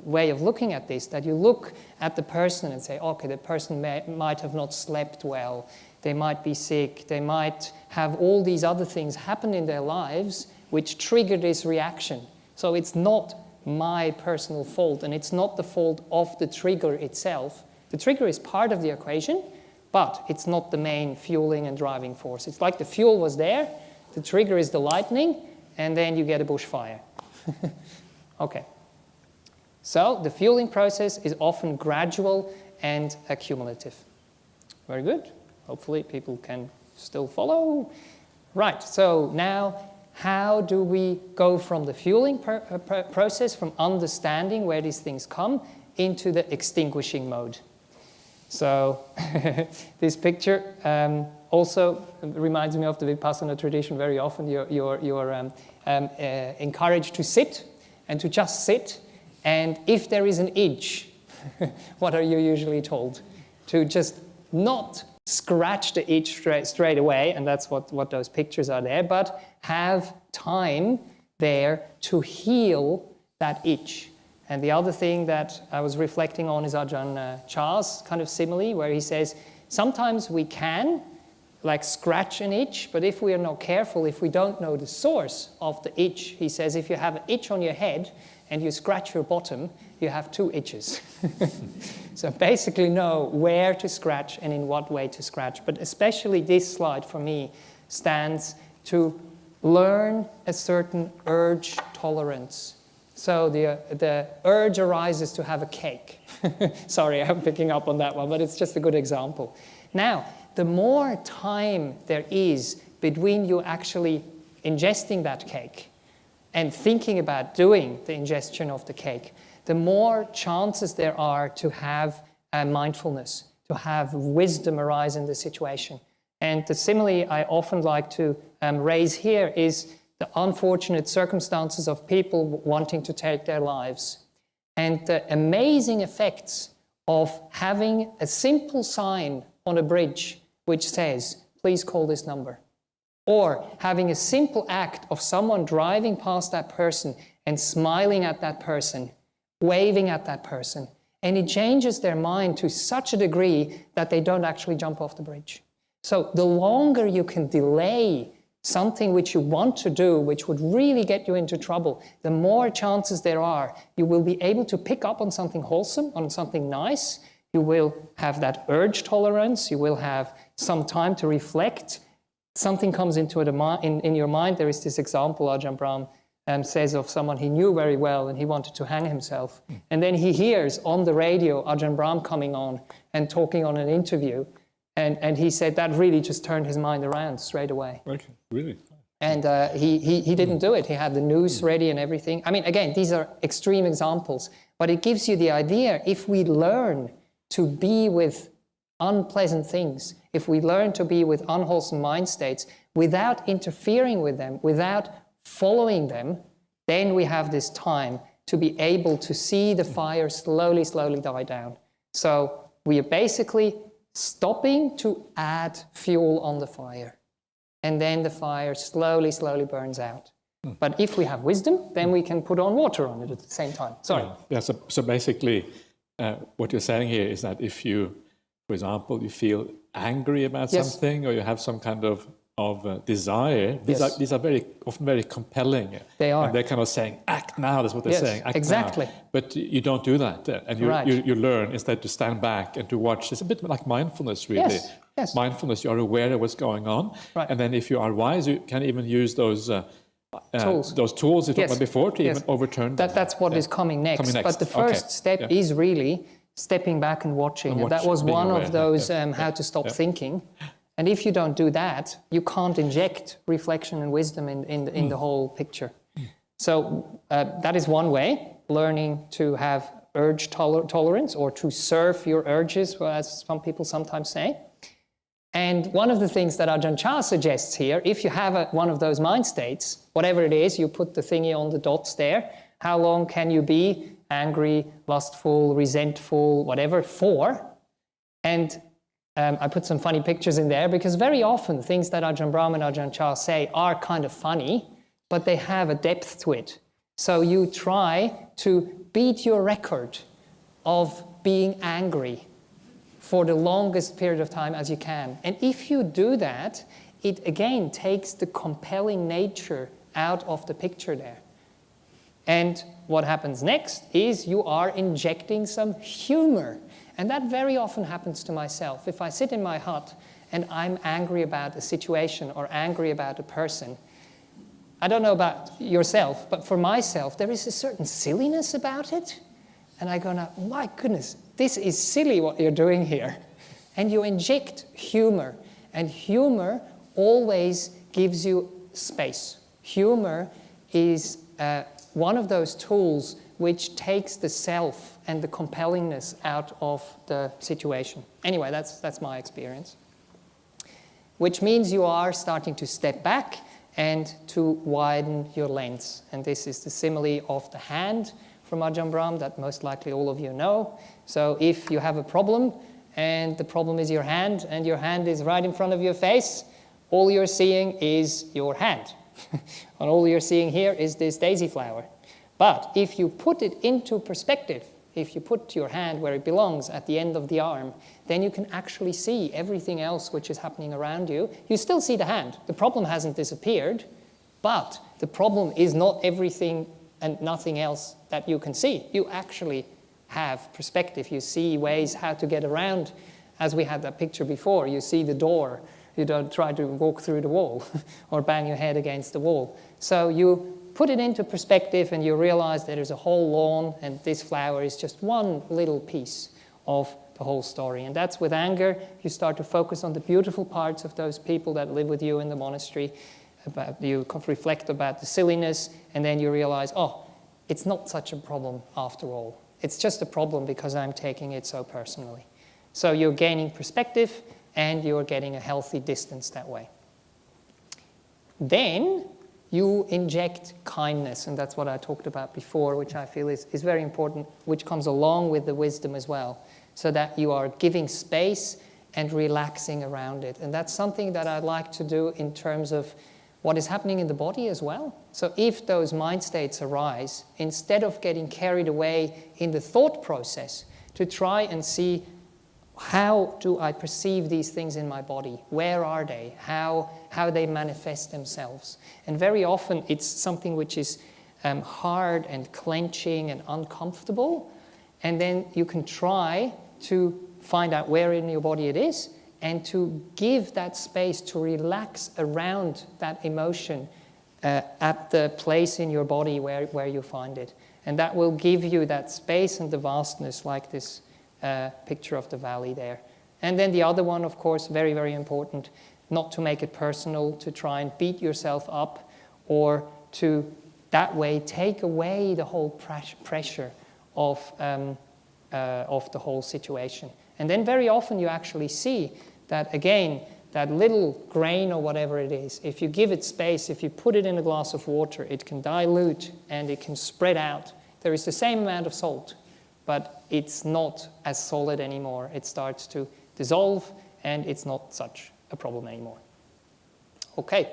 way of looking at this, that you look at the person and say, okay, the person might have not slept well, they might be sick, they might have all these other things happen in their lives which trigger this reaction. So it's not my personal fault, and it's not the fault of the trigger itself. The trigger is part of the equation, but it's not the main fueling and driving force. It's like the fuel was there, the trigger is the lightning, and then you get a bushfire. Okay. So the fueling process is often gradual and accumulative. Very good. Hopefully people can still follow. Right, so now how do we go from the fueling process, from understanding where these things come, into the extinguishing mode? So this picture also reminds me of the Vipassana tradition. Very often you're encouraged to sit and to just sit. And if there is an itch, what are you usually told? To just not scratch the itch straight away, and that's what those pictures are there, but have time there to heal that itch. And the other thing that I was reflecting on is Ajahn Chah's kind of simile, where he says, sometimes we can like scratch an itch, but if we are not careful, if we don't know the source of the itch, he says, if you have an itch on your head and you scratch your bottom, you have two itches. So basically know where to scratch and in what way to scratch. But especially this slide for me stands to learn a certain urge tolerance. So the urge arises to have a cake. Sorry, I'm picking up on that one, but it's just a good example. Now, the more time there is between you actually ingesting that cake and thinking about doing the ingestion of the cake, the more chances there are to have mindfulness, to have wisdom arise in the situation. And the simile I often like to raise here is the unfortunate circumstances of people wanting to take their lives, and the amazing effects of having a simple sign on a bridge which says, please call this number. Or having a simple act of someone driving past that person and smiling at that person, waving at that person. And it changes their mind to such a degree that they don't actually jump off the bridge. So the longer you can delay something which you want to do, which would really get you into trouble, the more chances there are you will be able to pick up on something wholesome, on something nice. You will have that urge tolerance. You will have some time to reflect. Something comes into in your mind. There is this example Ajahn Brahm says of someone he knew very well and he wanted to hang himself. And then he hears on the radio Ajahn Brahm coming on and talking on an interview. And he said that really just turned his mind around straight away. Okay, really? And he didn't do it. He had the news ready and everything. I mean, again, these are extreme examples, but it gives you the idea, if we learn to be with unpleasant things, if we learn to be with unwholesome mind states without interfering with them, without following them, then we have this time to be able to see the fire slowly, slowly die down. So we are basically stopping to add fuel on the fire. And then the fire slowly, slowly burns out. But if we have wisdom, then we can put on water on it at the same time. Sorry. Yeah, so basically what you're saying here is that if you, for example, you feel angry about Yes. something, or you have some kind of desire, these are very often very compelling. They are. And they're kind of saying, act now, that's what they're saying, act exactly. now. But you don't do that. And you learn instead to stand back and to watch. It's a bit like mindfulness, really. Yes. Mindfulness, you are aware of what's going on. Right. And then if you are wise, you can even use those tools. Those tools you talked about before to even overturn them. That's what is coming next. But the first step is really stepping back and watching. And that was one of those how to stop thinking. And if you don't do that, you can't inject reflection and wisdom in the whole picture. So that is one way, learning to have urge tolerance or to serve your urges, as some people sometimes say. And one of the things that Ajahn Chah suggests here, if you have one of those mind states, whatever it is, you put the thingy on the dots there, how long can you be angry, lustful, resentful, whatever, for? And I put some funny pictures in there because very often things that Ajahn Brahm and Ajahn Chah say are kind of funny, but they have a depth to it. So you try to beat your record of being angry for the longest period of time as you can. And if you do that, it again takes the compelling nature out of the picture there. And what happens next is you are injecting some humor. And that very often happens to myself. If I sit in my hut and I'm angry about a situation or angry about a person, I don't know about yourself, but for myself, there is a certain silliness about it. And I go, now, my goodness, this is silly what you're doing here. And you inject humor. And humor always gives you space. Humor is one of those tools which takes the self and the compellingness out of the situation. Anyway, that's my experience. Which means you are starting to step back and to widen your lens. And this is the simile of the hand from Ajahn Brahm that most likely all of you know. So if you have a problem and the problem is your hand and your hand is right in front of your face, all you're seeing is your hand. And all you're seeing here is this daisy flower. But if you put it into perspective, if you put your hand where it belongs at the end of the arm, then you can actually see everything else which is happening around you. You still see the hand. The problem hasn't disappeared, but the problem is not everything and nothing else that you can see. You actually have perspective. You see ways how to get around. As we had that picture before, you see the door. You don't try to walk through the wall or bang your head against the wall. So you put it into perspective and you realize there is a whole lawn and this flower is just one little piece of the whole story. And that's with anger. You start to focus on the beautiful parts of those people that live with you in the monastery. You reflect about the silliness, and then you realize, oh, it's not such a problem after all. It's just a problem because I'm taking it so personally. So you're gaining perspective, and you're getting a healthy distance that way. Then you inject kindness, and that's what I talked about before, which I feel is very important, which comes along with the wisdom as well, so that you are giving space and relaxing around it. And that's something that I'd like to do in terms of what is happening in the body as well. So if those mind states arise, instead of getting carried away in the thought process, to try and see, how do I perceive these things in my body? Where are they? How they manifest themselves? And very often it's something which is hard and clenching and uncomfortable. And then you can try to find out where in your body it is and to give that space to relax around that emotion at the place in your body where you find it. And that will give you that space and the vastness, like this picture of the valley there. And then the other one, of course, very, very important, not to make it personal, to try and beat yourself up, or to that way take away the whole pressure of the whole situation. And then very often you actually see that, again, that little grain or whatever it is, if you give it space, if you put it in a glass of water, it can dilute and it can spread out. There is the same amount of salt, but it's not as solid anymore. It starts to dissolve, and it's not such a problem anymore. Okay.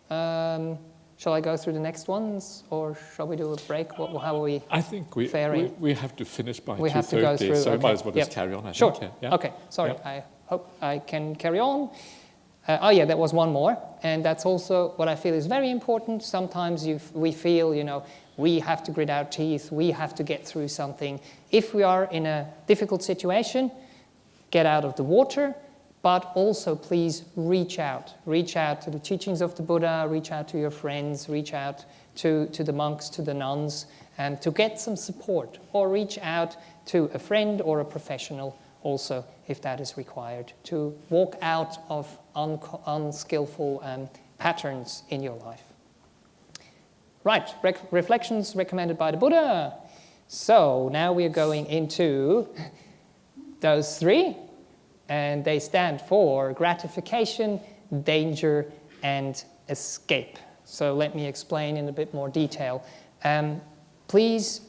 Shall I go through the next ones, or shall we do a break? How are we I think we have to finish by 2:30, we have to go through, so we okay. might as well just carry on, I sure. think. Yeah. Okay, sorry. Yep. I hope I can carry on. Oh yeah, there was one more, and that's also what I feel is very important. Sometimes we feel, we have to grit our teeth, we have to get through something. If we are in a difficult situation, get out of the water, but also please reach out. Reach out to the teachings of the Buddha, reach out to your friends, reach out to the monks, to the nuns, and to get some support, or reach out to a friend or a professional also, if that is required, to walk out of unskillful patterns in your life. Right, reflections recommended by the Buddha. So now we're going into those three, and they stand for gratification, danger, and escape. So let me explain in a bit more detail. Please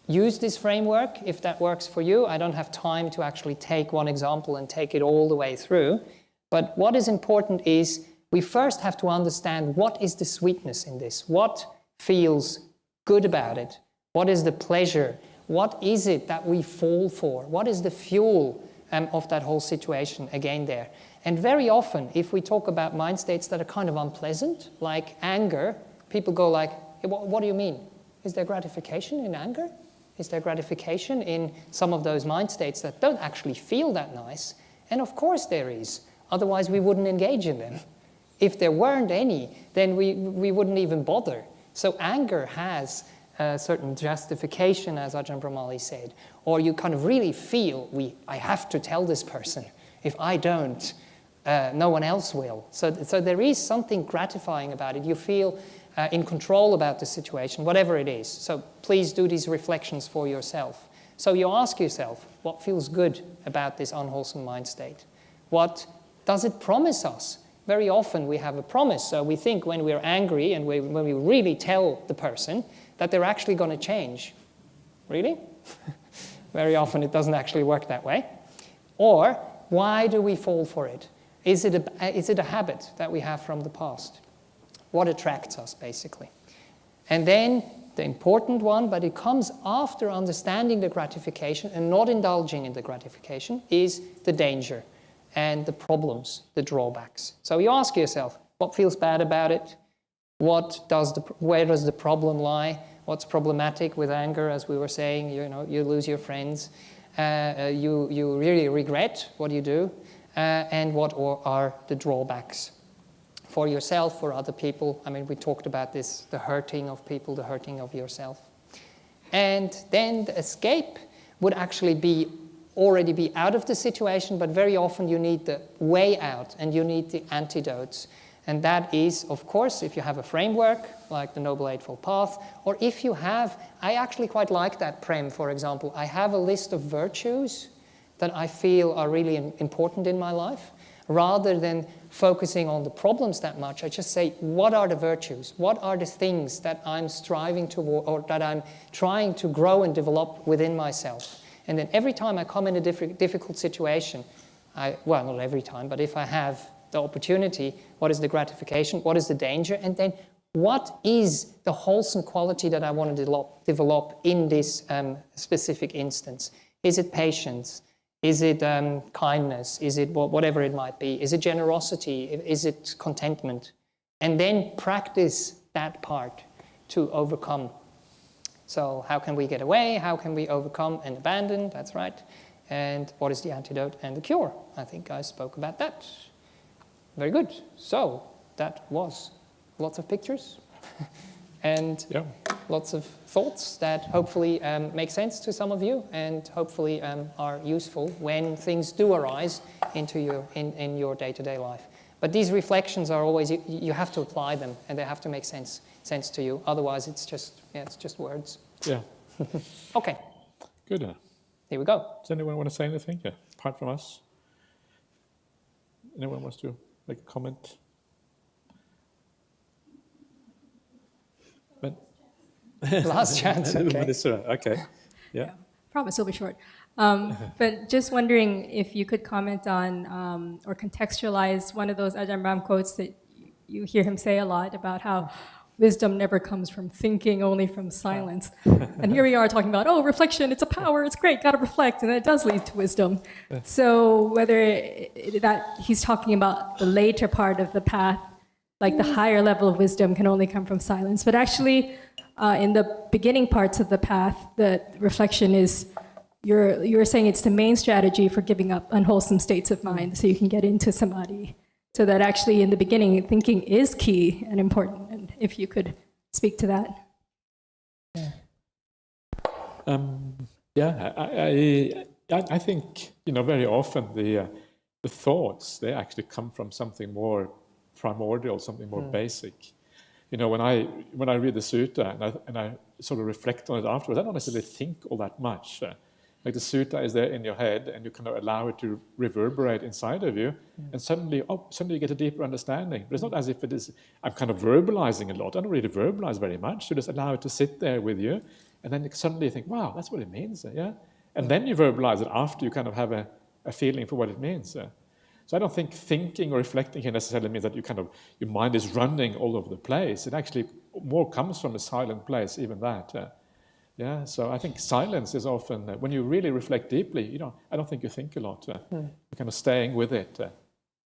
use this framework if that works for you. I don't have time to actually take one example and take it all the way through. But what is important is we first have to understand what is the sweetness in this. What feels good about it? What is the pleasure? What is it that we fall for? What is the fuel of that whole situation again there? And very often, if we talk about mind states that are kind of unpleasant, like anger, people go like, hey, what do you mean? Is there gratification in anger? Is there gratification in some of those mind states that don't actually feel that nice? And of course there is. Otherwise we wouldn't engage in them. If there weren't any, then we wouldn't even bother. So anger has a certain justification, as Ajahn Brahmali said. Or you kind of really feel, I have to tell this person. If I don't, no one else will. So there is something gratifying about it. You feel in control about the situation, whatever it is. So please do these reflections for yourself. So you ask yourself, what feels good about this unwholesome mind state? What does it promise us? Very often we have a promise. So we think when we're angry and when we really tell the person that they're actually going to change. Really? Very often it doesn't actually work that way. Or why do we fall for it? Is it a habit that we have from the past? What attracts us, basically? And then the important one, but it comes after understanding the gratification and not indulging in the gratification, is the danger and the problems, the drawbacks. So you ask yourself, what feels bad about it? Where does the problem lie? What's problematic with anger, as we were saying? You lose your friends. You really regret what you do. And what are the drawbacks? For yourself, for other people. I mean, we talked about this, the hurting of people, the hurting of yourself. And then the escape would actually already be out of the situation, but very often you need the way out and you need the antidotes. And that is, of course, if you have a framework, like the Noble Eightfold Path, or if you have, I actually quite like that Prem, for example. I have a list of virtues that I feel are really important in my life. Rather than focusing on the problems that much, I just say, what are the virtues? What are the things that I'm striving toward or that I'm trying to grow and develop within myself? And then every time I come in a difficult situation, well, not every time, but if I have the opportunity, what is the gratification? What is the danger? And then what is the wholesome quality that I want to develop in this specific instance? Is it patience? Is it kindness? Is it whatever it might be? Is it generosity? Is it contentment? And then practice that part to overcome. So how can we get away? How can we overcome and abandon? That's right. And what is the antidote and the cure? I think I spoke about that. Very good. So that was lots of pictures and lots of thoughts that hopefully make sense to some of you and hopefully are useful when things do arise into in your day-to-day life. But these reflections are always, you have to apply them and they have to make sense to you. Otherwise it's just words. Yeah. Okay. Good. Here we go. Does anyone want to say anything? Yeah, apart from us? Anyone wants to make a comment? Last chance, okay. Okay, yeah. Promise will be short. But just wondering if you could comment on or contextualize one of those Ajahn Brahm quotes that you hear him say a lot about how wisdom never comes from thinking, only from silence. And here we are talking about, oh, reflection, it's a power, it's great, gotta reflect, and it does lead to wisdom. So whether that he's talking about the later part of the path, like the higher level of wisdom can only come from silence. But actually, in the beginning parts of the path, the reflection is, you're saying it's the main strategy for giving up unwholesome states of mind so you can get into samadhi. So that actually in the beginning, thinking is key and important. And if you could speak to that. I think, very often the thoughts, they actually come from something more primordial, something more basic. When I read the sutta and I sort of reflect on it afterwards, I don't necessarily think all that much. Like the sutta is there in your head, and you kind of allow it to reverberate inside of you, and suddenly you get a deeper understanding. But it's not as if it is, I'm kind of verbalizing a lot. I don't really verbalize very much. You just allow it to sit there with you, and then suddenly you think, wow, that's what it means, yeah? And then you verbalize it after you kind of have a feeling for what it means. So I don't think thinking or reflecting here necessarily means that your mind is running all over the place. It actually more comes from a silent place, even that. So I think silence is often, when you really reflect deeply, I don't think you think a lot. You're kind of staying with it.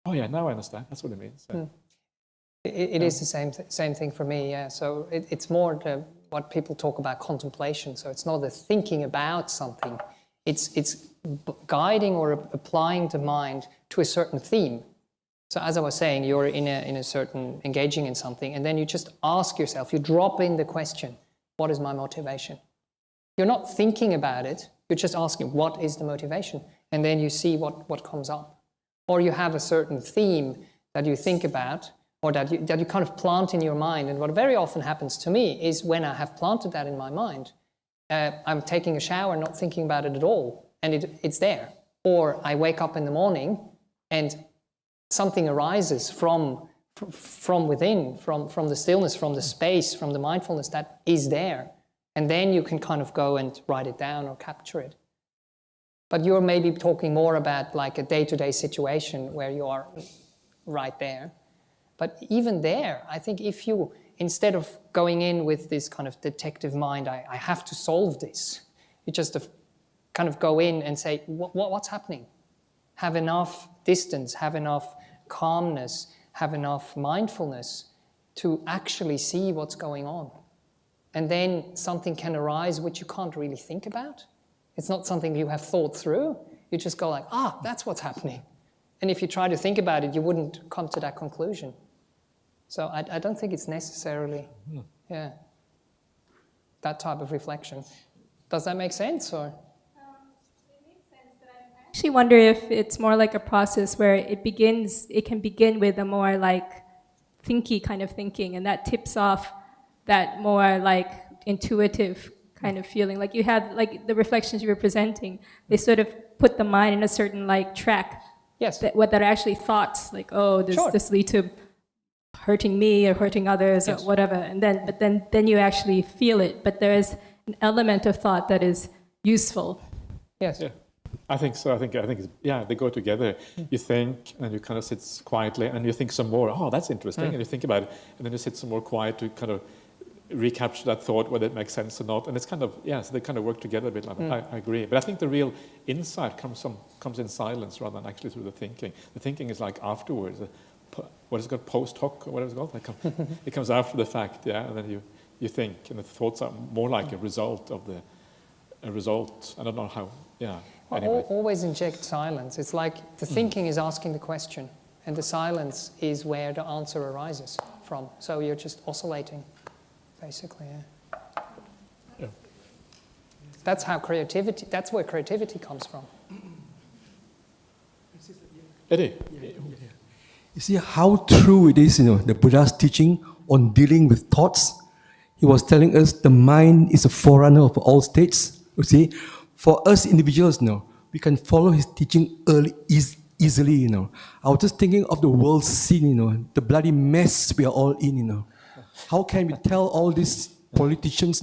Oh yeah, now I understand. That's what it means. It is the same thing for me, yeah. So it's more what people talk about contemplation. So it's not the thinking about something. It's guiding or applying the mind to a certain theme. So as I was saying, you're in a certain, engaging in something, and then you just ask yourself, you drop in the question, what is my motivation? You're not thinking about it, you're just asking, what is the motivation? And then you see what comes up. Or you have a certain theme that you think about, or that you kind of plant in your mind. And what very often happens to me is when I have planted that in my mind, I'm taking a shower, not thinking about it at all, and it's there. Or I wake up in the morning and something arises from within, from the stillness, from the space, from the mindfulness that is there. And then you can kind of go and write it down or capture it. But you're maybe talking more about like a day-to-day situation where you are right there. But even there, I think if you, instead of going in with this kind of detective mind, I have to solve this, you just kind of go in and say, what's happening? Have enough distance, have enough calmness, have enough mindfulness to actually see what's going on. And then something can arise which you can't really think about. It's not something you have thought through. You just go like, that's what's happening. And if you try to think about it, you wouldn't come to that conclusion. So I don't think it's necessarily, that type of reflection. Does that make sense? Or? It makes sense, but I actually wonder if it's more like a process where it can begin with a more like thinky kind of thinking, and that tips off that more like intuitive kind of feeling. Like you have, like the reflections you were presenting, they sort of put the mind in a certain like track. Yes. That are actually thoughts, like, does this lead to hurting me or hurting others or whatever. And then you actually feel it. But there is an element of thought that is useful. Yes. Yeah. I think so. I think it's, they go together. You think, and you kind of sit quietly, and you think some more. Oh, that's interesting. And you think about it, and then you sit some more quiet to kind of recapture that thought, whether it makes sense or not. And it's kind of, so they kind of work together a bit like that. I agree. But I think the real insight comes in silence rather than actually through the thinking. The thinking is like afterwards. What is it called? Post hoc, or whatever it's called? It comes after the fact, and then you think, and the thoughts are more like a result of a result. I don't know how, Anyway. Always inject silence. It's like the thinking is asking the question, and the silence is where the answer arises from. So you're just oscillating, basically. Yeah. That's where creativity comes from. Eddie? You see how true it is, the Buddha's teaching on dealing with thoughts. He was telling us the mind is a forerunner of all states. You see, for us individuals, we can follow his teaching easily. I was just thinking of the world scene, the bloody mess we are all in. How can we tell all these politicians,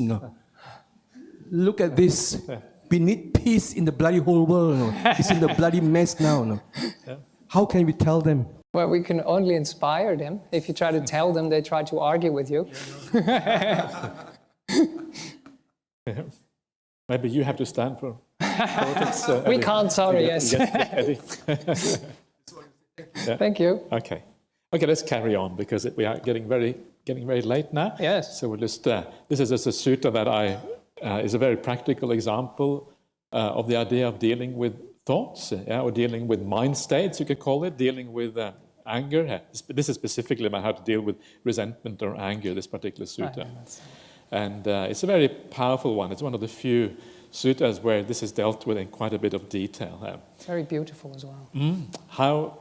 look at this. We need peace in the bloody whole world. It's in the bloody mess now. How can we tell them? Well, we can only inspire them. If you try to tell them, they try to argue with you. Maybe you have to stand for politics. We can't, sorry, yes. Thank you. Okay, let's carry on because we are getting very late now. Yes. So we'll just, this is just a sutta that is a very practical example of the idea of dealing with thoughts, or dealing with mind states, you could call it, dealing with anger. This is specifically about how to deal with resentment or anger, this particular sutta. And it's a very powerful one. It's one of the few suttas where this is dealt with in quite a bit of detail. Very beautiful as well.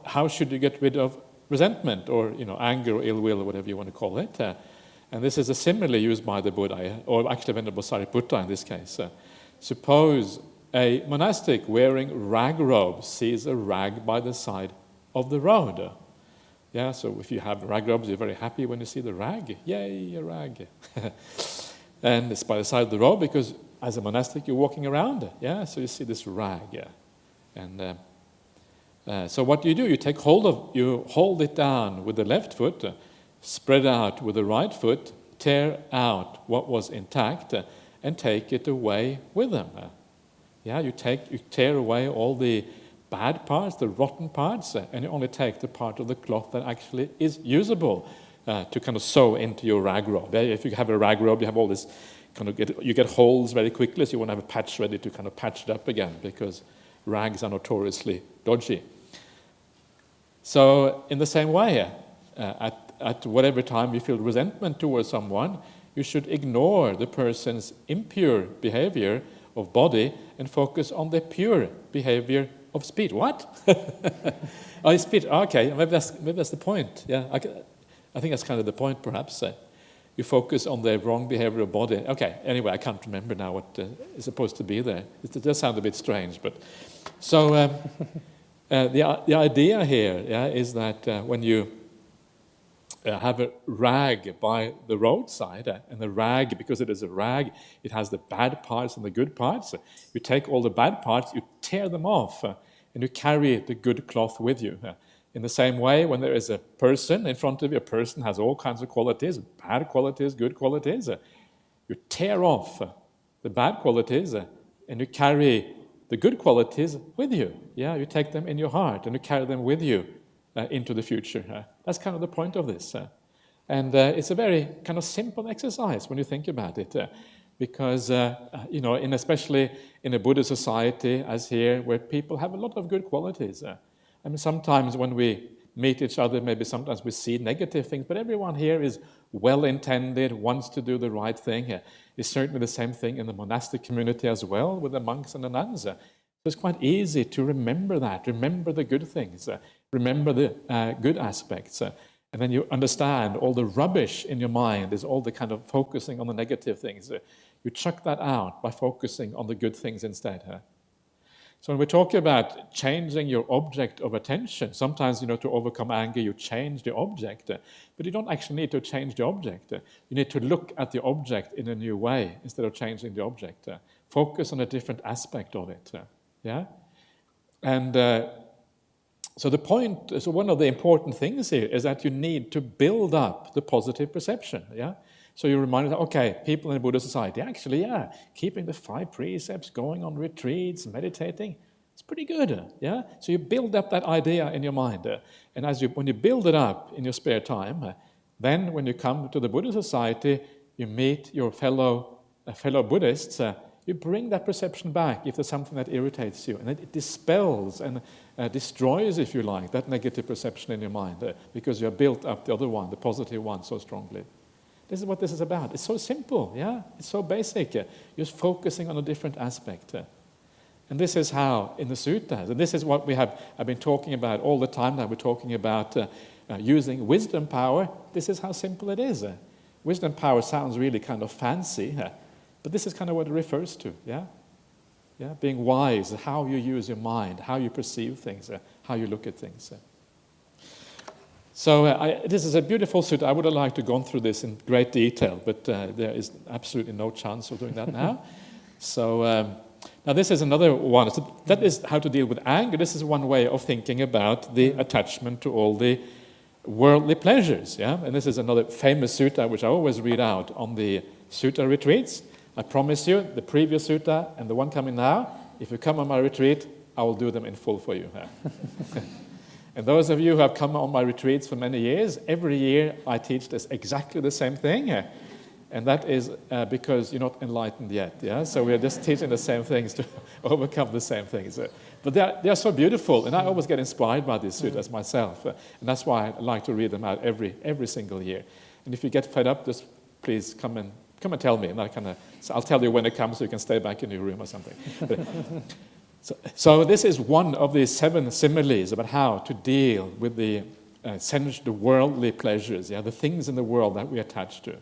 How should you get rid of resentment or anger or ill will or whatever you want to call it? And this is a simile used by the Buddha, or actually Venerable Sariputta in this case. Suppose a monastic wearing rag robe sees a rag by the side of the road. So if you have rag robes, you're very happy when you see the rag. Yay, a rag. And it's by the side of the road because as a monastic you're walking around. So you see this rag. And so what do? You hold it down with the left foot, spread out with the right foot, tear out what was intact, and take it away with them. You tear away all the bad parts, the rotten parts, and you only take the part of the cloth that actually is usable to kind of sew into your rag robe. If you have a rag robe, you have all this you get holes very quickly, so you want to have a patch ready to kind of patch it up again because rags are notoriously dodgy. So in the same way, at whatever time you feel resentment towards someone, you should ignore the person's impure behavior of body and focus on the pure behavior of speech. What? Speech. Okay, maybe that's the point. I think that's kind of the point, perhaps. You focus on the wrong behavior of body. Okay. Anyway, I can't remember now what is supposed to be there. It does sound a bit strange, but so the idea here, is that when you have a rag by the roadside, and the rag, because it is a rag, it has the bad parts and the good parts. You take all the bad parts, you tear them off, and you carry the good cloth with you. In the same way, when there is a person in front of you, a person has all kinds of qualities, bad qualities, good qualities, you tear off the bad qualities, and you carry the good qualities with you. You take them in your heart, and you carry them with you into the future. That's kind of the point of this. And it's a very kind of simple exercise when you think about it. Because, especially in a Buddhist society as here, where people have a lot of good qualities. Sometimes when we meet each other, maybe sometimes we see negative things, but everyone here is well-intended, wants to do the right thing. It's certainly the same thing in the monastic community as well, with the monks and the nuns. So it's quite easy to remember that, remember the good things, remember the good aspects. And then you understand all the rubbish in your mind is all the kind of focusing on the negative things. You chuck that out by focusing on the good things instead. So when we talk about changing your object of attention, sometimes, to overcome anger, you change the object, but you don't actually need to change the object. You need to look at the object in a new way instead of changing the object. Focus on a different aspect of it. And so one of the important things here is that you need to build up the positive perception. So you're reminded that, okay, people in the Buddhist society, actually, keeping the 5 precepts, going on retreats, meditating, it's pretty good. So you build up that idea in your mind. And when you build it up in your spare time, then when you come to the Buddhist society, you meet your fellow Buddhists, you bring that perception back if there's something that irritates you. And it dispels and destroys, if you like, that negative perception in your mind because you have built up the other one, the positive one, so strongly. This is what this is about. It's so simple, It's so basic. You're focusing on a different aspect. And this is how, in the suttas, and this is what I've been talking about all the time now, we're talking about using wisdom power. This is how simple it is. Wisdom power sounds really kind of fancy, but this is kind of what it refers to, Being wise, how you use your mind, how you perceive things, how you look at things. So this is a beautiful sutta. I would have liked to have gone through this in great detail, but there is absolutely no chance of doing that now. So, Now this is another one. So that is how to deal with anger. This is one way of thinking about the attachment to all the worldly pleasures. Yeah, and this is another famous sutta which I always read out on the sutta retreats. I promise you, the previous sutta and the one coming now, if you come on my retreat, I will do them in full for you. And those of you who have come on my retreats for many years, every year I teach this exactly the same thing. And that is because you're not enlightened yet. Yeah? So we're just teaching the same things to overcome the same things. But they are so beautiful, and I always get inspired by these suttas myself. And that's why I like to read them out every single year. And if you get fed up, just please come and tell me. And I'll tell you when it comes so you can stay back in your room or something. So this is one of the 7 similes about how to deal with the worldly pleasures, the things in the world that we attach to.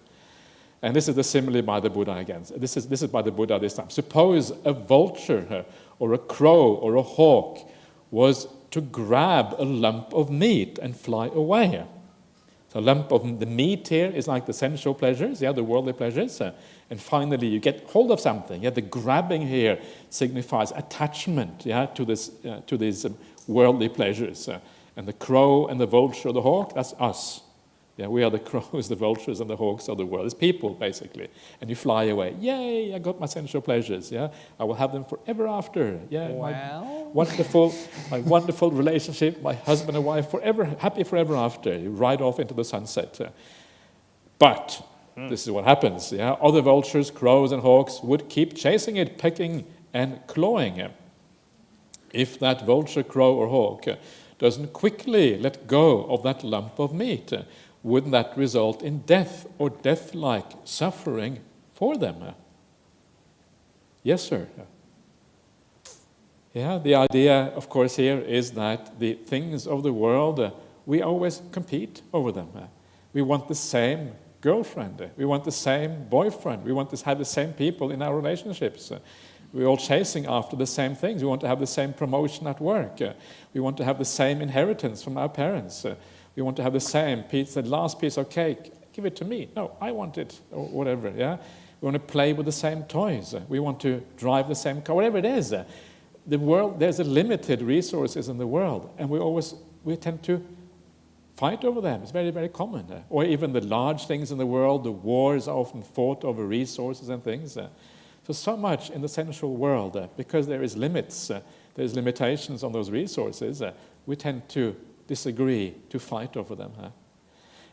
And this is the simile by the Buddha again. This is by the Buddha this time. Suppose a vulture or a crow or a hawk was to grab a lump of meat and fly away. So a lump of the meat here is like the sensual pleasures, the worldly pleasures. And finally, you get hold of something. The grabbing here signifies attachment to these worldly pleasures. And the crow and the vulture or the hawk, that's us. We are the crows, the vultures, and the hawks of the world. It's people, basically. And you fly away. Yay, I got my sensual pleasures. I will have them forever after. Well. My wonderful relationship, my husband and wife, happy forever after. You ride off into the sunset. But this is what happens. Other vultures, crows, and hawks would keep chasing it, pecking and clawing. If that vulture, crow, or hawk doesn't quickly let go of that lump of meat, wouldn't that result in death or death-like suffering for them? Yes, sir. The idea, of course, here is that the things of the world, we always compete over them. We want the same girlfriend. We want the same boyfriend. We want to have the same people in our relationships. We're all chasing after the same things. We want to have the same promotion at work. We want to have the same inheritance from our parents. We want to have the last piece of cake. Give it to me. No, I want it, or whatever. We want to play with the same toys. We want to drive the same car, whatever it is. The world, there's a limited resources in the world, and we tend to fight over them. It's very, very common. Or even the large things in the world, the wars are often fought over resources and things. So much in the sensual world, because there is limits, there's limitations on those resources, we tend to disagree, to fight over them.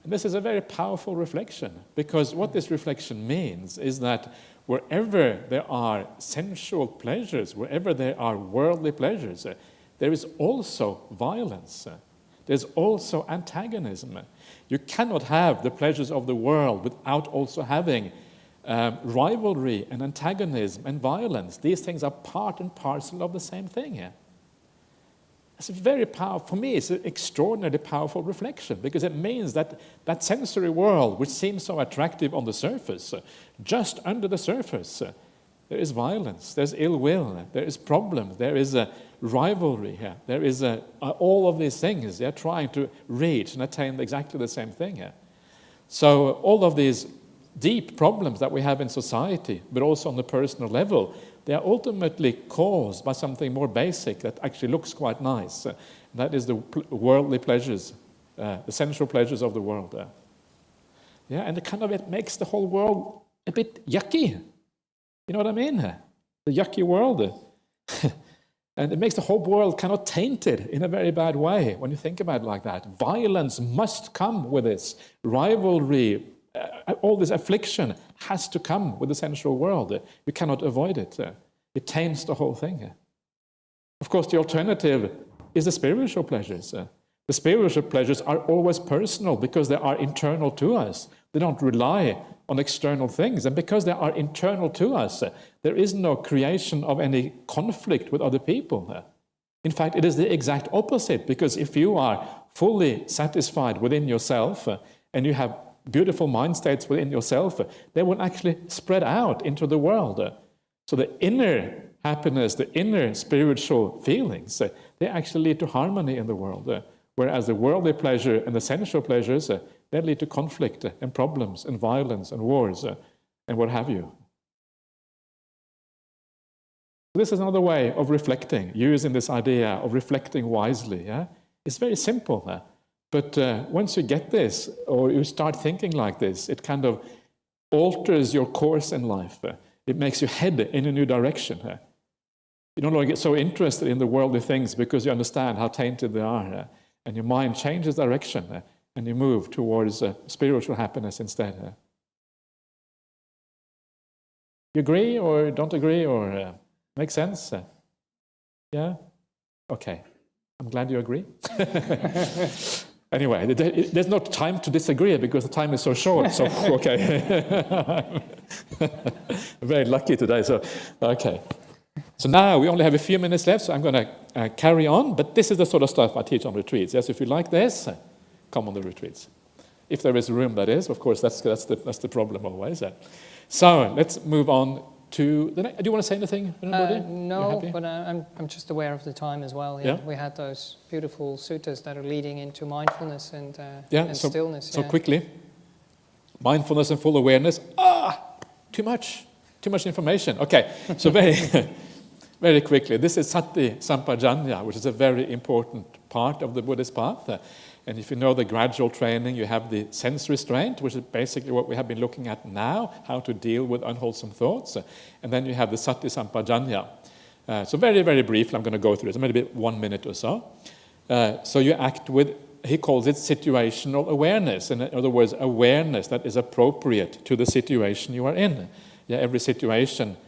And this is a very powerful reflection, because what this reflection means is that wherever there are sensual pleasures, wherever there are worldly pleasures, there is also violence. There's also antagonism. You cannot have the pleasures of the world without also having rivalry and antagonism and violence. These things are part and parcel of the same thing. It's very powerful. For me, it's an extraordinarily powerful reflection, because it means that that sensory world, which seems so attractive on the surface, just under the surface, there is violence, there's ill will, there is problems, there is a rivalry here, there is all of these things. They're trying to reach and attain exactly the same thing here. So all of these deep problems that we have in society, but also on the personal level, they are ultimately caused by something more basic that actually looks quite nice. That is the worldly pleasures, the sensual pleasures of the world. And it makes the whole world a bit yucky. You know what I mean? The yucky world. And it makes the whole world kind of tainted in a very bad way when you think about it like that. Violence must come with this. Rivalry, all this affliction has to come with the sensual world. You cannot avoid it. It taints the whole thing. Of course, the alternative is the spiritual pleasures. The spiritual pleasures are always personal because they are internal to us. They don't rely on external things. And because they are internal to us, there is no creation of any conflict with other people. In fact, it is the exact opposite, because if you are fully satisfied within yourself and you have beautiful mind states within yourself, they will actually spread out into the world. So the inner happiness, the inner spiritual feelings, they actually lead to harmony in the world. Whereas the worldly pleasure and the sensual pleasures, they lead to conflict and problems and violence and wars and what have you. This is another way of reflecting, using this idea of reflecting wisely. Yeah? It's very simple. But once you get this, or you start thinking like this, it kind of alters your course in life. It makes you head in a new direction. You no longer get so interested in the worldly things because you understand how tainted they are. And your mind changes direction, and you move towards spiritual happiness instead. You agree or don't agree, or make sense? Yeah? Okay. I'm glad you agree. Anyway, there's no time to disagree because the time is so short. So, okay. Very lucky today. So, okay. So now we only have a few minutes left, so I'm going to carry on. But this is the sort of stuff I teach on retreats. Yes, if you like this, come on the retreats. If there is room, that is. Of course, that's the problem always. So let's move on to the next. Do you want to say anything, anybody? No, but I'm just aware of the time as well. Yeah? We had those beautiful suttas that are leading into mindfulness and stillness. So quickly, mindfulness and full awareness. Too much information. Okay, so very quickly, this is sati sampajanya, which is a very important part of the Buddhist path. And if you know the gradual training, you have the sense restraint, which is basically what we have been looking at now, how to deal with unwholesome thoughts. And then you have the sati sampajanya. So very, very briefly, I'm going to go through this, maybe 1 minute or so. So you act with, he calls it situational awareness. In other words, awareness that is appropriate to the situation you are in. Yeah, every situation,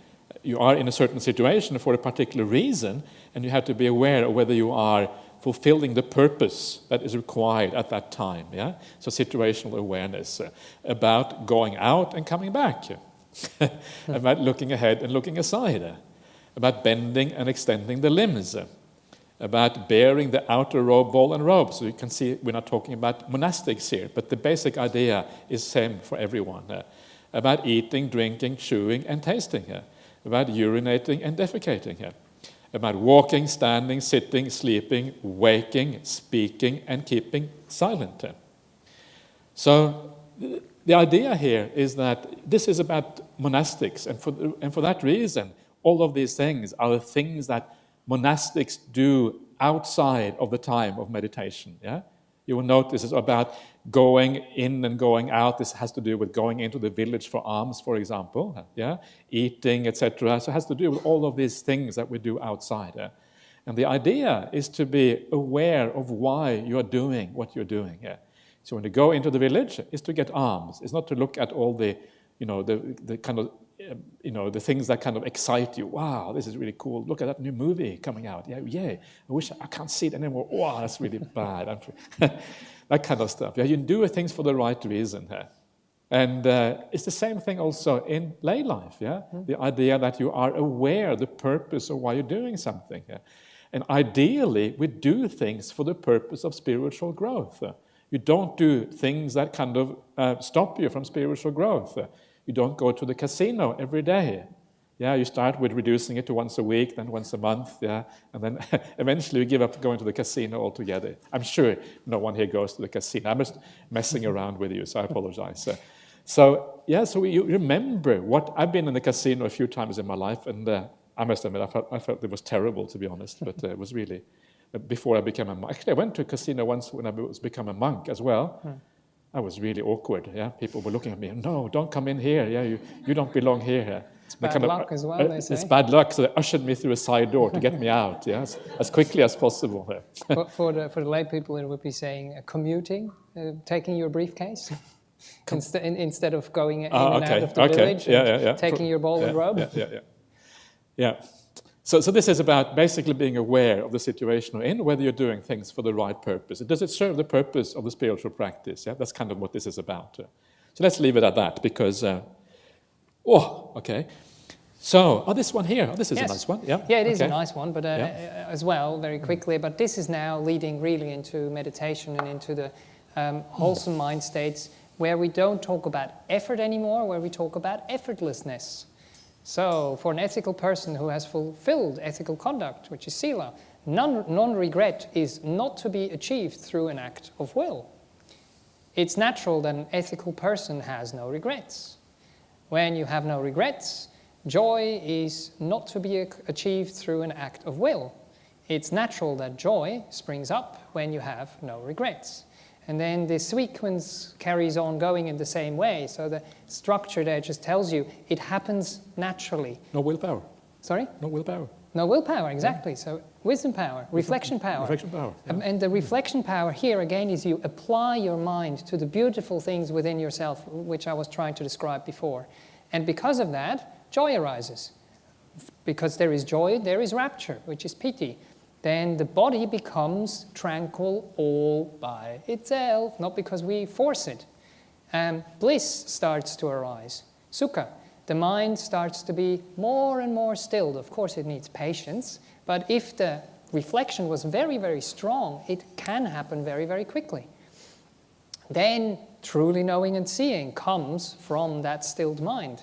you are in a certain situation for a particular reason, and you have to be aware of whether you are fulfilling the purpose that is required at that time. Yeah? So situational awareness about going out and coming back, about looking ahead and looking aside, about bending and extending the limbs, about bearing the outer robe, ball and robe. So you can see we're not talking about monastics here, but the basic idea is same for everyone. About eating, drinking, chewing and tasting, about urinating and defecating, about walking, standing, sitting, sleeping, waking, speaking and keeping silent. So the idea here is that this is about monastics, and for that reason, all of these things are the things that monastics do outside of the time of meditation. Yeah? You will notice it's about going in and going out. This has to do with going into the village for alms, for example, eating, etc. So it has to do with all of these things that we do outside. And the idea is to be aware of why you are doing what you're doing. So when you go into the village, it's to get alms. It's not to look at all the, the kind of, the things that kind of excite you. Wow, this is really cool. Look at that new movie coming out. Yeah. I wish I can't see it anymore. Wow, that's really bad. That kind of stuff. Yeah, you do things for the right reason. And it's the same thing also in lay life. Yeah, the idea that you are aware of the purpose of why you're doing something. And ideally, we do things for the purpose of spiritual growth. You don't do things that kind of stop you from spiritual growth. You don't go to the casino every day. Yeah, you start with reducing it to once a week, then once a month, and then eventually you give up going to the casino altogether. I'm sure no one here goes to the casino. I'm just messing around with you, so I apologize. So you remember what I've been in the casino a few times in my life, and I must admit I felt it was terrible, to be honest, but it was really before I became a monk. Actually, I went to a casino once when I was become a monk as well. I was really awkward. Yeah, people were looking at me. No, don't come in here. Yeah, you don't belong here. It's bad luck as well. They say it's bad luck. So they ushered me through a side door to get me out. Yes, as quickly as possible. For the lay people, it would be saying commuting, taking your briefcase instead of going in and out of the village. Taking your ball and robe. Yeah. So this is about basically being aware of the situation you're in, whether you're doing things for the right purpose. Does it serve the purpose of the spiritual practice? Yeah, that's kind of what this is about. So let's leave it at that because, So, this one here. This is a nice one. Yeah, it is a nice one, but as well, very quickly. But this is now leading really into meditation and into the wholesome mind states where we don't talk about effort anymore, where we talk about effortlessness. So, for an ethical person who has fulfilled ethical conduct, which is sila, non-regret is not to be achieved through an act of will. It's natural that an ethical person has no regrets. When you have no regrets, joy is not to be achieved through an act of will. It's natural that joy springs up when you have no regrets. And then the sequence carries on going in the same way. So the structure there just tells you it happens naturally. No willpower. Sorry? No willpower. No willpower, exactly. So wisdom power, reflection power. Reflection power. Yeah. And the reflection power here again is you apply your mind to the beautiful things within yourself, which I was trying to describe before. And because of that, joy arises. Because there is joy, there is rapture, which is piti. Then the body becomes tranquil all by itself, not because we force it. Bliss starts to arise, sukha. The mind starts to be more and more stilled. Of course, it needs patience, but if the reflection was very, very strong, it can happen very, very quickly. Then truly knowing and seeing comes from that stilled mind.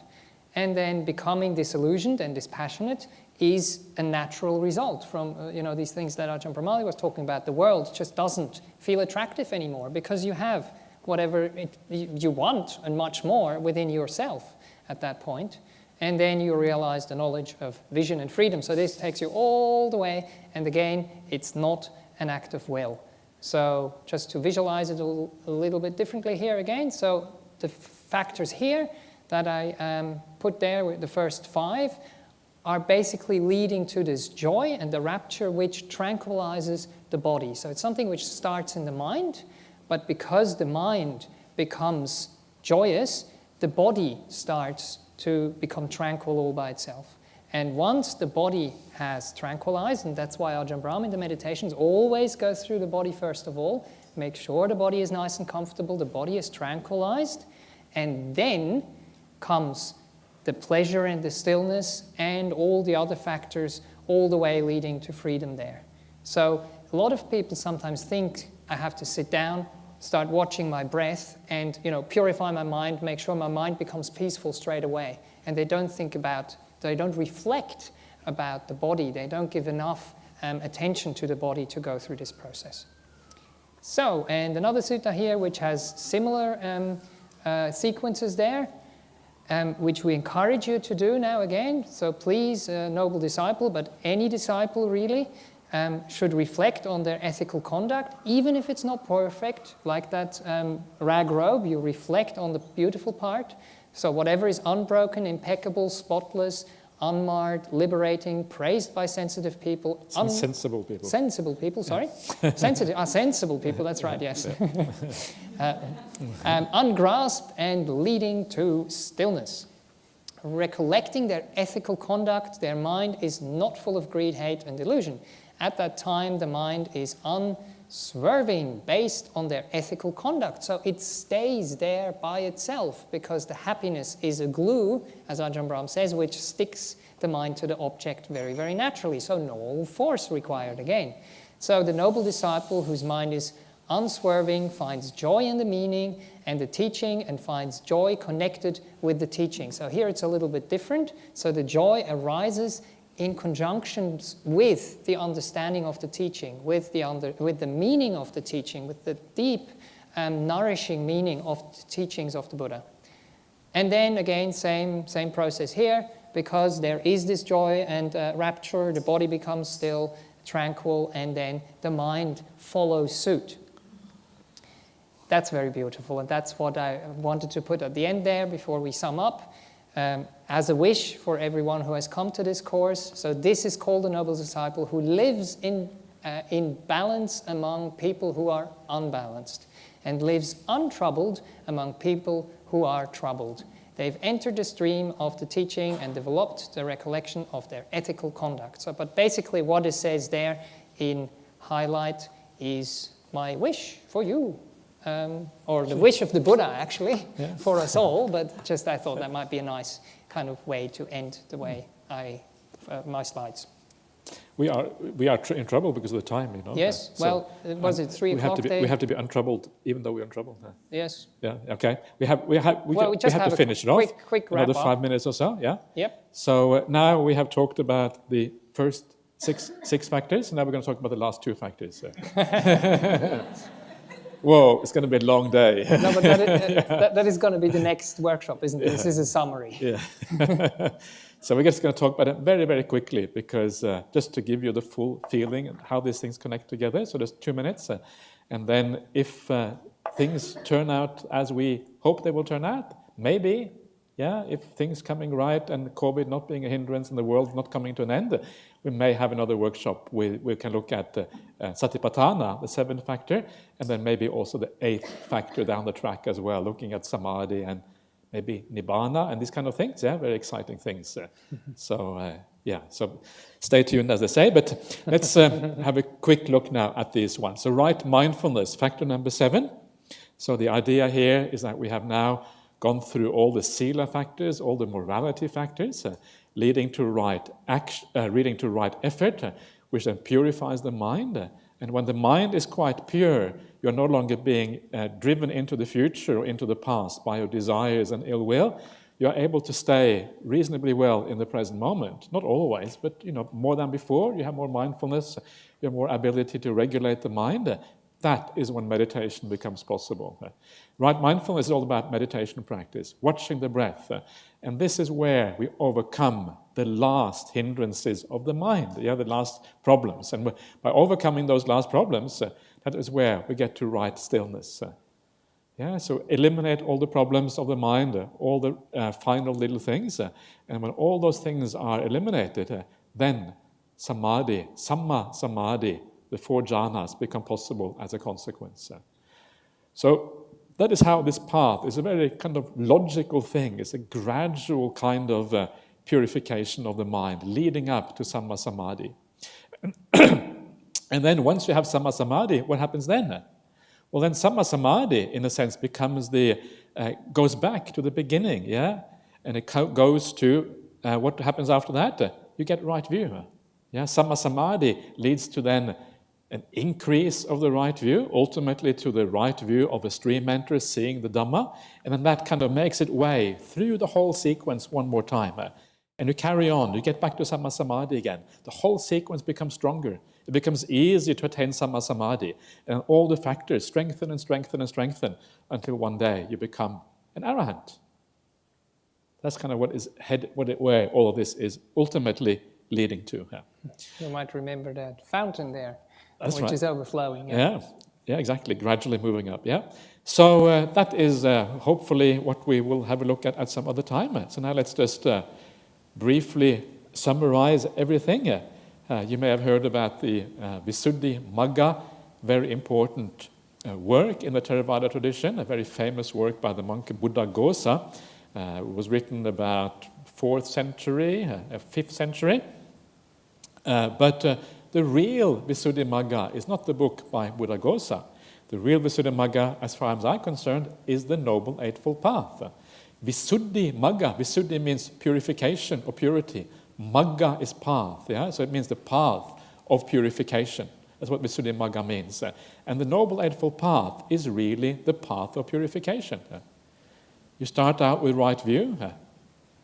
And then becoming disillusioned and dispassionate is a natural result from these things that Ajahn Brahmali was talking about. The world just doesn't feel attractive anymore because you have whatever you want and much more within yourself at that point. And then you realize the knowledge of vision and freedom. So this takes you all the way. And again, it's not an act of will. So just to visualize it a little bit differently here again. So the factors here that I put there, with the first 5, are basically leading to this joy and the rapture which tranquilizes the body. So it's something which starts in the mind, but because the mind becomes joyous, the body starts to become tranquil all by itself. And once the body has tranquilized, and that's why Ajahn Brahm in the meditations always goes through the body first of all, make sure the body is nice and comfortable, the body is tranquilized, and then comes the pleasure and the stillness and all the other factors all the way leading to freedom there. So a lot of people sometimes think I have to sit down, start watching my breath and purify my mind, make sure my mind becomes peaceful straight away. And they don't reflect about the body. They don't give enough attention to the body to go through this process. So, and another sutta here which has similar sequences there, which we encourage you to do now again. So please, noble disciple, but any disciple really, should reflect on their ethical conduct, even if it's not perfect, like that rag robe, you reflect on the beautiful part. So whatever is unbroken, impeccable, spotless, unmarred, liberating, praised by sensitive people. Sensible people. Sensible people, sorry. Sensible people, that's right, yes. Ungrasped and leading to stillness. Recollecting their ethical conduct, their mind is not full of greed, hate, and delusion. At that time, the mind is unswerving based on their ethical conduct. So it stays there by itself because the happiness is a glue, as Ajahn Brahm says, which sticks the mind to the object very, very naturally. So no force required again. So the noble disciple whose mind is unswerving finds joy in the meaning and the teaching and finds joy connected with the teaching. So here it's a little bit different. So the joy arises in conjunction with the understanding of the teaching, with the meaning of the teaching, with the deep nourishing meaning of the teachings of the Buddha. And then again, same process here, because there is this joy and rapture, the body becomes still, tranquil, and then the mind follows suit. That's very beautiful, and that's what I wanted to put at the end there before we sum up. As a wish for everyone who has come to this course. So this is called a noble disciple who lives in balance among people who are unbalanced and lives untroubled among people who are troubled. They've entered the stream of the teaching and developed the recollection of their ethical conduct. So, but basically what it says there in highlight is my wish for you. Or the wish of the Buddha, actually, for us all. But just I thought that might be a nice kind of way to end the way my slides. We are in trouble because of the time, you know. Yes. So, well, was it 3 o'clock? We have to be untroubled, even though we're in trouble. Yes. Yeah. Okay. We have to finish it off. Quick wrap another up. 5 minutes or so. Yeah. Yep. So now we have talked about the first six factors, and now we're going to talk about the last 2 factors. So. Whoa, it's going to be a long day. No, but that is going to be the next workshop, isn't it? This is a summary. Yeah. So we're just going to talk about it very, very quickly, because just to give you the full feeling and how these things connect together. So there's 2 minutes. And then if things turn out as we hope they will turn out, maybe, yeah, if things coming right and COVID not being a hindrance and the world not coming to an end, we may have another workshop where we can look at Satipatthana, the 7th factor, and then maybe also the 8th factor down the track as well, looking at Samadhi and maybe Nibbana and these kind of things. Yeah, very exciting things. So stay tuned, as they say, but let's have a quick look now at these ones. So right mindfulness, factor number 7. So the idea here is that we have now gone through all the sila factors, all the morality factors, leading to right effort, which then purifies the mind. And when the mind is quite pure, you're no longer being driven into the future or into the past by your desires and ill will. You're able to stay reasonably well in the present moment. Not always, but more than before. You have more mindfulness, you have more ability to regulate the mind. That is when meditation becomes possible. Right mindfulness is all about meditation practice, watching the breath. And this is where we overcome the last hindrances of the mind, the last problems. And by overcoming those last problems, that is where we get to right stillness. So eliminate all the problems of the mind, all the final little things. And when all those things are eliminated, then samadhi, samma samadhi, the 4 jhanas become possible as a consequence. So that is how this path is a very kind of logical thing. It's a gradual kind of purification of the mind, leading up to samma samadhi. And then once you have samma samadhi, what happens then? Well, then samma samadhi, in a sense, becomes goes back to the beginning, yeah? And it goes to, what happens after that? You get right view. Yeah, samma samadhi leads to then an increase of the right view, ultimately to the right view of a stream enter, seeing the Dhamma, and then that kind of makes its way through the whole sequence one more time. And you carry on, you get back to samma samadhi again. The whole sequence becomes stronger. It becomes easier to attain samma samadhi, and all the factors strengthen and strengthen and strengthen until one day you become an arahant. That's kind of where all of this is ultimately leading to. Yeah. You might remember that fountain there. That's which right. is overflowing. Yeah, exactly. Gradually moving up. Yeah. So that is hopefully what we will have a look at some other time. So now let's just briefly summarize everything. You may have heard about the Visuddhi Magga, very important work in the Theravada tradition, a very famous work by the monk Buddhaghosa. It was written about 4th century, 5th century. But the real Visuddhi Magga is not the book by Buddhaghosa. The real Visuddhi Magga, as far as I'm concerned, is the Noble Eightfold Path. Visuddhi Magga, Visuddhi means purification or purity. Magga is path, yeah? So it means the path of purification. That's what Visuddhi Magga means. And the Noble Eightfold Path is really the path of purification. You start out with right view.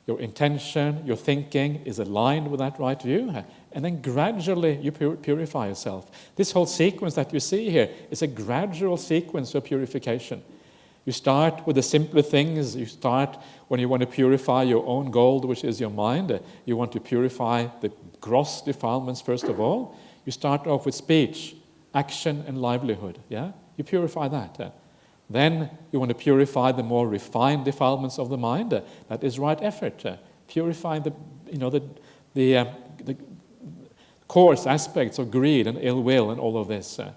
Your intention, your thinking is aligned with that right view, and then gradually you purify yourself. This whole sequence that you see here is a gradual sequence of purification. You start with the simpler things. You start when you want to purify your own gold, which is your mind. You want to purify the gross defilements first of all. You start off with speech, action, and livelihood. Yeah, you purify that. Then you want to purify the more refined defilements of the mind. That is right effort. Purify the coarse aspects of greed and ill will and all of this. And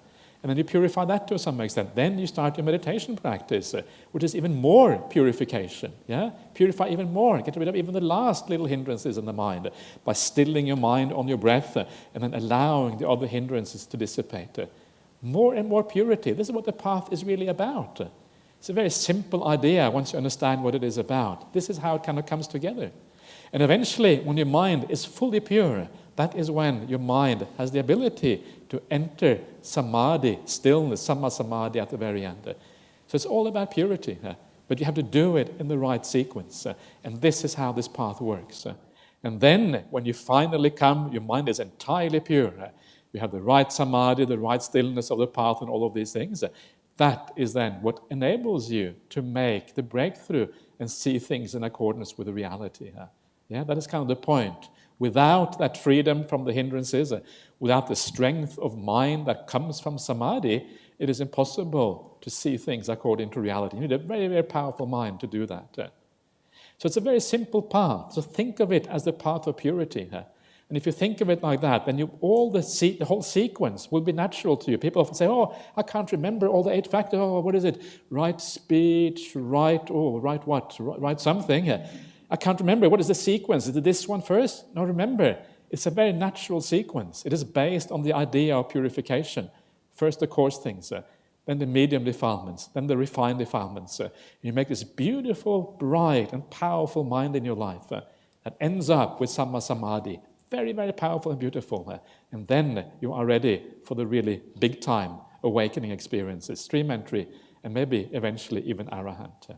then you purify that to some extent. Then you start your meditation practice, which is even more purification. Yeah, purify even more. Get rid of even the last little hindrances in the mind by stilling your mind on your breath and then allowing the other hindrances to dissipate. More and more purity. This is what the path is really about. It's a very simple idea once you understand what it is about. This is how it kind of comes together. And eventually, when your mind is fully pure, that is when your mind has the ability to enter samadhi, stillness, samma samadhi at the very end. So it's all about purity, but you have to do it in the right sequence. And this is how this path works. And then, when you finally come, your mind is entirely pure. You have the right samadhi, the right stillness of the path, and all of these things. that is then what enables you to make the breakthrough and see things in accordance with the reality. Yeah, that is kind of the point. Without that freedom from the hindrances, without the strength of mind that comes from samadhi, it is impossible to see things according to reality. You need a very, very powerful mind to do that. So it's a very simple path. So think of it as the path of purity. And if you think of it like that, then the whole sequence will be natural to you. People often say, oh, I can't remember all the 8 factors. Oh, what is it? Right speech, right what? Right something. I can't remember. What is the sequence? Is it this one first? No, remember, it's a very natural sequence. It is based on the idea of purification. First the coarse things, then the medium defilements, then the refined defilements. You make this beautiful, bright, and powerful mind in your life that ends up with Samma Samadhi. Very, very powerful and beautiful. And then you are ready for the really big time awakening experiences, stream entry, and maybe eventually even Arahant.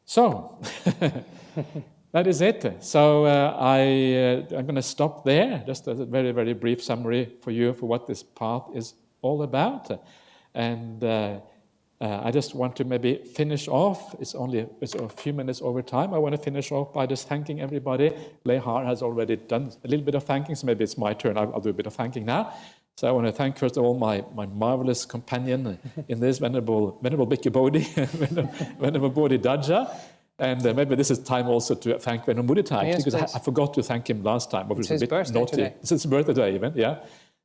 So, that is it. So I'm going to stop there, just as a very, very brief summary for you for what this path is all about. And I just want to maybe finish off. It's a few minutes over time. I want to finish off by just thanking everybody. Lehar has already done a little bit of thanking, so maybe it's my turn. I'll do a bit of thanking now. So I want to thank, first of all, my marvelous companion in this, Venerable Bhikkhu Bodhi, Venerable Bodhidhaja. And maybe this is time also to thank Venerable Mudito, yes, because I forgot to thank him last time. It's his birthday today. It's his birthday even, yeah.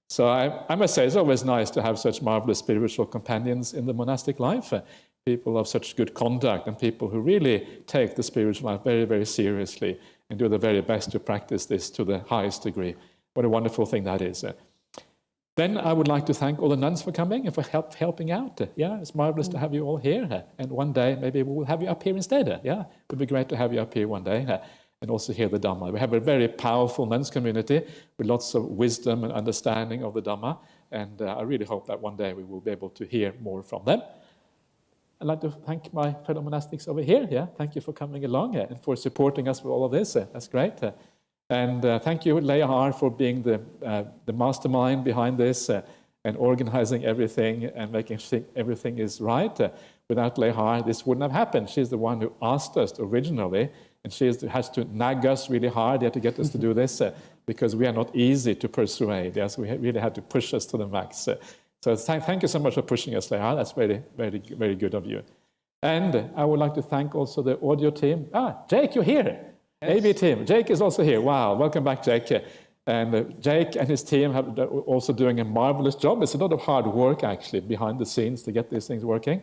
So I must say, it's always nice to have such marvelous spiritual companions in the monastic life, people of such good conduct and people who really take the spiritual life very, very seriously and do their very best to practice this to the highest degree. What a wonderful thing that is. Then I would like to thank all the nuns for coming and for helping out. Yeah, it's marvelous to have you all here. And one day, maybe we will have you up here instead. Yeah, it would be great to have you up here one day and also hear the Dhamma. We have a very powerful nuns community with lots of wisdom and understanding of the Dhamma. And I really hope that one day we will be able to hear more from them. I'd like to thank my fellow monastics over here. Yeah, thank you for coming along and for supporting us with all of this. That's great. And thank you, Lehar, for being the mastermind behind this and organizing everything and making sure everything is right. Without Lehar, this wouldn't have happened. She's the one who asked us originally, and she has to nag us really hard to get us to do this because we are not easy to persuade. Yes, we really had to push us to the max. So thank you so much for pushing us, Lehar. That's very, very, very good of you. And I would like to thank also the audio team. Jake, you're here. Yes. AB team. Jake is also here. Wow, welcome back, Jake. And Jake and his team have also doing a marvelous job. It's a lot of hard work, actually, behind the scenes to get these things working.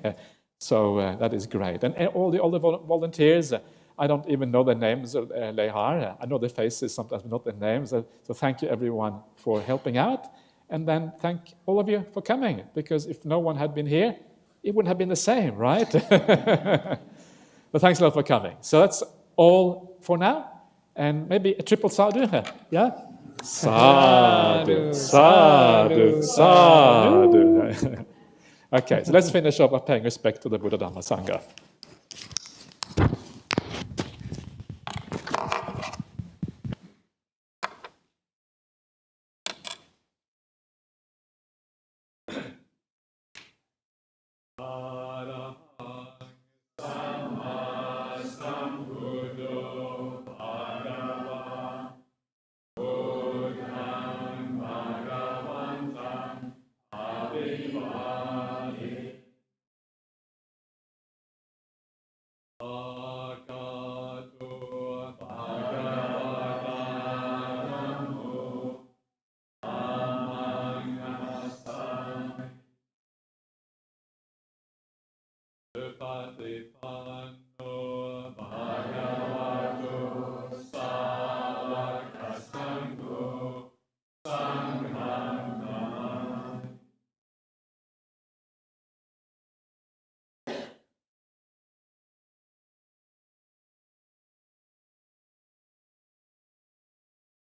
So that is great. And all the volunteers, I don't even know their names, Lehar. I know their faces sometimes, but not their names. So thank you, everyone, for helping out. And then thank all of you for coming, because if no one had been here, it wouldn't have been the same, right? But thanks a lot for coming. So that's all for now. And maybe a triple sadhu, yeah? Sadhu, sadhu, sadhu. Okay, so let's finish up by paying respect to the Buddha Dhamma Sangha.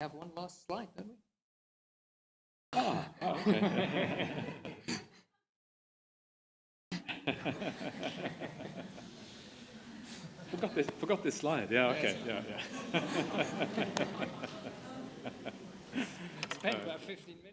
Have one last slide, don't we? Okay. Forgot this slide. Yeah, okay. Yeah. Spent about 15 minutes.